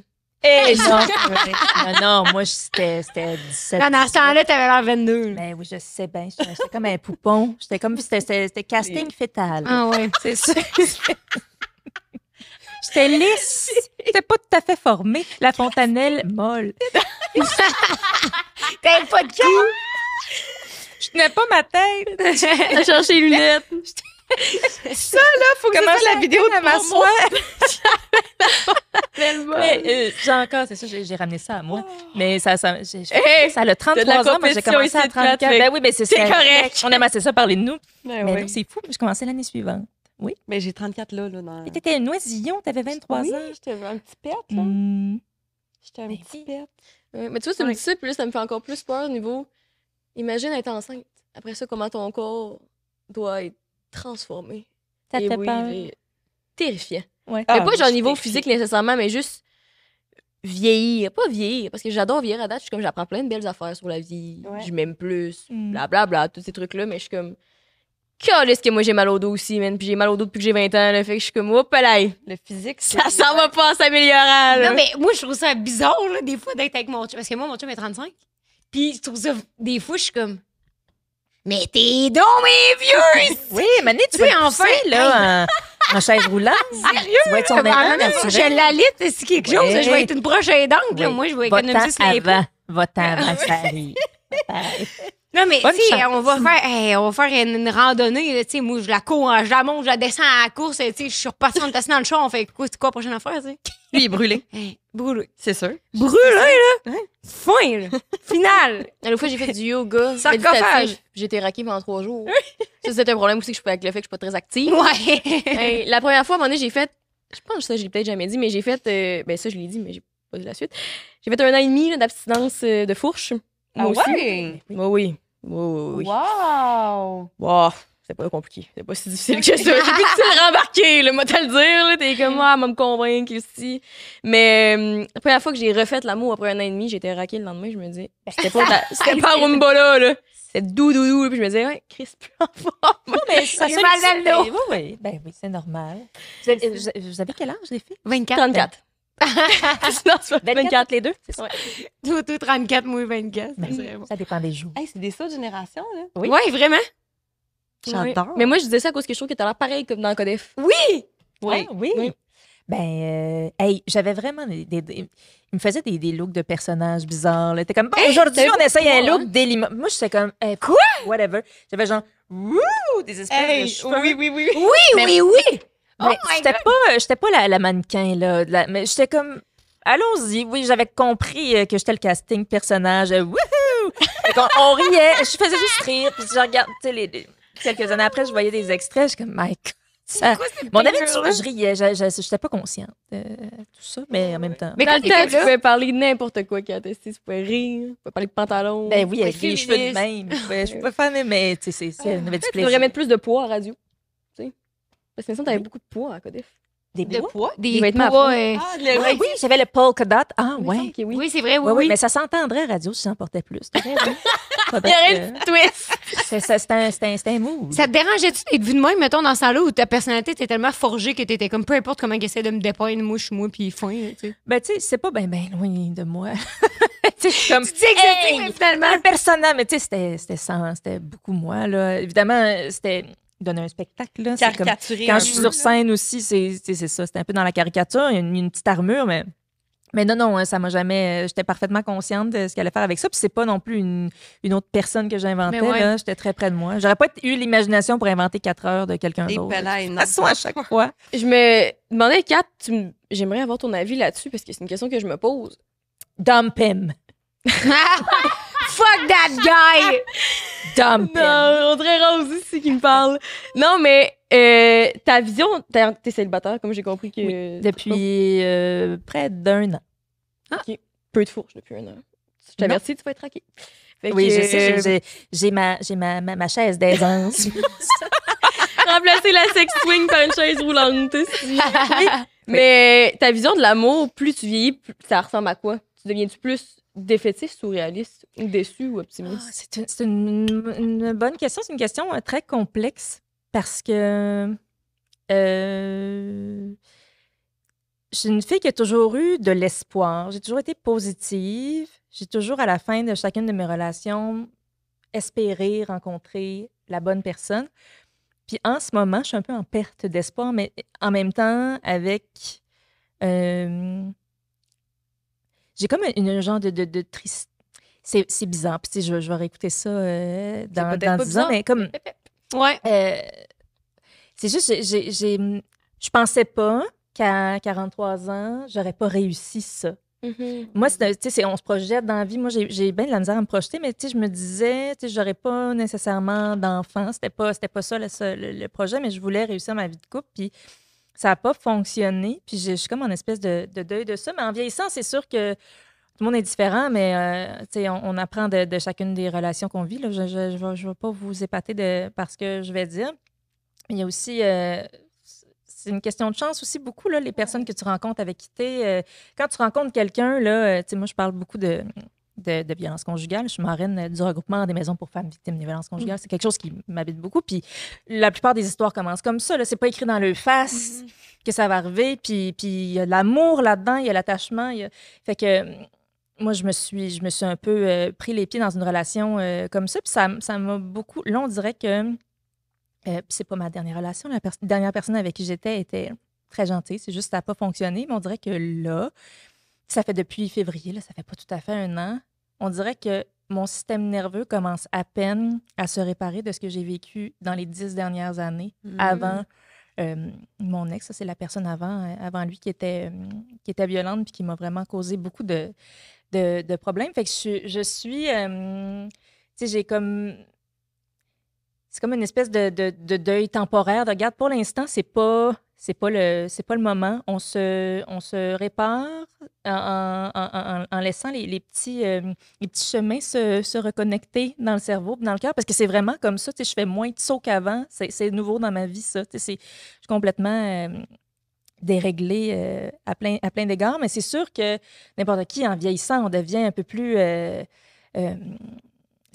Non, moi, c'était 17. Dans ce temps-là, t'avais l'air 22. Ben oui, je sais bien. J'étais comme un poupon. C'était casting fétal. Ah ouais. C'est ça. J'étais lisse. J'étais pas tout à fait formée. La fontanelle molle. T'avais pas de cœur. Je tenais pas ma tête. T'as cherché les lunettes. Faut que Comment ça soit la vidéo de ma promo. Mais j'ai encore, c'est ça, j'ai ramené ça à moi. Mais ça a Hey, 33 ans, moi j'ai commencé à 34. Ben oui, ben c'est correct. On aime assez ça parler de nous. Ben Mais oui. non, c'est fou, j'ai commencé l'année suivante. Mais j'ai 34 là. Dans... Et t'étais un noisillon, t'avais 23 Oui, ans. j'étais un petit pet, là. J'étais un Ben petit oui. pet. Mais tu vois, tu me dis ça, puis là, ça me fait encore plus peur au niveau. Imagine être enceinte. Après ça, comment ton corps doit être transformé. Ça te Et fait oui, peur? il est terrifiant. Ouais. Mais pas genre je au niveau t'écris. physique nécessairement, mais juste vieillir. Pas vieillir, parce que j'adore vieillir à date. Je suis comme, j'apprends plein de belles affaires sur la vie. Ouais. Je m'aime plus, Mm. blablabla, tous ces trucs-là. Mais je suis comme, calisse que moi j'ai mal au dos aussi, man. Puis j'ai mal au dos depuis que j'ai 20 ans, là. Fait que je suis comme, hop là, Le physique, ça s'en va pas en s'améliorant, là. Non, mais moi, je trouve ça bizarre, là, des fois, d'être avec mon chum. Parce que moi, mon chum est 35. Puis, je trouve ça, des fois, je suis comme, mais t'es donc mes vieux! Oui, Mané, tu Tu vas sais, être enfin, poussé, là, en chaise roulante. Sérieux? Tu vas être son Comme, aidant ah, non, naturel. je l'allite, c'est quelque chose. Ouais. Je vais être une proche aidante. Là, Oui. moi, je vais Va-t'en économiser sur les avant. Va-t'en avant, ça arrive. Non, mais, Bonne tu sais, chance. on va faire une randonnée, là, tu sais, moi, je la cours, je la monte, je la descends à la course, tu sais, je suis repartie, on est assis dans le char, on fait quoi, c'est quoi la prochaine affaire, tu sais? Lui, il est brûlé. Hey, brûlé. C'est sûr. Brûlé, là! Fin, là! Final! L'autre fois, j'ai fait du yoga. Sarcophage. méditatif, puis j'ai été raquée pendant 3 jours. Ça, c'était un problème aussi que je peux avec le fait que je suis pas très active. Ouais! Hey, la première fois, à un moment donné, j'ai fait. Je pense que ça, je l'ai peut-être jamais dit, mais j'ai fait. Ben, ça, je l'ai dit, mais j'ai pas dit la suite. J'ai fait 1 an et demi là, d'abstinence de fourche. Moi aussi. ouais? Oui. Oui. Wow! Wow, c'est pas compliqué. C'est pas si difficile que ça. J'ai plus de rembarquer, là, moi, te le dire. Là, t'es comme, moi, me convaincre aussi. Mais la première fois que j'ai refait l'amour après 1 an et demi, j'étais raquée le lendemain. Je me dis, c'était pas Rumba là. C'était doudou. Puis je me disais, ouais, Chris, plus en forme. Mais ça J'ai mal dans le dos. Oui, ben oui, c'est normal. Vous avez quel âge, les filles? 24. 34. Non, c'est pas 24, les deux? C'est ça. Tout 34, moi 24. Ben, ça serait bon. ça dépend des jours. Hey, c'est des sauts de génération, là. Oui. Ouais, vraiment? J'adore. Mais moi, je disais ça à cause que je trouve que t'as l'air pareil comme dans Codef. Oui! Ah, oui. Ben, hey, j'avais vraiment il me faisait des looks de personnages bizarres. Là. T'es comme, bon, aujourd'hui, t'avais on essaye un beaucoup, look d'élément. Moi, j'étais comme, hey, Quoi? Whatever. J'avais genre, wouh, des espèces de cheveux. oui. Oui, Mais- oui, oui! Mais Oh my j'étais pas la mannequin, là. Mais j'étais comme, allons-y. Oui, j'avais compris que j'étais le casting personnage. Wouhou! Fait qu'on- on riait. Je faisais juste rire. Puis je regarde, tu sais, quelques années après, je voyais des extraits. Je suis comme, my God. Ça... Mon avis, je riais. J'étais pas consciente de tout ça, mais en même temps. Mais Dans quand le temps, t'étais tu là, pouvais parler de n'importe quoi qui a testé. Tu pouvais rire, tu pouvais parler de pantalon. Ben oui, avec tu les cheveux de même. Je pouvais faire, mais tu sais, c'est une avait du Tu plaisir. devrais mettre plus de poids à radio. Tu sais. Parce que sinon, t'avais beaucoup de poids à Codef. Des de poids? poids, Des des vêtements à poids. poids. Ah, Oui, oui, j'avais le polka dot. Ah, Il me ouais. semble que oui. Oui, c'est vrai, oui, Oui, oui. mais ça s'entendrait radio si j'en portais plus. T'as raison. Il y aurait une petite twist. C'était un move. Ça te dérangeait-tu d'être vu de même, mettons, dans ce temps-là où ta personnalité était tellement forgée que t'étais comme peu importe comment il essaie de me dépeindre, moi, je suis moi, puis fin, tu sais. Ben, tu sais, c'est pas bien loin de moi. Tu sais, comme. Tu dis exactement, mais finalement. Un personnage, mais tu sais, c'était beaucoup moi, là. Évidemment, c'était donner un spectacle, là. C'est comme- Caricaturé. Quand un je suis peu, sur là. scène aussi, c'est ça. C'était un peu dans la caricature. Il y a une petite armure, mais non, hein, ça m'a jamais. J'étais parfaitement consciente de ce qu'elle allait faire avec ça. Puis c'est pas non plus une autre personne que j'inventais. Mais ouais. Là, j'étais très près de moi. J'aurais pas eu l'imagination pour inventer 4 heures de quelqu'un Des d'autre. pelailles, non. À soi à chaque fois. Je me demandais, Kat, j'aimerais avoir ton avis là-dessus parce que c'est une question que je me pose. Dump him. Fuck that guy! Dump him. Non, on dirait Rose ici qui me parle. Non, mais ta vision, t'es célibataire, comme j'ai compris que. Depuis près d'1 an. Peu de fourche depuis 1 an. Je t'avertis, tu vas être traqué. Fait Oui, que, je sais, j'ai ma chaise d'aisance. remplacer la sex swing par une chaise roulante. si. Mais ta vision de l'amour, plus tu vieillis, ça ressemble à quoi? Tu deviens-tu plus défaitiste ou réaliste? Ou déçu ou optimiste? C'est une bonne question. C'est une question très complexe parce que je suis une fille qui a toujours eu de l'espoir. J'ai toujours été positive. J'ai toujours, à la fin de chacune de mes relations, espéré rencontrer la bonne personne. Puis en ce moment, je suis un peu en perte d'espoir, mais en même temps, avec... j'ai comme une genre de triste... C'est bizarre. Puis tu sais, je vais réécouter ça dans peut-être pas 10 ans, bizarre. mais comme... Ouais. C'est juste, je pensais pas qu'à 43 ans, j'aurais pas réussi ça. Moi, tu sais, on se projette dans la vie. Moi, j'ai bien de la misère à me projeter, mais tu sais, je me disais, tu sais, j'aurais pas nécessairement d'enfant. C'était pas ça le projet, mais je voulais réussir ma vie de couple. Puis ça n'a pas fonctionné. Puis je suis comme en espèce de deuil de ça. Mais en vieillissant, c'est sûr que tout le monde est différent, mais tu sais, on apprend de chacune des relations qu'on vit. Là. Je vais pas vous épater par ce que je vais dire. Il y a aussi... c'est une question de chance aussi, beaucoup, là, les personnes que tu rencontres avec qui t'es. Quand tu rencontres quelqu'un, là, tu sais, moi, je parle beaucoup de violence conjugale. Je suis marraine du regroupement des maisons pour femmes victimes de violences conjugales. C'est quelque chose qui m'habite beaucoup. Puis la plupart des histoires commencent comme ça. Là. C'est pas écrit dans le face que ça va arriver. Puis il y a de l'amour là-dedans, il y a l'attachement. Fait que moi, je me suis un peu pris les pieds dans une relation comme ça. Puis ça m'a beaucoup... Là, on dirait que... c'est pas ma dernière relation. La dernière personne avec qui j'étais était très gentille. C'est juste que ça n'a pas fonctionné. Mais on dirait que là, ça fait depuis février, là, ça fait pas tout à fait 1 an. On dirait que mon système nerveux commence à peine à se réparer de ce que j'ai vécu dans les 10 dernières années avant mon ex. Ça, c'est la personne avant lui qui était violente puis qui m'a vraiment causé beaucoup de problèmes. Fait que je suis... tu sais, j'ai comme... C'est comme une espèce de deuil temporaire. Regarde, pour l'instant, c'est pas le moment. On se répare en laissant les petits chemins se reconnecter dans le cerveau, dans le cœur, parce que c'est vraiment comme ça. Je fais moins de sauts qu'avant. C'est nouveau dans ma vie, ça. Je suis complètement déréglée à plein d'égards, mais c'est sûr que n'importe qui, en vieillissant, on devient un peu plus...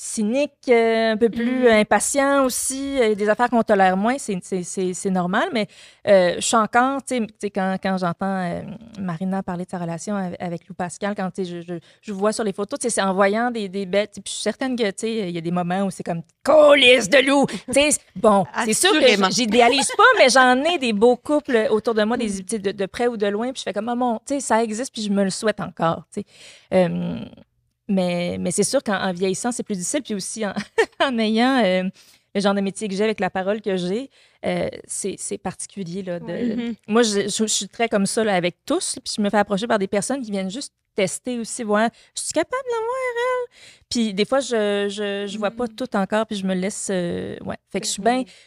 cynique, un peu plus impatient aussi, des affaires qu'on tolère moins, c'est normal, mais je suis encore, tu sais, quand j'entends Marina parler de sa relation avec Lou Pascal, quand je vois sur les photos, c'est en voyant des bêtes, puis je suis certaine que, tu sais, il y a des moments où c'est comme « Colisse de loup! » Tu sais, bon, c'est sûr que j'idéalise pas, mais j'en ai des beaux couples autour de moi, de près ou de loin, puis je fais comme « Oh mon, tu sais, ça existe, puis je me le souhaite encore, tu sais. » Mais c'est sûr qu'en vieillissant, c'est plus difficile. Puis aussi, en ayant le genre de métier que j'ai avec la parole que j'ai, c'est particulier. Là, Moi, je suis très comme ça là, avec tous. Puis je me fais approcher par des personnes qui viennent juste tester aussi, voir, je suis capable de voir elle. Puis des fois, je vois pas tout encore, puis je me laisse... ouais. Fait que je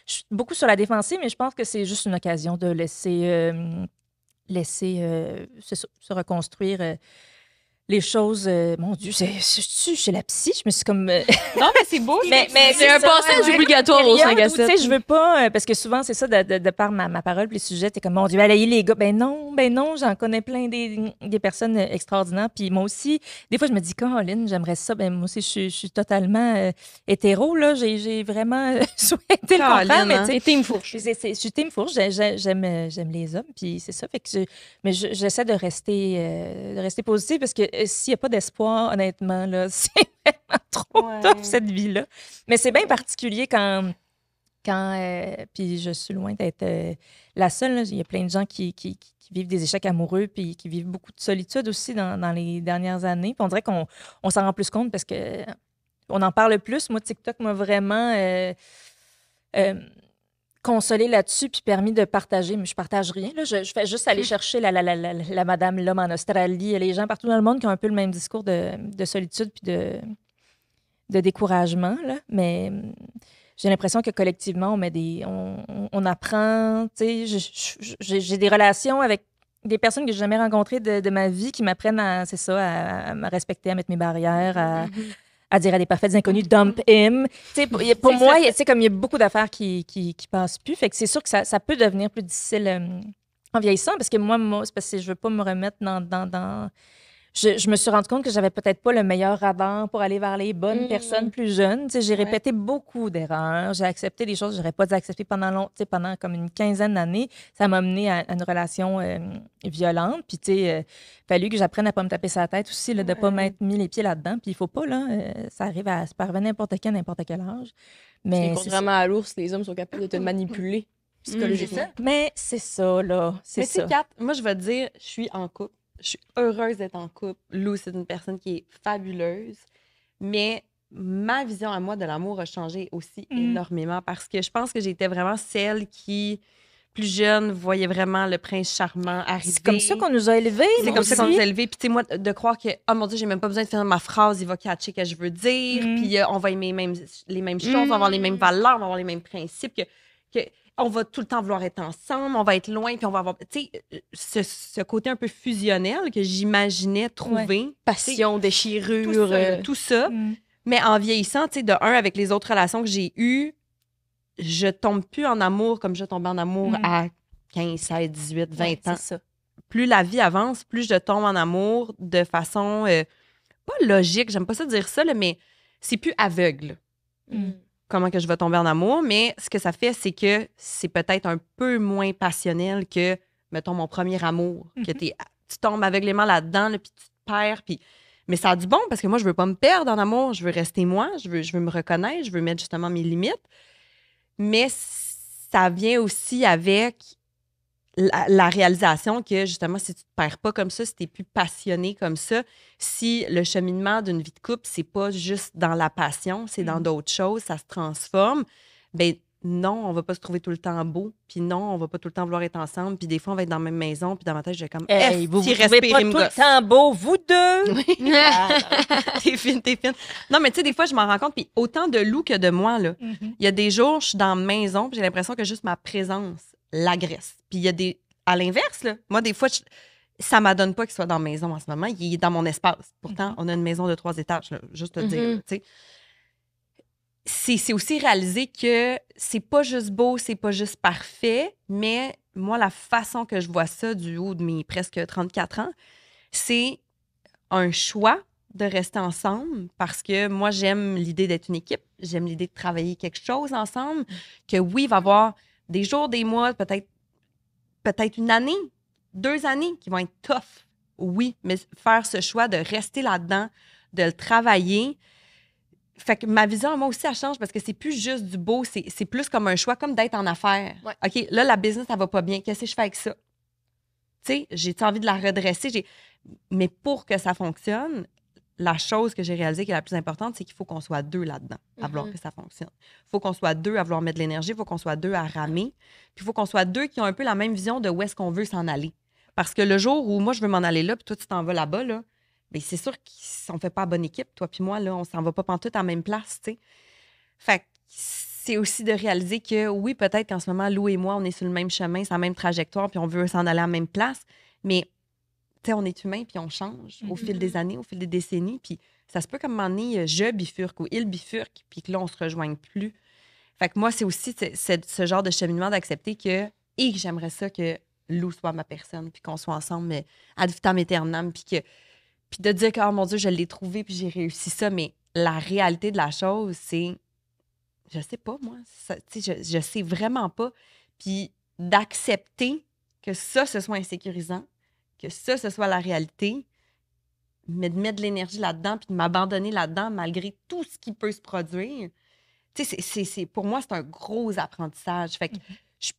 suis beaucoup sur la défensive, mais je pense que c'est juste une occasion de laisser se reconstruire... les choses, mon Dieu, chez la psy, je me suis comme... Non, mais c'est beau. mais C'est un passage obligatoire au 5 à 7. Tu sais, je veux pas, parce que souvent, c'est ça, de par ma parole, puis les sujets, t'es comme, mon Dieu, allez, les gars. Ben non, j'en connais plein des personnes extraordinaires. Puis moi aussi, des fois, je me dis, Caroline, j'aimerais ça. Ben moi aussi, je suis totalement hétéro, là. J'ai vraiment souhaité le contraire, mais tu sais, team fourche. Je suis team fourche, j'aime les hommes, puis c'est ça. Fait que j'essaie de rester positive, parce que s'il n'y a pas d'espoir, honnêtement, là, c'est vraiment trop tough, cette vie-là. Mais c'est bien particulier quand puis je suis loin d'être la seule. Là. Il y a plein de gens qui vivent des échecs amoureux puis qui vivent beaucoup de solitude aussi dans les dernières années. Puis on dirait qu'on s'en rend plus compte parce que on en parle plus. Moi, TikTok m'a vraiment... consolée là-dessus puis permis de partager. Mais je partage rien. Là. Je fais juste aller chercher la madame l'homme en Australie, les gens partout dans le monde qui ont un peu le même discours de solitude puis de découragement. Là. Mais j'ai l'impression que collectivement, on apprend. J'ai des relations avec des personnes que j'ai jamais rencontrées de ma vie qui m'apprennent à me respecter, à mettre mes barrières, à dire à des parfaits inconnus, dump him. Pour moi, il y a beaucoup d'affaires qui passent plus. Fait que c'est sûr que ça peut devenir plus difficile en vieillissant, parce que moi c'est parce que je veux pas me remettre dans... Je me suis rendu compte que j'avais peut-être pas le meilleur radar pour aller vers les bonnes personnes plus jeunes. J'ai répété beaucoup d'erreurs. J'ai accepté des choses que j'aurais pas dû accepter pendant comme une quinzaine d'années. Ça m'a mené à une relation violente. Puis, fallu que j'apprenne à pas me taper sa tête aussi, là, de pas m'être mis les pieds là-dedans. Puis, il faut pas, là. Ça arrive à n'importe quel âge. Mais contrairement à l'ours, les hommes sont capables de te manipuler psychologiquement. Mais c'est ça, là. Mais c'est Kat, moi, je vais te dire, je suis en couple. Je suis heureuse d'être en couple. Lou, c'est une personne qui est fabuleuse. Mais ma vision à moi de l'amour a changé aussi énormément, parce que je pense que j'étais vraiment celle qui, plus jeune, voyait vraiment le prince charmant arriver. C'est comme ça qu'on nous a élevés. C'est comme ça qu'on nous a élevés. Puis, tu sais, moi, de croire que, oh mon Dieu, j'ai même pas besoin de finir ma phrase, il va catcher ce que je veux dire. Puis, on va aimer les mêmes choses, on va avoir les mêmes valeurs, on va avoir les mêmes principes. On va tout le temps vouloir être ensemble, on va être loin, puis on va avoir, tu sais, ce côté un peu fusionnel que j'imaginais trouver. Passion, déchirure. Tout ça. Mais en vieillissant, tu sais, de un, avec les autres relations que j'ai eues, je tombe plus en amour comme je tombais en amour à 15, 16, 18, 20 ans. C'est ça. Plus la vie avance, plus je tombe en amour de façon pas logique, j'aime pas ça dire ça, là, mais c'est plus aveugle. Comment que je vais tomber en amour, mais ce que ça fait, c'est que c'est peut-être un peu moins passionnel que, mettons, mon premier amour, que tu tombes aveuglément là-dedans, là, puis tu te perds, puis... Mais ça a du bon, parce que moi, je veux pas me perdre en amour, je veux rester moi, je veux me reconnaître, je veux mettre justement mes limites, mais ça vient aussi avec la réalisation que, justement, si tu te perds pas comme ça, si t'es plus passionné comme ça, si le cheminement d'une vie de couple, c'est pas juste dans la passion, c'est dans d'autres choses, ça se transforme, ben non, on va pas se trouver tout le temps beau, puis non, on va pas tout le temps vouloir être ensemble, puis des fois, on va être dans la même maison, puis dans ma tête, j'ai comme, vous trouvez pas tout le temps beau, vous deux? Oui. T'es fine. Non, mais tu sais, des fois, je m'en rends compte, puis autant de Lou que de moi, là. Il y a des jours, je suis dans la maison, puis j'ai l'impression que juste ma présence l'agresse. Puis il y a à l'inverse, là, moi, des fois, ça m'adonne pas qu'il soit dans la maison en ce moment. Il est dans mon espace. Pourtant, on a une maison de 3 étages, là, juste te dire, tu sais. C'est aussi réaliser que c'est pas juste beau, c'est pas juste parfait, mais moi, la façon que je vois ça du haut de mes presque 34 ans, c'est un choix de rester ensemble parce que moi, j'aime l'idée d'être une équipe. J'aime l'idée de travailler quelque chose ensemble. Que oui, il va y avoir des jours, des mois, peut-être une année, 2 années qui vont être tough. Oui, mais faire ce choix de rester là-dedans, de le travailler. Fait que ma vision, moi aussi, elle change parce que c'est plus juste du beau, c'est plus comme un choix, comme d'être en affaires. Ouais. OK, là, la business, ça va pas bien. Qu'est-ce que je fais avec ça? Tu sais, j'ai envie de la redresser. Mais pour que ça fonctionne, la chose que j'ai réalisée qui est la plus importante, c'est qu'il faut qu'on soit 2 là-dedans à vouloir que ça fonctionne. Il faut qu'on soit 2 à vouloir mettre de l'énergie, il faut qu'on soit 2 à ramer, puis il faut qu'on soit 2 qui ont un peu la même vision de où est-ce qu'on veut s'en aller. Parce que le jour où moi, je veux m'en aller là, puis toi, tu t'en vas là-bas, là, bien, c'est sûr qu'on ne fait pas bonne équipe, toi puis moi, là, on s'en va pas pantoute à la même place, tu sais. Fait que c'est aussi de réaliser que, oui, peut-être qu'en ce moment, Lou et moi, on est sur le même chemin, sur la même trajectoire, puis on veut s'en aller à la même place, mais tu sais, on est humain, puis on change au fil des années, au fil des décennies, puis ça se peut qu'à un moment donné, je bifurque ou il bifurque, puis que là, on se rejoigne plus. Fait que moi, c'est aussi ce genre de cheminement d'accepter que j'aimerais ça que Lou soit ma personne, puis qu'on soit ensemble, mais ad vitam aeternam, puis de dire que, oh mon Dieu, je l'ai trouvé, puis j'ai réussi ça, mais la réalité de la chose, c'est, je sais pas, moi, je sais vraiment pas, puis d'accepter que ça, ce soit insécurisant, que ça, ce soit la réalité, mais de mettre de l'énergie là-dedans puis de m'abandonner là-dedans malgré tout ce qui peut se produire. Tu sais, pour moi, c'est un gros apprentissage. Fait que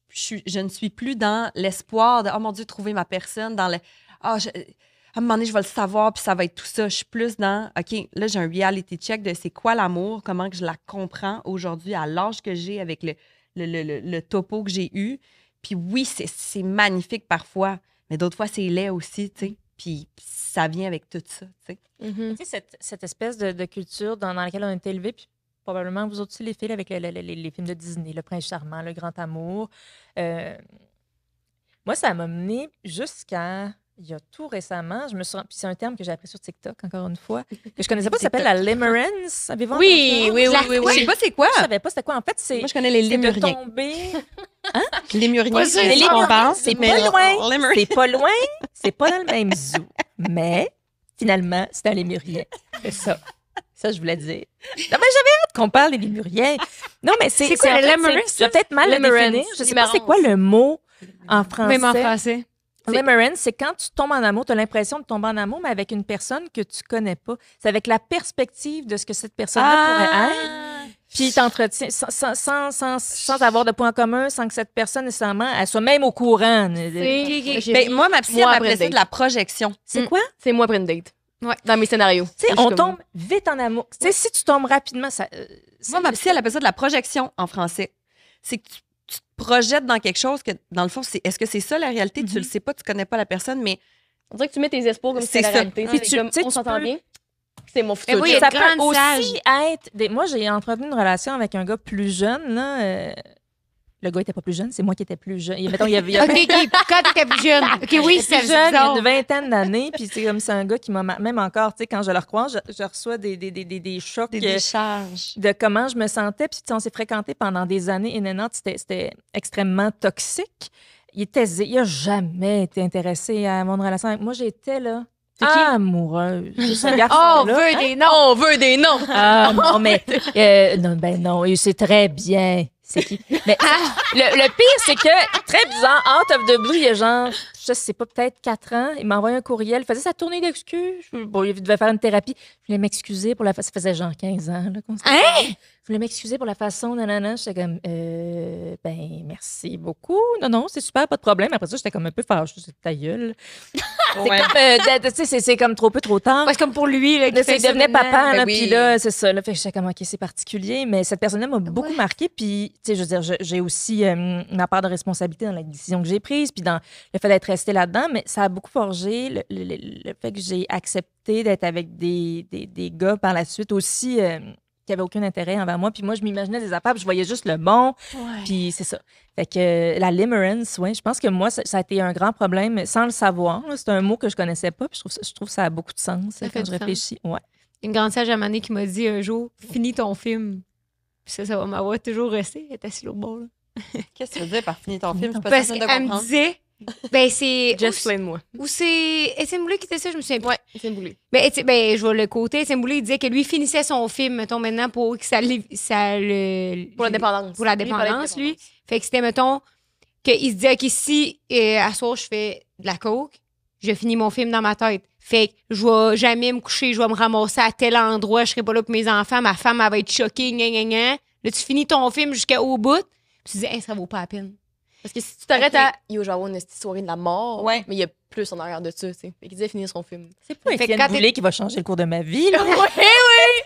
je ne suis plus dans l'espoir de « Oh mon Dieu, trouver ma personne », dans le « Ah, à un moment donné, je vais le savoir puis ça va être tout ça ». Je suis plus dans « OK, là, j'ai un reality check de c'est quoi l'amour, comment que je la comprends aujourd'hui à l'âge que j'ai avec le topo que j'ai eu. » Puis oui, c'est magnifique parfois, mais d'autres fois, c'est laid aussi, tu sais. Puis ça vient avec tout ça, tu sais. Tu sais, cette espèce de culture dans laquelle on a été élevé, puis probablement vous autres aussi, les filles, avec les films de Disney, Le Prince Charmant, Le Grand Amour. Moi, ça m'a mené jusqu'à, il y a tout récemment, je me suis... Puis c'est un terme que j'ai appris sur TikTok, encore une fois, que je connaissais pas, ça s'appelle la limerence. Avez-vous Oui, entendu ça? oui. Je sais pas c'est quoi. Je savais pas c'était quoi. En fait, c'est... Moi, je connais les c'est de lémuriens. tomber... Lémuriens, Les lémuriens, c'est pas loin. Lémuriens. C'est pas loin. C'est pas dans le même zoo. Mais, finalement, c'est un lémurien. C'est ça. Ça, je voulais dire. Non, mais j'avais hâte qu'on parle des lémuriens. Non, mais c'est quoi, en le fait, lémurus, je vais peut-être mal le Lémurens. définir. Je sais pas c'est quoi le mot en français. Même en français. Limerence, c'est quand tu tombes en amour, tu as l'impression de tomber en amour, mais avec une personne que tu connais pas. C'est avec la perspective de ce que cette personne-là pourrait être. Puis t'entretiens sans avoir de points communs, sans que cette personne, nécessairement, elle soit même au courant. Ben, moi, ma psy, elle Moi, m'appelait ça après de la projection. C'est quoi? C'est moi après une date. Ouais. Dans mes scénarios. Tu sais, Je suis on comme- tombe vite en amour. Tu sais, si tu tombes rapidement, ça... Moi, ma psy, elle appelle ça de la projection en français. C'est que tu te projettes dans quelque chose que, dans le fond, est-ce que c'est ça la réalité? Tu le sais pas, tu connais pas la personne, mais On dirait que tu mets tes espoirs comme si C'est c'était la ça. réalité. Puis C'est comme, tu sais, on tu s'entend peux- bien. C'est mon futur. oui, job. il y a ça de peut grandes aussi être... Moi, j'ai entretenu une relation avec un gars plus jeune, là. Le gars était pas plus jeune, c'est moi qui étais plus jeune. Mettons, il y avait... OK, quand t'étais plus jeune. OK, oui, J'étais c'est plus jeune, il y a bizarre. une vingtaine d'années, puis c'est comme c'est un gars qui m'a même encore, tu sais, quand je le recroise, je reçois des chocs des décharges. de comment je me sentais, puis tu sais, on s'est fréquentés pendant des années in and out, c'était extrêmement toxique. Il a jamais été intéressé à mon relation avec moi, j'étais là. Amoureuse de ce Oh, on garçon-là. veut des noms. On veut des noms. Ah non, mais non, ben non, et c'est très bien. C'est qui? Mais le pire, c'est que, très bizarre, out of the blue, il y a genre, je sais pas, peut-être 4 ans, il m'a envoyé un courriel, il faisait sa tournée d'excuses. Bon, il devait faire une thérapie. Je voulais m'excuser pour la façon. Ça faisait genre 15 ans, là, qu'on s'était parlé. Je voulais m'excuser pour la façon, nanana. J'étais comme, ben, merci beaucoup. Non, c'est super, pas de problème. Après ça, j'étais comme un peu fâchée. C'est ta gueule. C'est comme, tu sais, c'est comme trop peu, trop tard. Ouais, c'est comme pour lui. Là, qui Là, fait il ça devenait maintenant. papa, là, Ben oui. puis là, c'est ça. Là, fait que j'étais comme, OK, c'est particulier, mais cette personne-là m'a beaucoup marqué, puis, tu sais, je veux dire, j'ai aussi ma part de responsabilité dans la décision que j'ai prise, puis dans le fait d'être restée là-dedans, mais ça a beaucoup forgé le fait que j'ai accepté d'être avec des gars par la suite aussi qui n'avaient aucun intérêt envers moi, puis moi, je m'imaginais des affaires, puis je voyais juste le bon, puis c'est ça. Fait que la limerence, oui, je pense que moi, ça a été un grand problème sans le savoir. là. C'est un mot que je connaissais pas, puis je trouve que ça a beaucoup de sens Ça fait quand du je sens. réfléchis. Ouais. Une grande sage à Mané qui m'a dit un jour, finis ton film. Puis ça va m'avoir toujours resté. Elle est assise au bord. Là. Qu'est-ce que tu veux dire par finir ton film? Je suis pas Parce certaine de qu'elle me comprendre. disait, Ben, c'est. Just explain-moi. Ou c'est Étienne Boulay qui était ça, je me souviens plus. Ouais, c'est une boulée. Ben, je vois le côté. Étienne Boulay, il disait que lui finissait son film, mettons, maintenant, pour que ça le. Pour la dépendance. Pour la dépendance, lui. Fait que c'était, mettons, qu'il se disait, OK, si à soir, je fais de la coke, je finis mon film dans ma tête. Fait que je vais jamais me coucher, je vais me ramasser à tel endroit, je serai pas là pour mes enfants, ma femme, elle va être choquée, gna, gna, gna. Là, tu finis ton film jusqu'au bout, puis tu dis, hey, ça vaut pas la peine. Parce que si tu t'arrêtes Ok. à Yo, j'avoue une petite soirée de la mort, Ouais. mais il y a plus en arrière de ça, tu sais. Fait qu'il disait finir son film. C'est pas Fait que Étienne quand Boulay qui va changer le cours de ma vie. Là.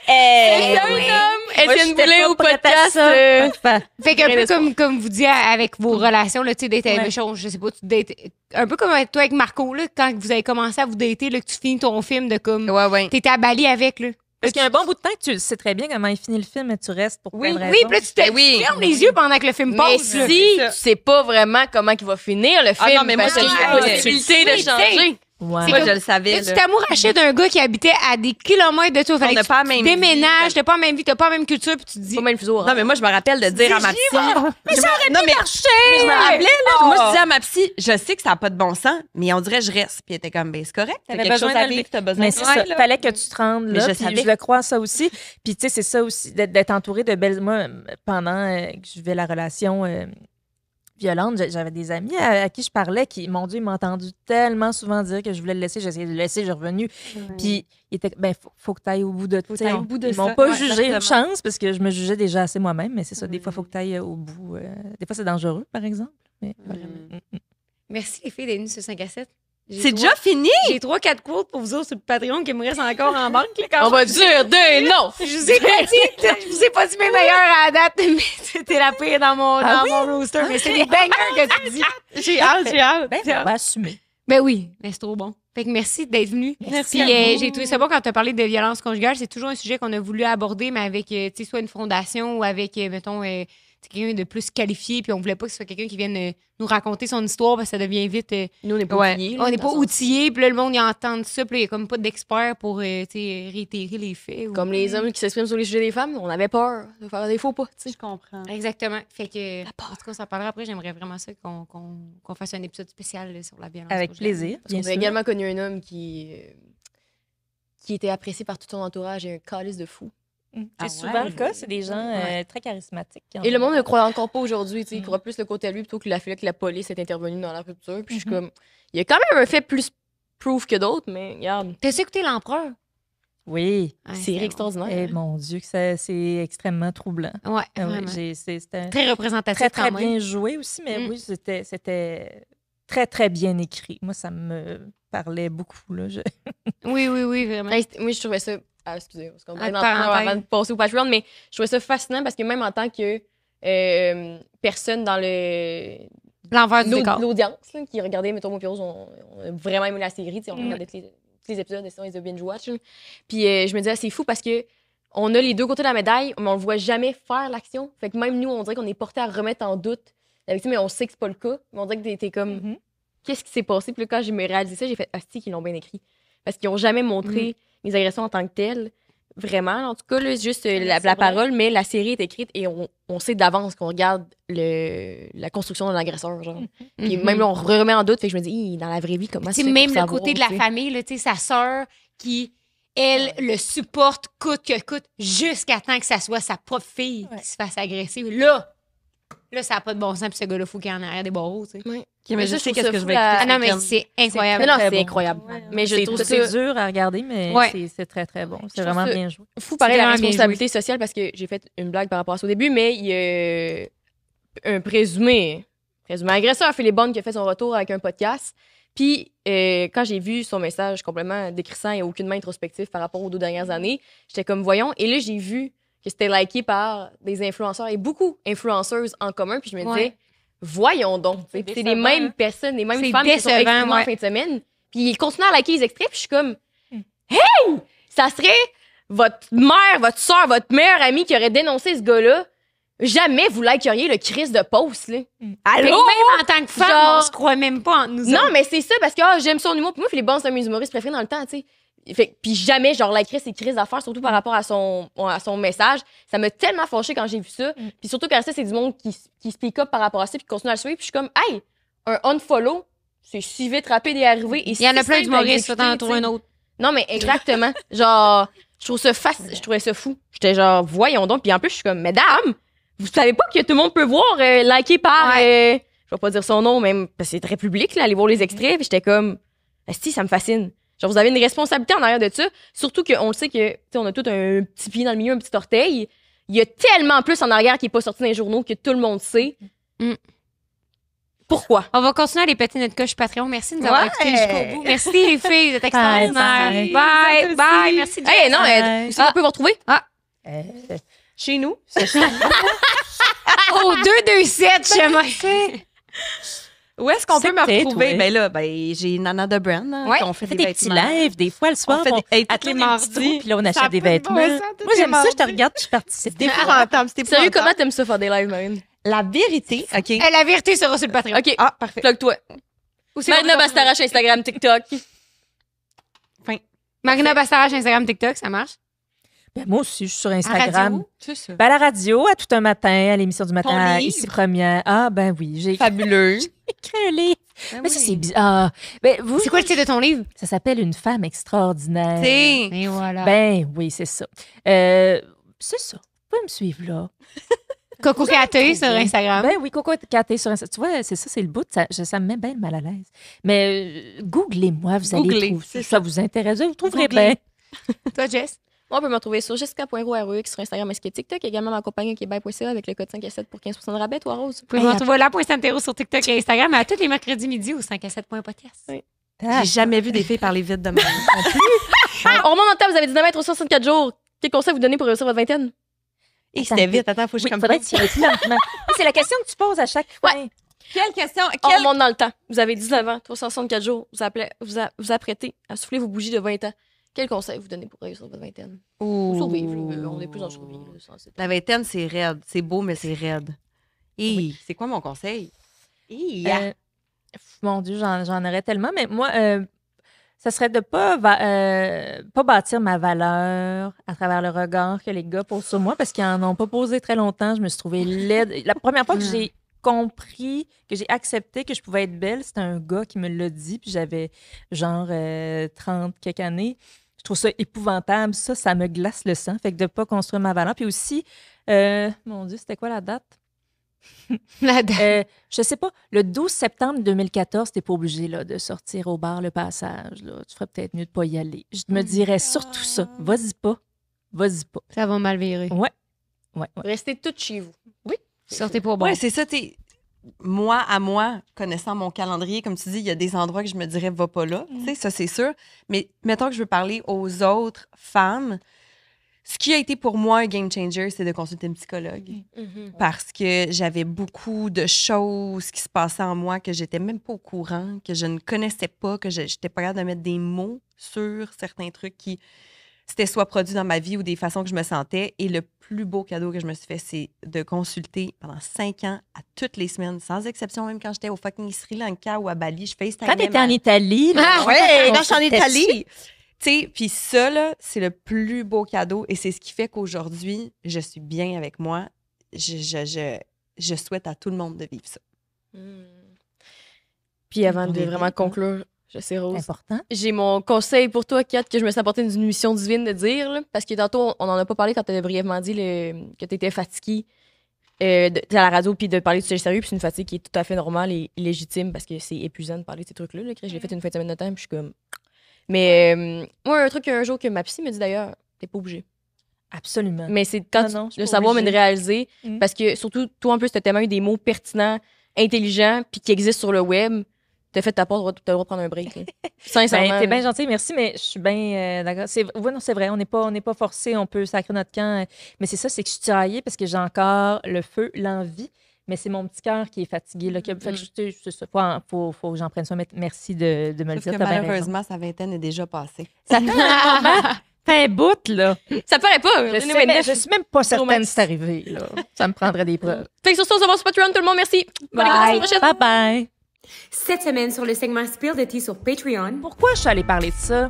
C'est un oui. homme! Étienne j'étais Boulay pas au prête à podcast. ça. Enfin, Fait qu'un Rien peu d'espoir. comme vous dites avec vos relations, là, tu sais, date avec Ouais. méchant, je sais pas, tu dates. Un peu comme toi avec Marco, là, quand vous avez commencé à vous dater, là, que tu finis ton film de comme. Ouais. T'étais à Bali avec, là. parce qu'il y a un bon bout de temps que tu sais très bien comment il finit le film, mais tu restes pour plein de raisons. Oui, puis là, tu te Ben oui. fermes les yeux pendant que le film Mais passe, là. si c'est ça. tu sais pas vraiment comment il va finir le film, non, mais moi, parce je qu'il y a le la sais. possibilité de Tu sais, changer. Ouais. C'est Moi, comme- je le savais. Là, tu là. t'amourachais d'un gars qui habitait à des kilomètres de toi. On Fallait n'a que pas la tu même déménages, vie. t'as pas la même vie, t'as pas la même culture, puis tu te dis. Pas mal plus haut. Non, mais moi, je me rappelle de dire à ma psy. Mais ça aurait Non, mais je me rappelais, là. Oh. Moi, je disais à ma psy, je sais que ça n'a pas de bon sens, mais on dirait que je reste. Puis elle était comme, ben, c'est correct. T'as T'avais quelque besoin chose à de le vivre, t'as besoin Mais de c'est ça. ça. là. Fallait que tu te rendes Mais là. je Puis savais. je le crois ça aussi. Puis tu sais, c'est ça aussi, d'être entouré de belles. Moi, pendant que je vivais la relation violente, j'avais des amis à qui je parlais qui, mon Dieu, ils m'ont entendu tellement souvent dire que je voulais le laisser. J'essayais de le laisser, je suis revenue. Puis ils étaient, ben, faut que tu ailles au bout de tout. que t'ailles au bout de Ils m'ont ça. pas Ouais, jugé une exactement. chance parce que je me jugeais déjà assez moi-même, mais c'est ça. Des fois, il faut que tu ailles au bout. Des fois, c'est dangereux, par exemple. Mais voilà. Merci les filles d'être venues sur 5 à 7. C'est déjà fini? J'ai 3-4 quotes pour vous autres sur le Patreon qui me restent encore en banque. Là, quand On va dire des noms! Je vous ai pas dit, je vous ai pas dit mes meilleurs à la date, mais c'était la pire dans mon roster. Mais c'est des bangers que tu dis. J'ai hâte. Ben, on va assumer. Ben oui, mais c'est trop bon. Fait que merci d'être venu. Merci Puis, à vous. j'ai trouvé ça bon quand tu as parlé de violence conjugale. C'est toujours un sujet qu'on a voulu aborder, mais avec, tu sais, soit une fondation ou avec, mettons, quelqu'un de plus qualifié. Puis on voulait pas que ce soit quelqu'un qui vienne nous raconter son histoire parce que ça devient vite. Nous, on n'est pas Ouais. outillés, On n'est dans pas le sens- outillés. Puis là, le monde, il entend ça. Puis là, il n'y a comme pas d'expert pour, tu sais, réitérer les faits. ou- Comme les hommes qui s'expriment sur les sujets des femmes, on avait peur de faire des faux pas, tu sais. Je comprends. Exactement. Fait que, en tout cas, on s'en parlera après. J'aimerais vraiment ça qu'on fasse un épisode spécial là, sur la violence. Avec conjugale. plaisir, Parce bien qu'on a sûr. également connu un homme qui était apprécié par tout son entourage et un calice de fou. C'est Ah souvent ouais? le cas. C'est des gens très charismatiques. qui en Et le ont. monde ne croit encore pas aujourd'hui, tu sais. Il croit plus le côté à lui plutôt que la que la police est intervenue dans la rupture. Puis je suis comme, il y a quand même un fait plus proof que d'autres, mais regarde, T'as-tu écouté L'Empereur? Oui. Ouais, c'est c'était extraordinaire. Eh, mon Dieu, que c'est extrêmement troublant. bon. Ouais, Ah oui, vraiment. c'était Très représentatif très, très quand même. bien joué aussi, mais Mm. oui, c'était très, très bien écrit. Moi, ça me parlait beaucoup. Là. Oui, vraiment. Hey, moi, je trouvais ça. Ah, excusez, parce qu'on va parenthèse. avant de passer au Patreon, mais je trouvais ça fascinant parce que même en tant que personne dans L'envers du décor. l'audience là, qui regardait, mettons, moi, Pierrot, on a vraiment aimé la série, tu sais, on regardait tous les épisodes, et sinon, ils ont binge-watch. là. Puis je me disais, c'est fou parce que on a les deux côtés de la médaille, mais on le voit jamais faire l'action. Fait que même nous, on dirait qu'on est porté à remettre en doute la victime, mais on sait que c'est pas le cas. Mais on dirait que t'es comme, Mhm. qu'est-ce qui s'est passé? Puis là, quand j'ai réalisé ça, j'ai fait, hostie, qu'ils l'ont bien écrit. Parce qu'ils ont jamais montré les agressions en tant que telles. Vraiment, en tout cas, là, juste la c'est vrai. parole, mais la série est écrite et on sait d'avance qu'on regarde la construction d'un agresseur. Genre. Puis même là, on remet en doute, fait que je me dis, Hi, dans la vraie vie, comment Tu sais, c'est même le côté de la famille, là, tu sais, sa sœur qui, elle, le supporte coûte que coûte jusqu'à temps que ça soit sa propre fille qui se fasse agresser. Là, ça n'a pas de bon sens, puis ce gars-là, faut qu'il y en arrière des barreaux, tu sais. Ouais. Mais ça, je sais trouve qu'est-ce ça que je fou, vais la- écouter. Ah non, mais week-end. c'est incroyable. Mais non, très c'est bon. incroyable. Ouais, Mais je trouve c'est ça dur à regarder, mais Ouais. c'est très, très bon. C'est trouve vraiment ça- bien joué. fou, pareil, la vraiment bien responsabilité sociale, parce que j'ai fait une blague par rapport à ça au début, mais il y a un présumé agresseur, Philippe Bonne, qui a fait son retour avec un podcast. Puis, quand j'ai vu son message complètement décrissant et aucunement introspectif par rapport aux 2 dernières années, j'étais comme, voyons. Et là, j'ai vu que c'était liké par des influenceurs et beaucoup d'influenceuses en commun. Puis je me disais, Ouais. voyons donc. C'est les décevant, mêmes hein. personnes, les mêmes C'est femmes qui se sont décevant, exprimées en ouais. fin de semaine. Puis ils continuent à liker les extraits. Puis je suis comme, hey! Ça serait votre mère, votre soeur, votre meilleure amie qui aurait dénoncé ce gars-là. Jamais vous likeriez le Chris de post, là. Fait que même en tant que femme, Genre- on se croit même pas entre nous Non, autres. mais c'est ça, parce que j'aime son humour. Puis moi, Philippe Bon, c'est un de mes humoristes préférés dans le temps, tu sais. Puis jamais, genre, likerais ses crises d'affaires, surtout par rapport à son message. Ça m'a tellement fâchée quand j'ai vu ça. Puis surtout quand ça, c'est du monde qui speak up par rapport à ça, puis qui continue à le suivre. Puis je suis comme, hey, un unfollow, c'est si vite rapide et arrivé. Et Il y en a si plein simple à d'humoristes, exécuter, t'en trouves tu un sais. autre. Non, mais exactement. Genre, je trouvais ça fou. J'étais genre, voyons donc. Puis en plus, je suis comme, mesdames, vous savez pas que tout le monde peut voir liké par, je vais pas dire son nom, même, parce que c'est très public, là, aller voir les extraits. Puis j'étais comme, si, ça me fascine. Genre, vous avez une responsabilité en arrière de ça. Surtout qu'on le sait que, tu sais, on a tout un petit pied dans le milieu, un petit orteil. Il y a tellement plus en arrière qui est pas sorti dans les journaux que tout le monde sait. Mm. Pourquoi? On va continuer à les péter notre coche Patreon. Merci de nous avoir Ouais. écoutés jusqu'au bout. Merci les filles, vous êtes extraordinaires. Bye. Bye, bye. Merci. Jess. Hey, non, Bye. où c'est qu'on peut vous retrouver? Chez nous. Au 227 chemin. Où est-ce qu'on peut me C'était, retrouver? toi. Ben là, j'ai Nana de Brand. Hein, Ouais, qu'on fait On fait des des petits vêtements. lives, des fois, le soir. On fait des- à tous les tourner un petit mardis. trou, puis là, on Ça achète des a pas de vêtements. bon sens, tous Moi, les j'aime ça, je te mardis. regarde, puis je participe. C'est épouvantable, c'est Sérieux, épouvantable. comment t'aimes ça faire des lives, Marine? La vérité, OK. La vérité sera sur le Patreon. OK, Ah, parfait. plug-toi. Ou c'est Marina quoi? Bastarache, Instagram, TikTok. Marina Bastarache, Instagram, TikTok, ça marche. Ben, moi aussi, je suis sur À Instagram. radio? C'est ça. Ben, à la radio, à tout un matin, à l'émission du matin, Ton à livre? Ici Première. Ah, ben oui, j'ai Fabuleux. écrit un livre. Ben Mais ça, oui. c'est bizarre. Ah, ben, vous, C'est quoi le titre de ton livre? ça s'appelle Une femme extraordinaire. T'sais, Et voilà. Ben oui, c'est ça. C'est ça. Vous pouvez me suivre là. Coco Caté sur Instagram. Ben oui, Coco Caté sur Instagram. Tu vois, c'est ça, c'est le bout. Ça me met bien mal à l'aise. Mais googlez-moi, vous allez Googlez, trouver. c'est Ça vous intéresse, vous trouverez Googlez. bien. Toi, Jess? Moi, on peut me retrouver sur jessica.roux sur Instagram et TikTok. Également ma compagnie qui est by.ca avec le code 5 à 7 pour 15% de rabais, toi, Rose. Vous pouvez me retrouver là, Santero sur TikTok et Instagram à tous les mercredis midi au 5 à 7.podcast. Oui. Ah, j'ai jamais vu des filles parler vite de même. On remonte dans le temps, vous avez 19 mètres 64 jours. Quel conseil vous donnez pour réussir votre vingtaine? Et c'était vite. Attends, faut que je oui, comme faudrait tirer plus lentement. C'est la question que tu poses à chaque fois. Quelle question? On remonte dans le temps. Vous avez 19 ans, 364 jours. Vous apprêtez à souffler vos bougies de 20 ans. Quel conseil vous donnez pour réussir votre vingtaine? Ou survivre, là. On est plus en survie. là, ça, c'est- La vingtaine, c'est raide. C'est beau, mais c'est raide. Et c'est quoi mon conseil? Mon Dieu, j'en aurais tellement. Mais moi, ça serait de pas bâtir ma valeur à travers le regard que les gars posent sur moi parce qu'ils en ont pas posé très longtemps. Je me suis trouvée laide. La première fois que j'ai compris, que j'ai accepté que je pouvais être belle, c'était un gars qui me l'a dit, puis j'avais genre 30 quelques années. Je trouve ça épouvantable. Ça me glace le sang. Fait que de pas construire ma valeur. Puis aussi, mon Dieu, c'était quoi la date? La date. Je sais pas, le 12 septembre 2014, t'es pas obligé là, de sortir au bar Le Passage. Là. Tu ferais peut-être mieux de pas y aller. Je me dirais surtout ça. Vas-y pas. Vas-y pas. Ça va mal virer. Ouais. Restez toutes chez vous. Sortez pour bon. Ouais, c'est ça, tu sais. Moi, connaissant mon calendrier, comme tu dis, il y a des endroits que je me dirais, va pas là. Tu sais, ça, c'est sûr. Mais mettons que je veux parler aux autres femmes. Ce qui a été pour moi un game changer, c'est de consulter une psychologue. Parce que j'avais beaucoup de choses qui se passaient en moi que j'étais même pas au courant, que je ne connaissais pas, que j'étais pas capable de mettre des mots sur certains trucs qui s'étaient soit produits dans ma vie ou des façons que je me sentais. Et le plus beau cadeau que je me suis fait, c'est de consulter pendant 5 ans, à toutes les semaines, sans exception, même quand j'étais au fucking Sri Lanka ou à Bali, je FaceTimais. Quand t'étais en Italie, là, Ouais, on quand je suis en sortait Italie. Tu sais, puis ça, là, c'est le plus beau cadeau et c'est ce qui fait qu'aujourd'hui, je suis bien avec moi. Je souhaite à tout le monde de vivre ça. Puis avant On de est vraiment bien, conclure, je sais, C'est Rose, important. j'ai mon conseil pour toi, Kat, que je me suis apporté d'une mission divine de dire. Là, parce que tantôt, on en a pas parlé quand tu avais brièvement dit que tu étais fatiguée à la radio puis de parler de sujets sérieux. Puis c'est une fatigue qui est tout à fait normale et légitime parce que c'est épuisant de parler de ces trucs-là. Là, que j'ai fait une fin de semaine de temps puis je suis comme... Mais moi, un truc un jour que ma psy me dit d'ailleurs, t'es pas obligé. Absolument. Mais c'est quand Non, je suis le pas savoir mais de obligée. réaliser. Mm. Parce que surtout, toi, en plus, t'as tellement eu des mots pertinents, intelligents puis qui existent sur le web. T'as fait ta part, t'as le droit de prendre un break. Là. Sincèrement. Ben, t'es bien gentil, merci, mais je suis bien d'accord. Oui, non, c'est vrai, on n'est pas forcé, on peut sacrer notre camp. Mais c'est ça, c'est que je suis tiraillée parce que j'ai encore le feu, l'envie, mais c'est mon petit cœur qui est fatigué. Là, fait que c'est ça. Faut que j'en prenne soin. Mais merci de me le Sauf dire. que t'as bien raison. malheureusement, sa vingtaine est déjà passée. Ça fait un moment. T'as un bout, là. Ça paraît pas. Je suis même pas certaine que c'est arrivé, là. Ça me prendrait des preuves. Fait que sur ça, on se voit sur Patreon, tout le monde. Merci. Bonne écoute, à la semaine prochaine. Bye bye. Cette semaine, sur le segment Spill the Tea sur Patreon, Pourquoi je suis allée parler de ça?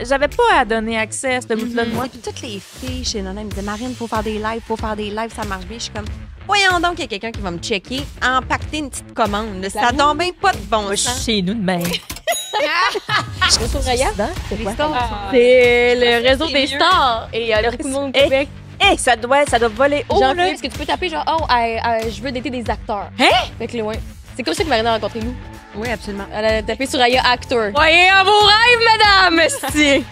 J'avais pas à donner accès à ce bout-là de moi. Moi, puis toutes les filles chez Nana me disaient, Marine, faut faire des lives, ça marche bien. Je suis comme, voyons donc qu'il y a quelqu'un qui va me checker, empaqueter une petite commande. Là. Ça donne bien pas de bon sens. Chez nous de même. Sur Raya, C'est quoi? c'est le réseau des stars. Et il y a beaucoup de monde au Eh, Québec. ça doit voler haut, Genre, là. parce que tu peux taper genre, je veux dater des acteurs. Hein? Fait que, ouais. C'est comme ça que Marina a rencontré nous. Oui, absolument. Elle a tapé sur Raya Actor. Voyez un beau rêve, madame! Merci.